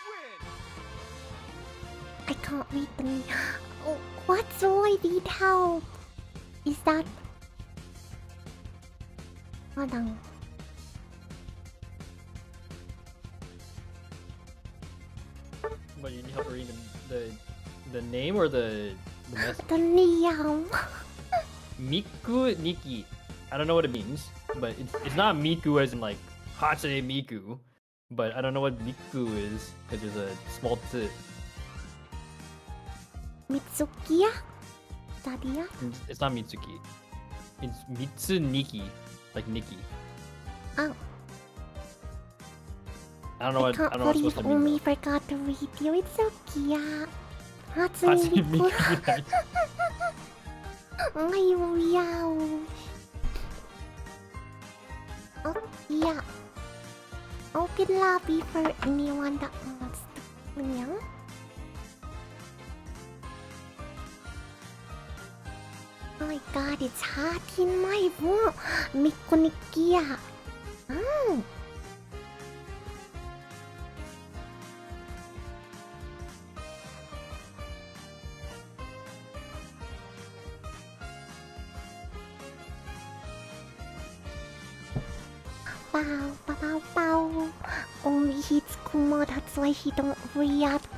win. I can't read the name. Oh, what's wrong? I need help. Is that... Hold on. But you need help reading the name or the message? The name. Miku Nikki. I don't know what it means, but it's not Miku as in like Hatsune Miku. But I don't know what Miku is because there's a small t. Mitsukiya? Sadia? It's not Mitsuki. It's Mitsuniki, like Nikki. Oh, I don't know what I I can't don't know what's believe supposed to mean. Umi forgot to read you. It's okay. Hatsune Hatsune Miku. Miku. Ay, wow. Oh, yeah. Open lobby for anyone that wants to play. Oh my god, it's hot in my room. Mikunikia. Oh. Pow, pow, pow, pow. Only hits Kumo, that's why he don't react.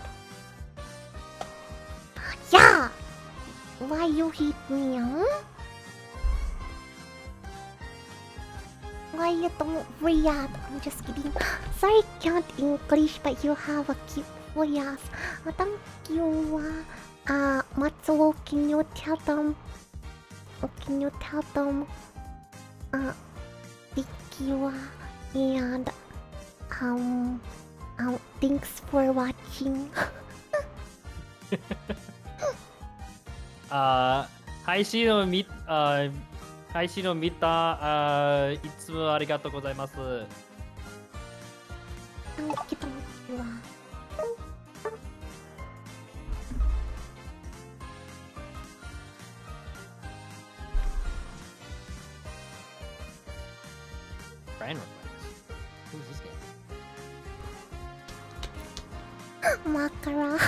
Yeah! Why you hit me, huh? Why you don't react? I'm just kidding. Sorry, can't English, but you have a cute voice. Thank you. Matsuo, can you tell them? Can you tell them? Thank you. And thanks for watching. 配信を見たいつもありがとうございます。Thank you. Brian requires. Who's this guy? Makara.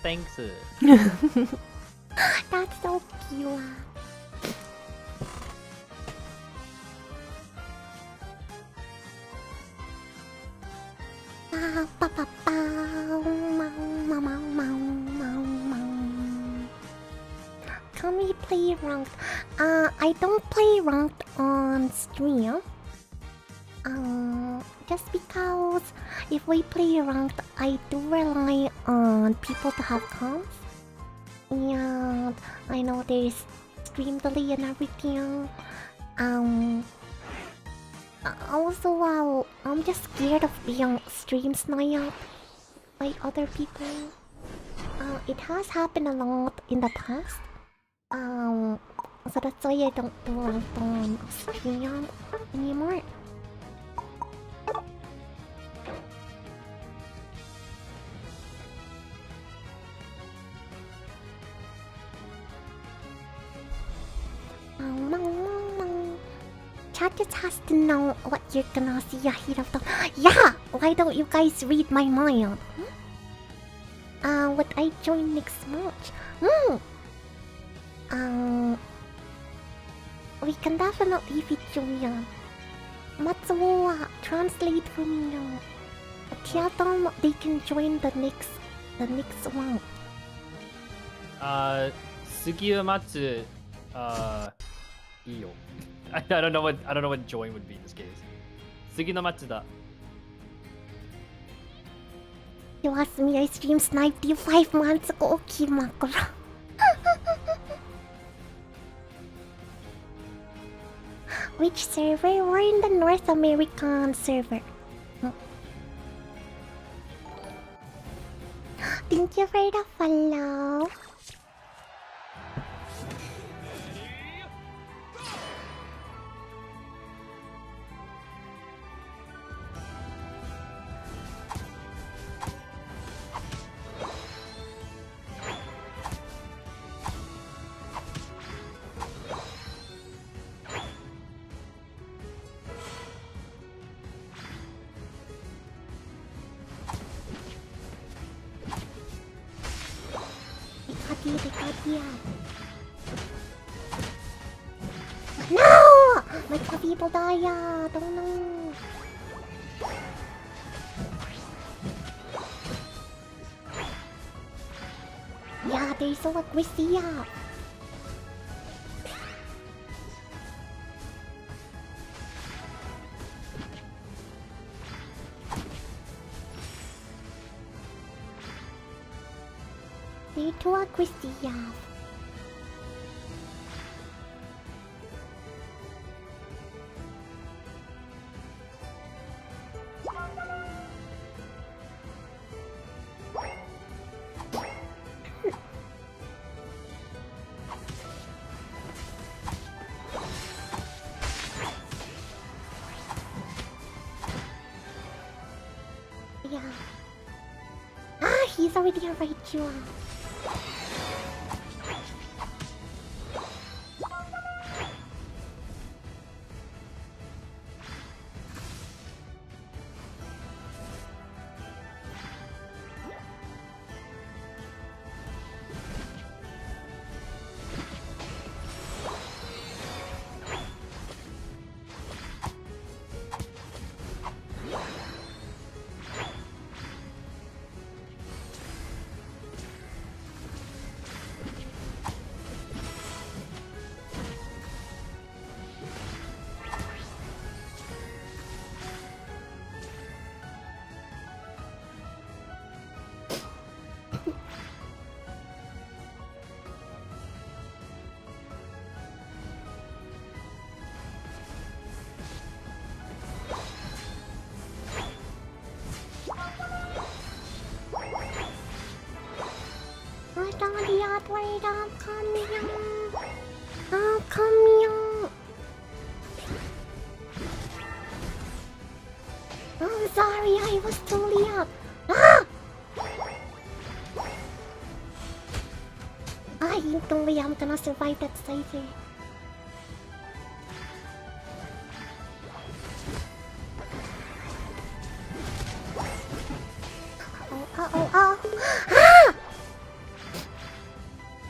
Thanks. That's so cute. Pow, pow, pow, pow. Mow, mow, mow, mow, mow, mow. Can we play ranked? I don't play ranked on stream. Just because if we play ranked, I do rely on people to have comms. And I know there's stream delay and everything. Also, I'm just scared of being stream sniped by other people. It has happened a lot in the past. So that's why I don't do it on stream anymore. Chat just has to know what you're gonna see ahead of time. Yeah! Why don't you guys read my mind? Would I join next match? We can definitely feature you. Matsuo, translate for me now. Tell them they can join the next one. Sukiumatsu, iyo. I don't know what join would be in this case. Sugi no matsu da. You asked me, I stream sniped you 5 months ago, Kimakura. Which server? We're in the North American server. Thank you for the follow. No! My people die. Don't know. Yeah, they're so aggressive. They're too aggressive. Yeah. He's already right, you. Wait up, come here. Oh, come here. Oh, I'm sorry, I was totally up. Don't worry, I'm gonna survive that safely.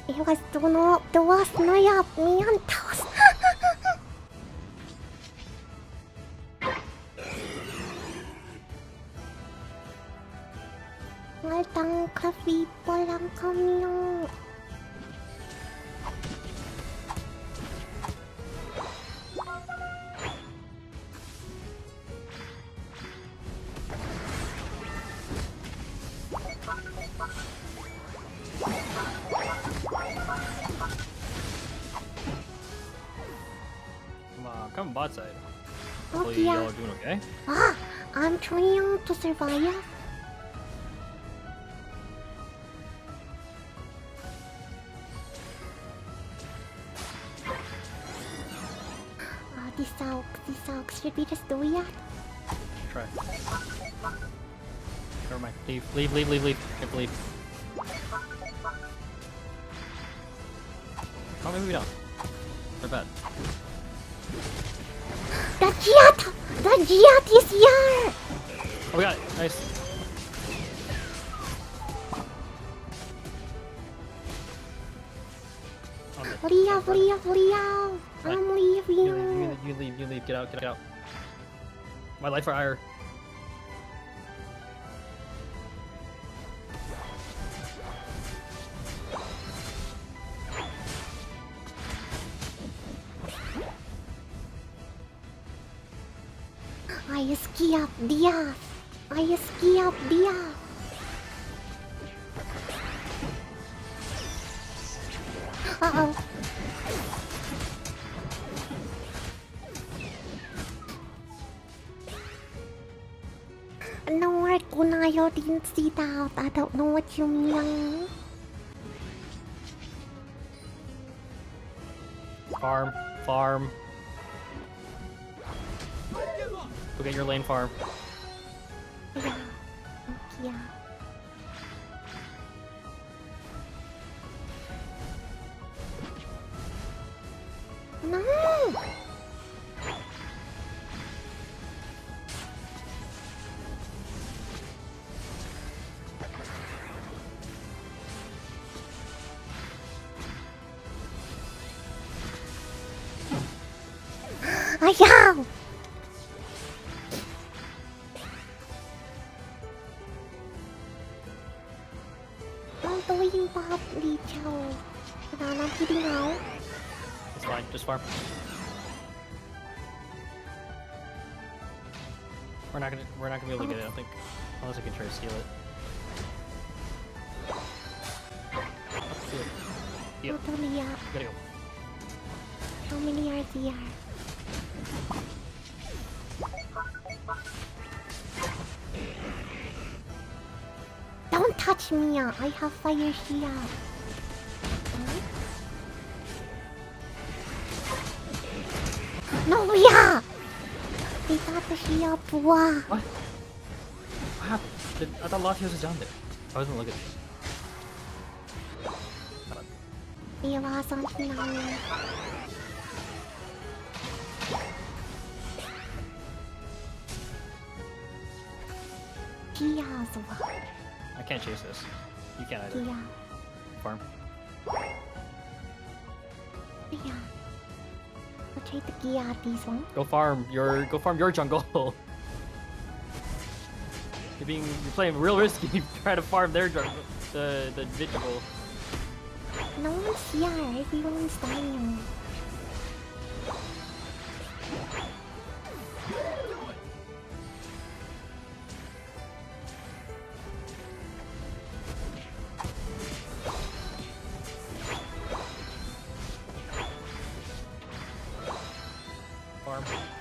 It was the worst night of me and toast. Thankkk people ang kami. bot side. Oh Hopefully y'all yeah. are doing okay. Ah, I'm trying to survive. Ah, this sucks. This sucks. Should we just do it? Try. Never mind. Leave. Leave. Leave. Leave. Leave. You have to leave. Oh, maybe we don't. They're bad. The Giat! The Giat is here! Oh, we got it. Nice. Oh, no. Leave, leave, leave! I'm leaving. You leave. You leave. Get out. Get out. My life for ire. I escaped Diaz. I escaped Diaz. Uh-oh. No, Kunayo didn't see that. I don't know what you mean. Farm. Farm. Go get your lane farm. Yeah. Yeah. No! Ayaw! I'm doing badly, Joe. And I'm hitting out. It's fine. Just farm. We're not gonna be able to get it, I don't think. Unless I can try to steal it. Steal it. Yep. Not only Gotta go. how many are there? Don't touch me! I have fire shield. No, yeah! They got the shield. Wow. What? What happened? I thought Latios was down there. I wasn't looking. It wasn't now. I can't chase this. You can't either. Yeah. Farm. Yeah. I'll try to gear out this one. Go farm your jungle. You're playing real risky trying to farm their jungle. The vegetable. No one's here. Everyone's dying.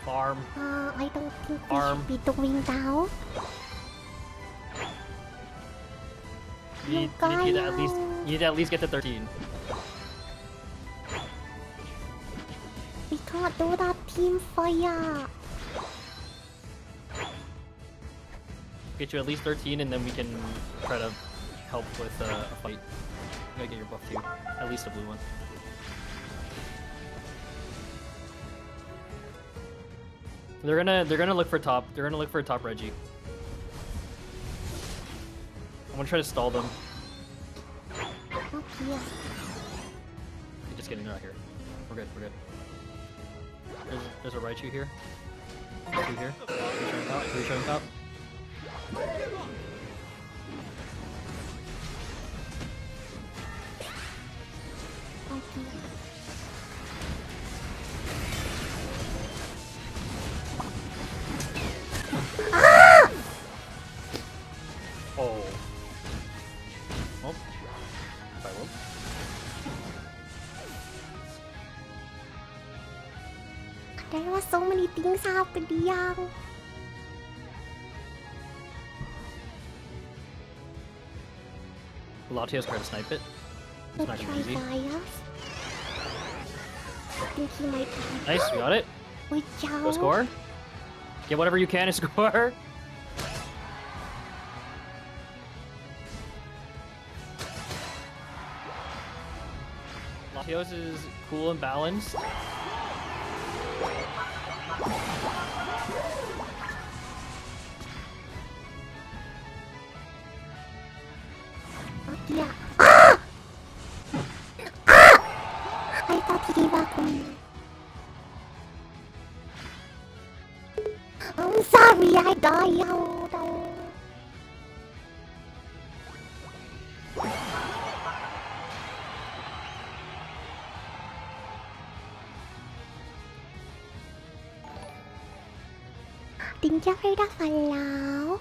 Farm. I don't think we Farm. should be doing that. You need to at least get to 13. We can't do that, team fire. Get you at least 13 and then we can try to help with a fight. You gotta get your buff too. At least a blue one. They're gonna look for top. They're gonna look for a top Reggie. I'm gonna try to stall them. Oh, yeah. Just kidding, they're not here. We're good. We're good. There's a Raichu here. Two here. Three showing top. Okay. Ah! Oh. Oh. If I will. There were so many things happening. Latios trying to snipe it. It's Let's not try gonna be easy. Gaius. I think he might be. Nice, we got it. Good job. Go score. Get whatever you can and score. Latios is cool and balanced. Yeah. Ah! Ah! I thought he gave up on me. I'm sorry, I died. Oh, no. Tính chắc phải đắt phải láo.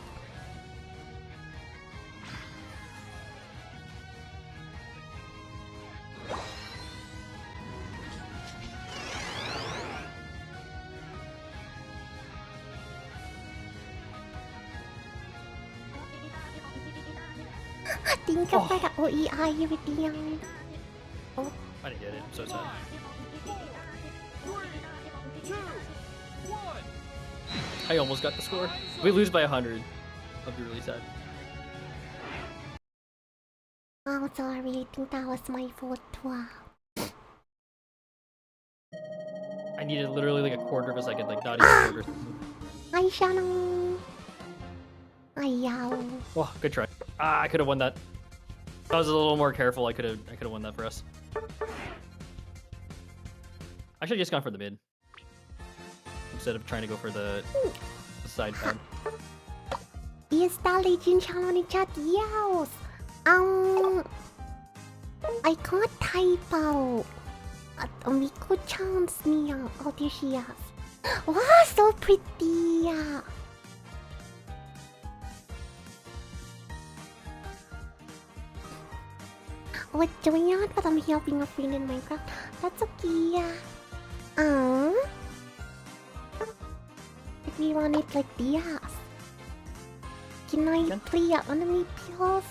Tính chắc phải đặt OEI với tiếng. I didn't get it. I'm so sad. 4, 3, 2, 1. I almost got the score. We lose by 100. I'll be really sad. Oh, sorry, I think that was my fault too. I needed literally like a quarter of a second, like not even a quarter. Ay, siya nang... Ayaw. Oh, good try. Ah, I could have won that. If I was a little more careful, I could have won that for us. I should have just gone for the mid instead of trying to go for the side pad. Is that legend channel ni chat? Yes. I can't type out. At may good chance niya. Oh, there she is. Wow, so pretty. What doing out? But I'm helping a friend in Minecraft. That's okay. If we run it like this. Can I play enemy pills?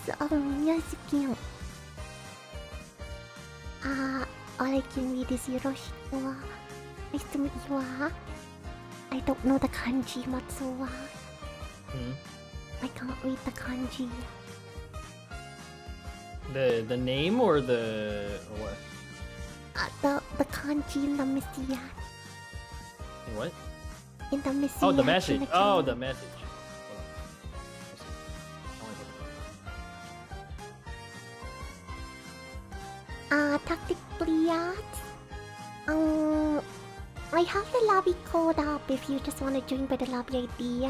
Yes, you can. All I can read is Hiroshima. Nice to meet you. I don't know the kanji much, so I can't read the kanji. The name or what? The kanji in the message. What? In the message. Oh, the message. Oh, the message. Tactically, I have the lobby code up if you just want to join by the lobby ID.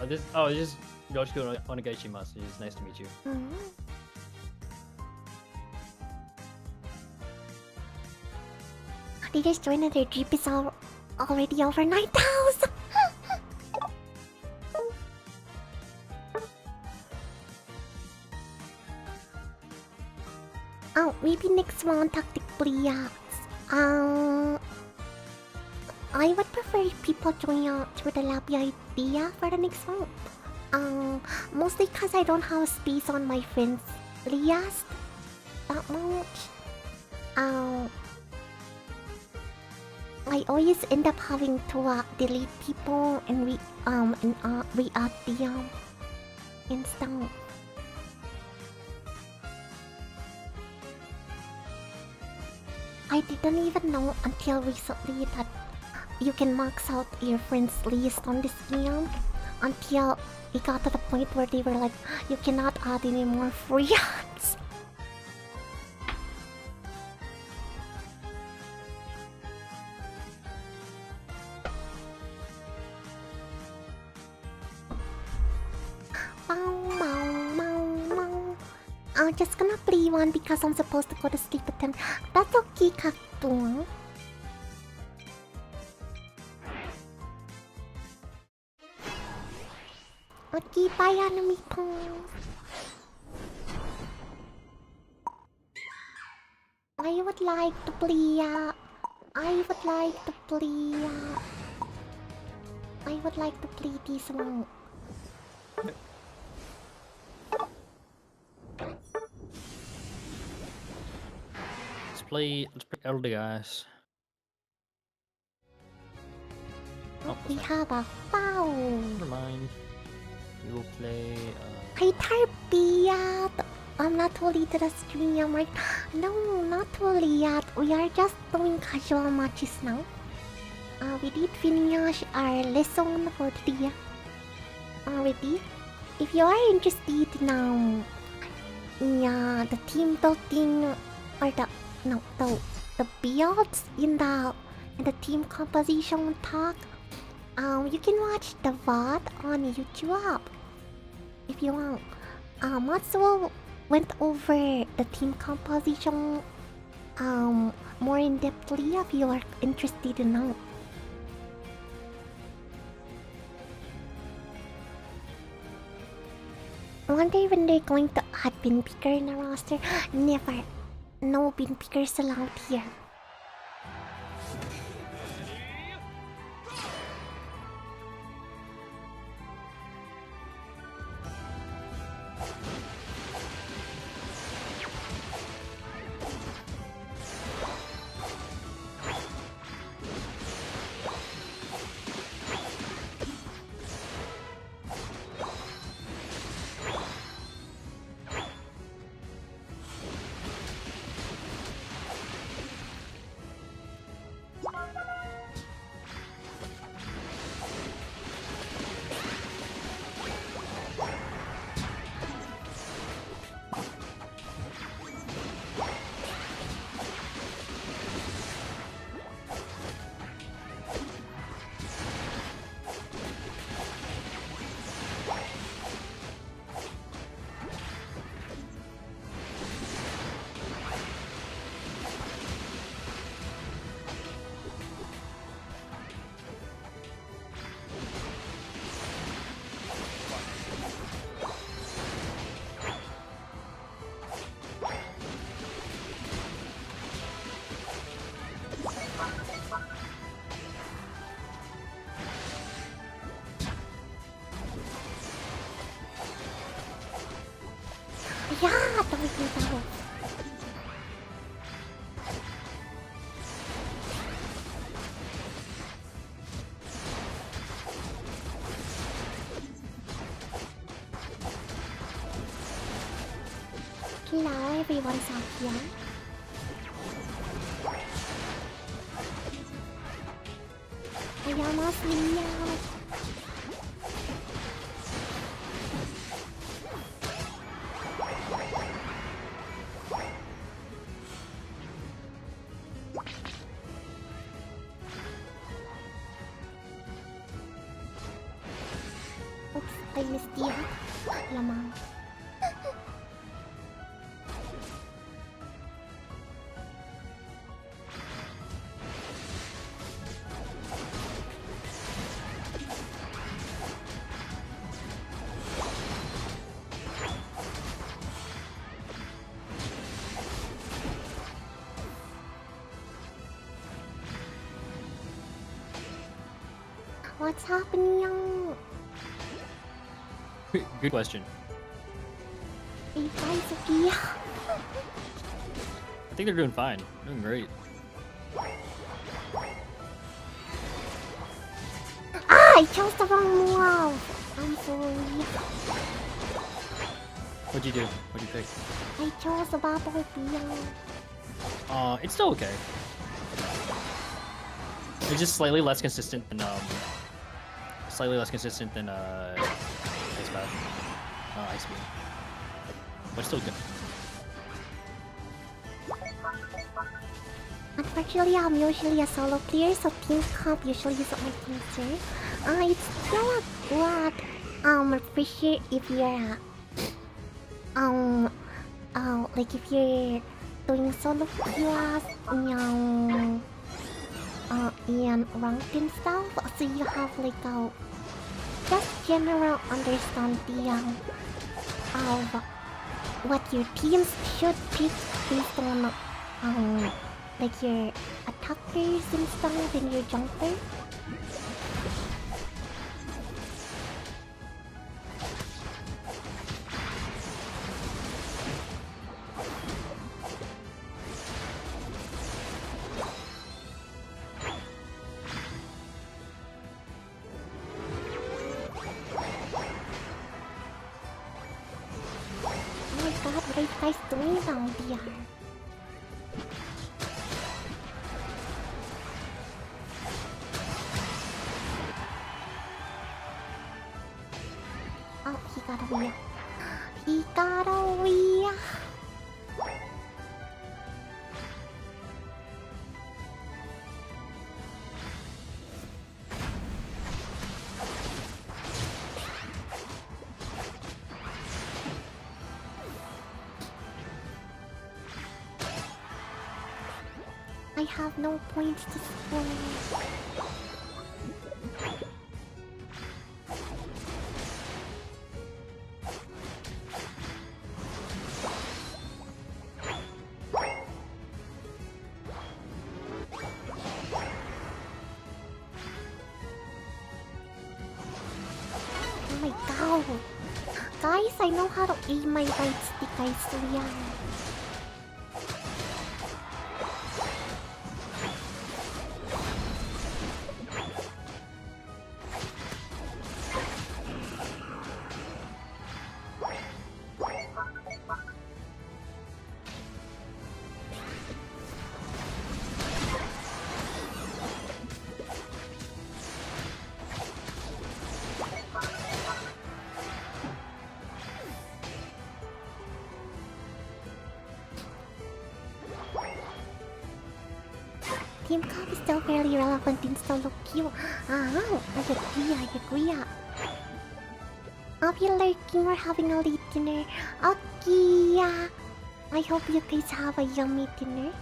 It's just Yoshiko Onegaishimasu. It's nice to meet you. They just joined and their jeep is already over 9,000. Oh, maybe next one tactically. I would prefer if people join through the lobby idea for the next one. Mostly because I don't have space on my friends list that much. I always end up having to delete people and re-add them and stuff. I didn't even know until recently that you can max out your friends list on this game until it got to the point where they were like, you cannot add any more friends. I'm just gonna play one because I'm supposed to go to sleep at 10. That's okay, Kaktung. Okay, bye, enemy pals. I would like to play. I would like to play this one. Let's play Elder guys. Oh, We that's have a foul. never mind. We will play. Hi, Tarpiat. I'm not fully to the stream right. No, not fully yet. We are just doing casual matches now. We did finish our lesson for today already. If you are interested now, yeah, the team building or the builds in the team composition talk. You can watch the VOD on YouTube if you want. Matsuo went over the team composition more in depthly if you are interested to know. I wonder when they're going to add bin picker in the roster. Never. No bin pickers allowed here. Yeah, tahu. Hello, everyone's out here. Ayamos lihat. Oops, I missed the lamang. What's happening? Good question. Hey guys, okay. I think they're doing fine. Doing great. Ah, I chose the wrong move. I'm sorry. What'd you do? What'd you pick? I chose the battle beam. It's still okay. It's just slightly less consistent than Ice Bath. Ice Beam. But still good. Unfortunately, I'm usually a solo player, so team comp usually is my concern. It's still a good appreciate if you're like if you're doing solo queues and ranked and stuff, so you have like a just general understanding of what your teams should pick based on like your attackers and stuff and your jumper. god, what are you guys doing down there? Oh, he got away. He got away. I have no points to score. Oh my god. Guys, I know how to aim my right stick, I swear. Thankkk is still fairly relevant in solo queue. Oh, I agree. I'll be lurking or having a late dinner. Okay, I hope you guys have a yummy dinner.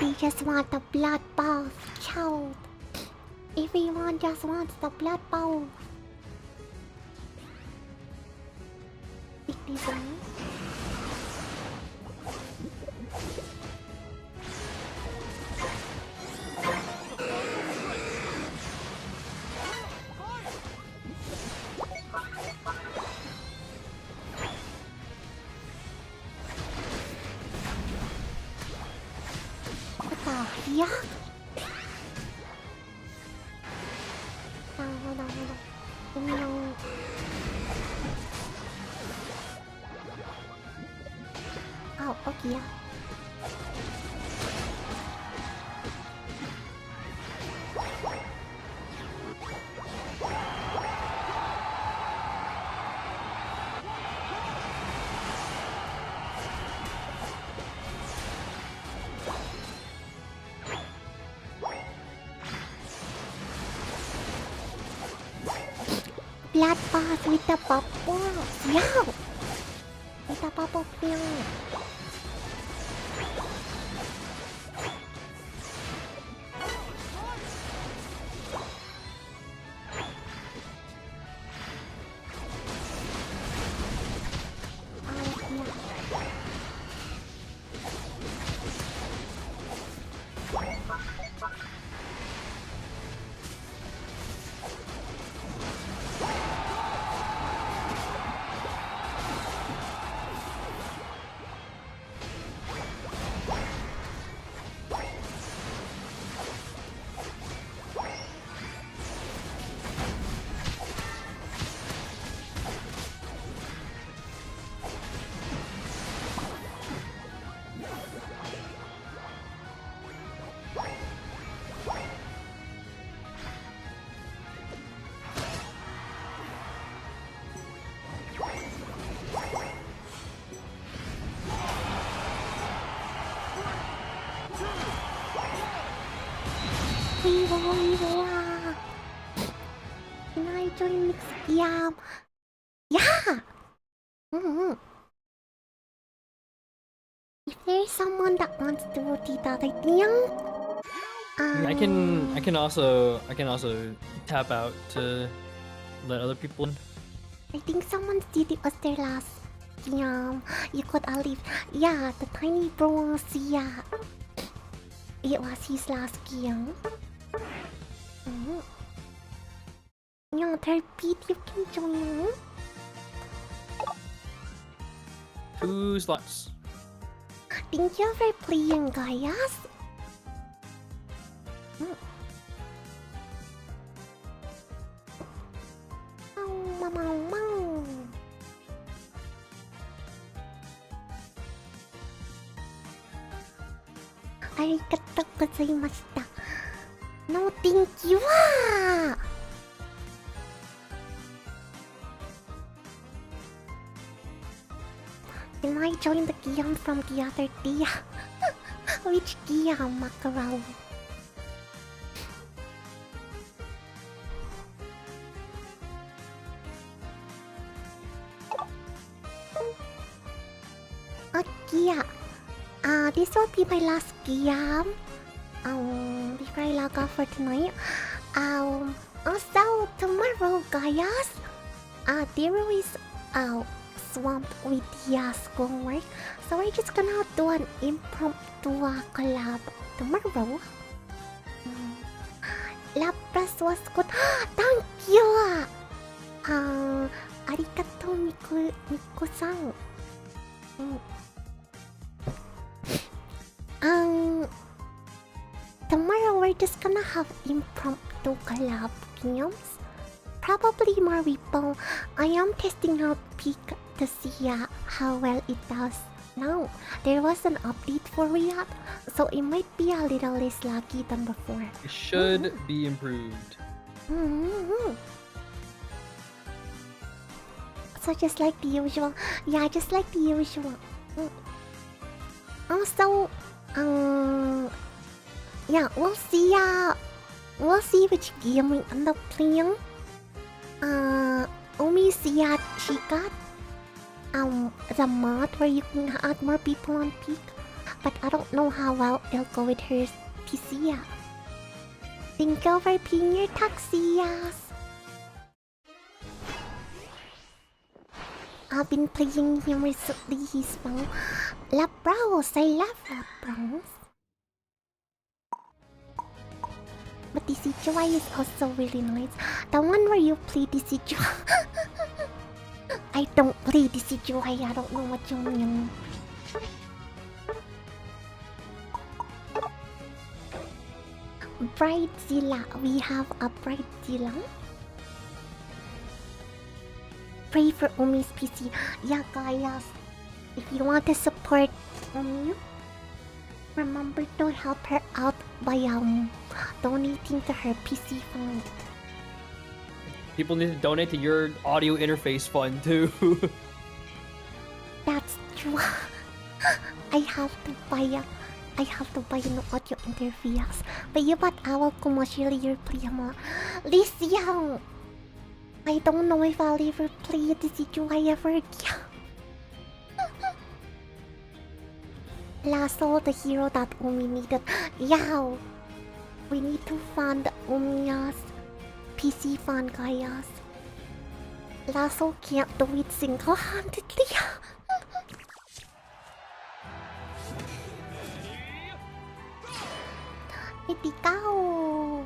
They just want the blood bath, child. Everyone just wants the blood bath. Pick this one. Yeah. Hold on. Let me know. Oh, okay. Yeah. Blood bath with the bubbles. Yeah. With the bubble fill. join next game? Yeah! If there's someone that wants to do that, I think... I can also tap out to let other people in. I think someone did it was their last game. You could leave. Yeah, the tiny bronze, yeah. It was his last game. Yeah, Pete, you can join. 2 slots. Thank you for playing, guys. Arigatou gozaimashita. No, thank you. Can I join the game from the other day? Which game, Makarao? Okay. This will be my last game. Before I log off for tonight. Also tomorrow, guys. There is swamped with the schoolwork, so we're just gonna do an impromptu collab tomorrow. Lapras was good. Thank you. Arigatou, Miku-san. Tomorrow we're just gonna have impromptu collab games. Probably more repo. I am testing out Peak to see how well it does. Now, there was an update for React, so it might be a little less laggy than before. It should be improved. So just like the usual. Yeah, just like the usual. Also, yeah, we'll see. We'll see which game we end up playing. Umi Sia, she got the mod where you can add more people on Peak, but I don't know how well it'll go with her PC. Thank you for being your taxis. I've been playing him recently. He's fun. Lapras, I love Lapras. But the CGI is also really nice. The one where you play the CGI. I don't play the CGI. I don't know what you mean. Bridezilla. We have a Bridezilla. Pray for Umi's PC. Yeah, guys. If you want to support Umi, remember to help her out by donating to her PC fund. People need to donate to your audio interface fund too. That's true. I have to buy an audio interface. But you bought our commercial your play mo. Lysiang! I don't know if I'll ever play the CGI ever again. Lasso, the hero that Umi needed. Yeah, we need to fund Umi's PC fund, guys. Lasso can't do it single-handedly. It go.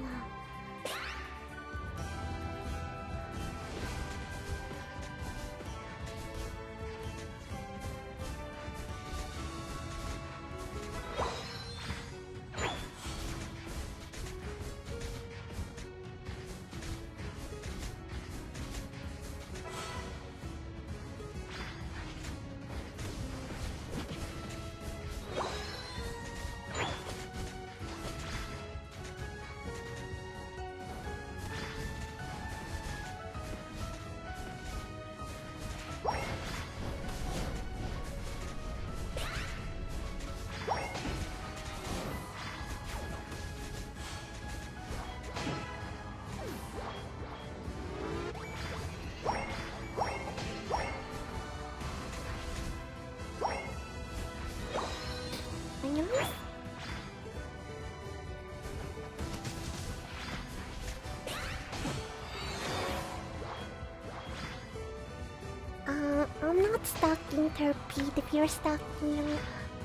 stacking Terpede. If you're stacking,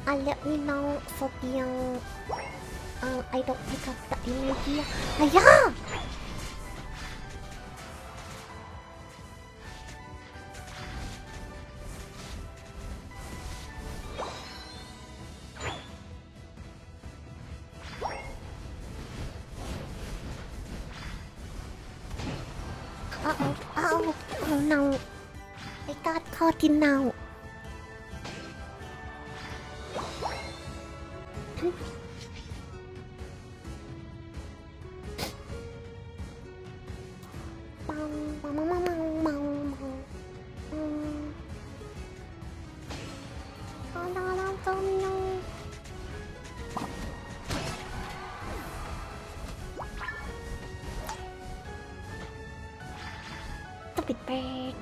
let me know so the I don't pick up the energy. Yeah! Uh-oh, uh-oh, oh no. I got caught in now. Stupid bird.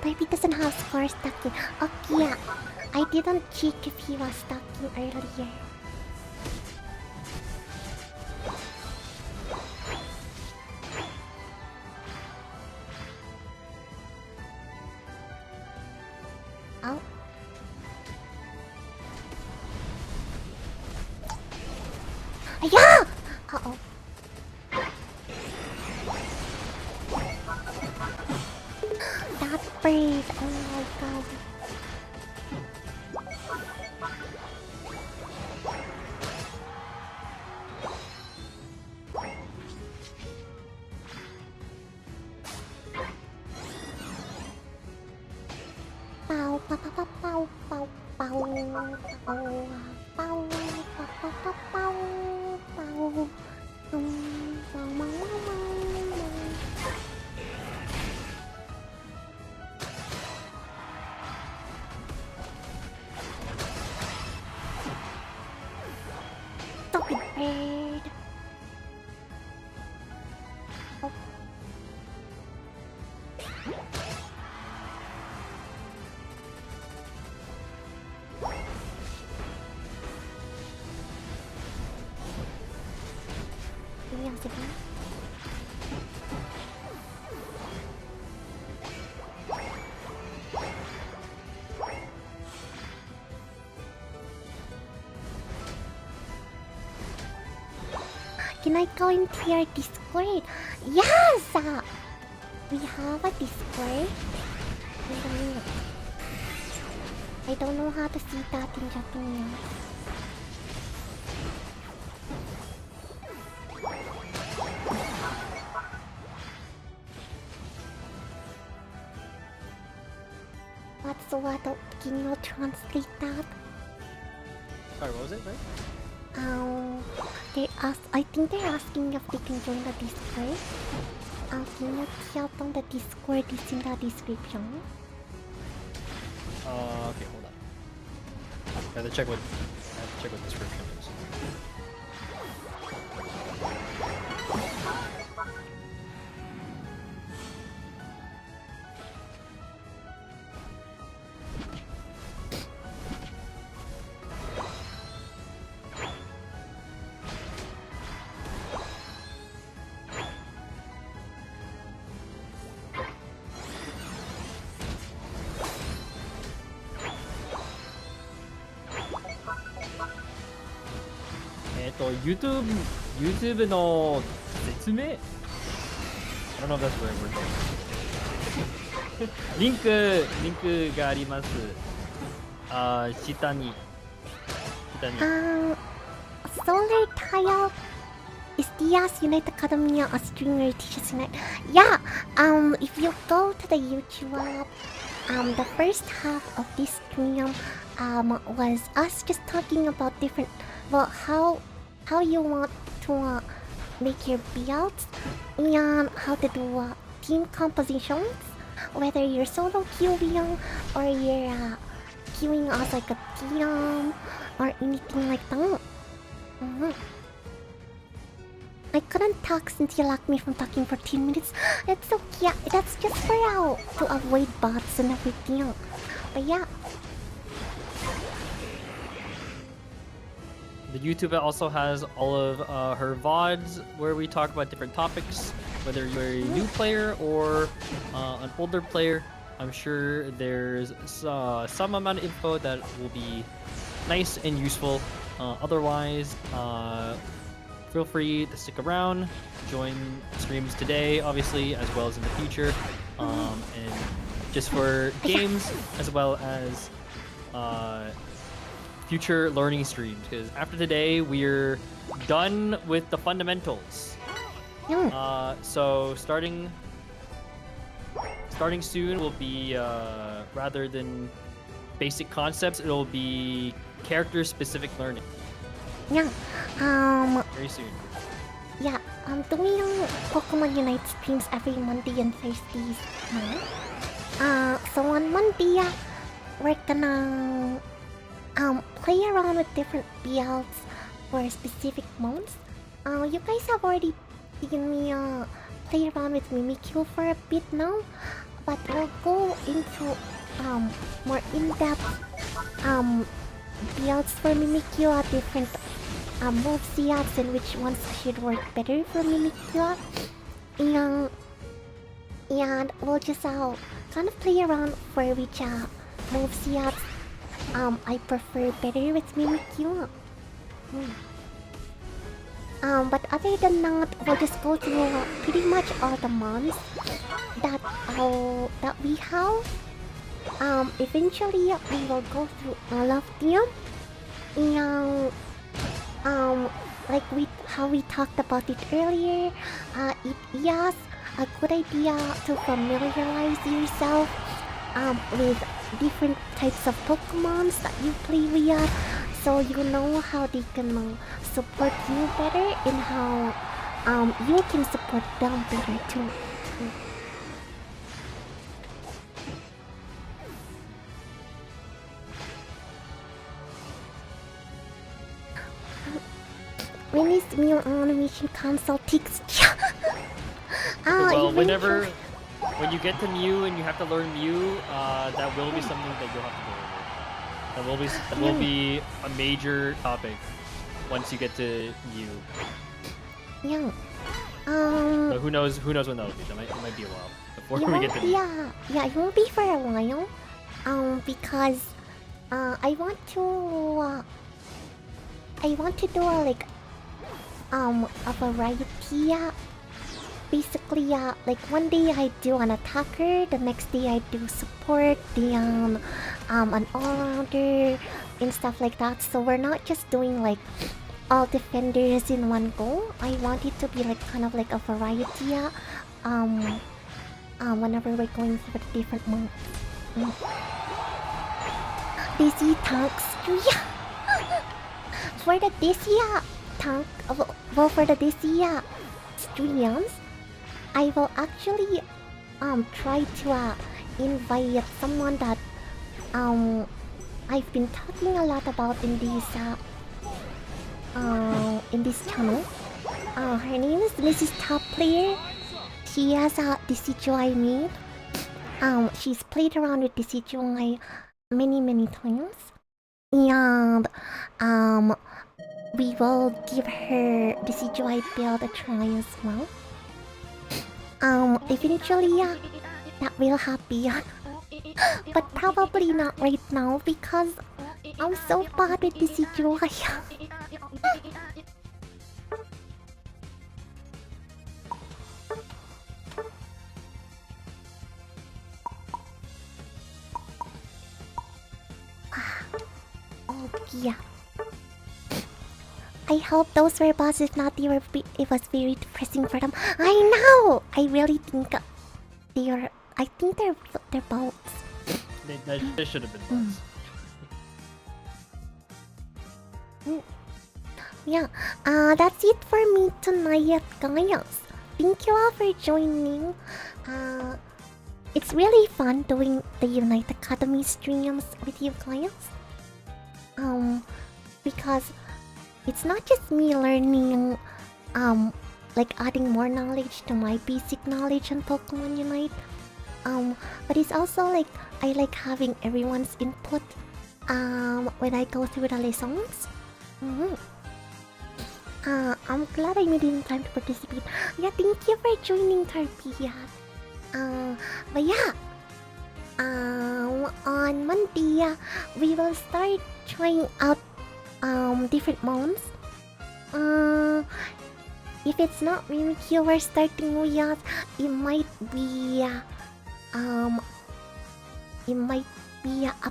Baby doesn't have score stacking. Okay, yeah. I didn't check if he was stacking earlier. Oh. Yeah! Uh-oh. That bird, oh my god. Pow, pow, pow, pow, pow, pow, pow, pow, pow, pow, pow, pow, pow. Stupid bird. Oh. Give me a second. Can I go into your Discord? Yes! We have a Discord. Wait a minute. I don't know how to see that in Japanese. What's what? Can you translate that? Sorry, what was it? Right? I think they're asking if they can join the Discord. Can you tell them the Discord is in the description? Okay, hold on. I have to check what description is. YouTube の説明 I don't know if that's the right word. リンクがあります。下に。Solar Tile is Diaz Unite Academia, a streamer teaches Unite. Yeah, if you go to the YouTube app, the first half of this stream was us just talking about different, well, how you want to make your builds and how to do team compositions. Whether you're solo queuing or you're queuing as like a team or anything like that. I couldn't talk since you locked me from talking for 10 minutes. It's okay. Yeah, that's just for to avoid bots and everything. But yeah. The YouTuber also has all of her VODs where we talk about different topics, whether you're a new player or an older player. I'm sure there's some amount of info that will be nice and useful. Otherwise, feel free to stick around, join streams today, obviously, as well as in the future, and just for games as well as future learning streams. Because after today, we're done with the fundamentals. So starting soon will be rather than basic concepts, it'll be character-specific learning. Yeah. Very soon. Yeah. I'm doing Pokemon Unite streams every Monday and Thursdays now. So on Monday, we're gonna play around with different builds for specific months. You guys have already seen me play around with Mimikyu for a bit now, but we'll go into more in-depth builds for Mimikyu, different move sets and which ones should work better for Mimikyu. And we'll just kind of play around for which move sets I prefer better with Mimikyu. But other than that, we'll just go through pretty much all the mons that we have. Eventually we will go through all of them. And like how we talked about it earlier, it is a good idea to familiarize yourself with different types of Pokemons that you play with, so you know how they can support you better and how you can support them better too. When is Mew animation console takes? Well, when you get to Mew and you have to learn Mew, that will be something that you'll have to go over. That will be a major topic once you get to Mew. Yeah. So who knows when that'll be? It might be a while before we get to Mew. Yeah, it won't be for a while. Because I want to do a variety. Basically, like one day I do an attacker, the next day I do support, then an all-rounder and stuff like that. So we're not just doing like all defenders in one go. I want it to be like kind of like a variety. Whenever we're going through the different months. Dizzy Thankkk stream. For the Dizzy Thankkk, well, for the Dizzy streams, I will actually try to invite someone that I've been talking a lot about in this channel. Her name is Mrs. Top Player. She has a Decidueye made. She's played around with Decidueye many times, and we will give her Decidueye build a try as well. Eventually, that will happen. But probably not right now because I'm so bad with Decidueye. Yeah. I hope those were bosses, not they were. It was very depressing for them. I know. I really think they are. I think they're bots. They should have been bots. Yeah. That's it for me tonight, guys. Thank you all for joining. it's really fun doing the Unite Academy streams with you guys. Because it's not just me learning, like adding more knowledge to my basic knowledge on Pokemon Unite. But it's also like I like having everyone's input. When I go through the lessons. I'm glad I made it in time to participate. Yeah, thank you for joining, Tarpia. But yeah. On Monday, we will start trying out different moms. If it's not Mimikyu we're starting with, it might be a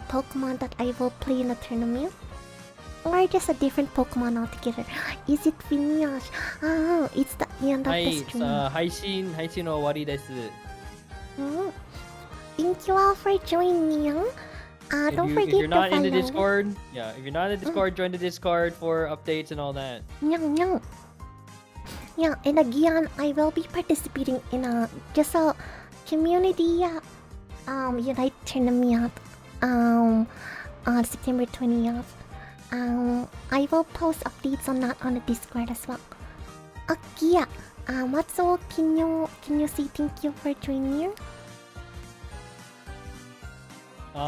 Pokemon that I will play in a tournament. Or just a different Pokemon altogether. Is it finished? Oh, it's the end of the stream. 配信の終わりです。Thank you all for joining. Don't forget if you're not to in the follow. Discord, yeah, if you're not in the Discord, join the Discord for updates and all that. Nyang. Yeah, and again, I will be participating in a community Unite tournament on September 20th. I will post updates on that on the Discord as well. Okay, Matsuo, can you say thank you for joining?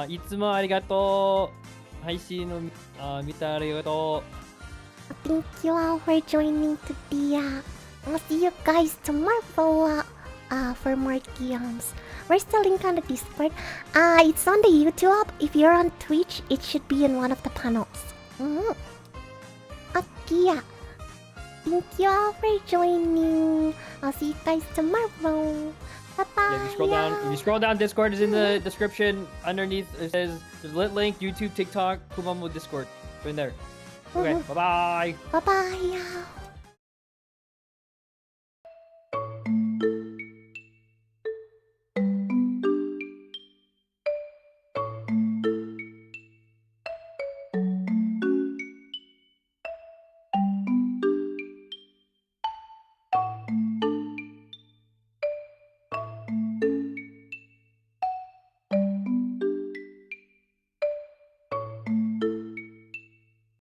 いつもありがとう。配信を見てありがとう。Thank you all for joining today. I'll see you guys tomorrow for more games. Where's the link on the Discord? It's on the YouTube. If you're on Twitch, it should be in one of the panels. Okay. Thank you all for joining. I'll see you guys tomorrow. Bye bye. Yeah, if you scroll down, Discord is in the description. Underneath it says there's a lit link, YouTube, TikTok, Kumamo, Discord. Join there. Okay, bye bye. Bye bye.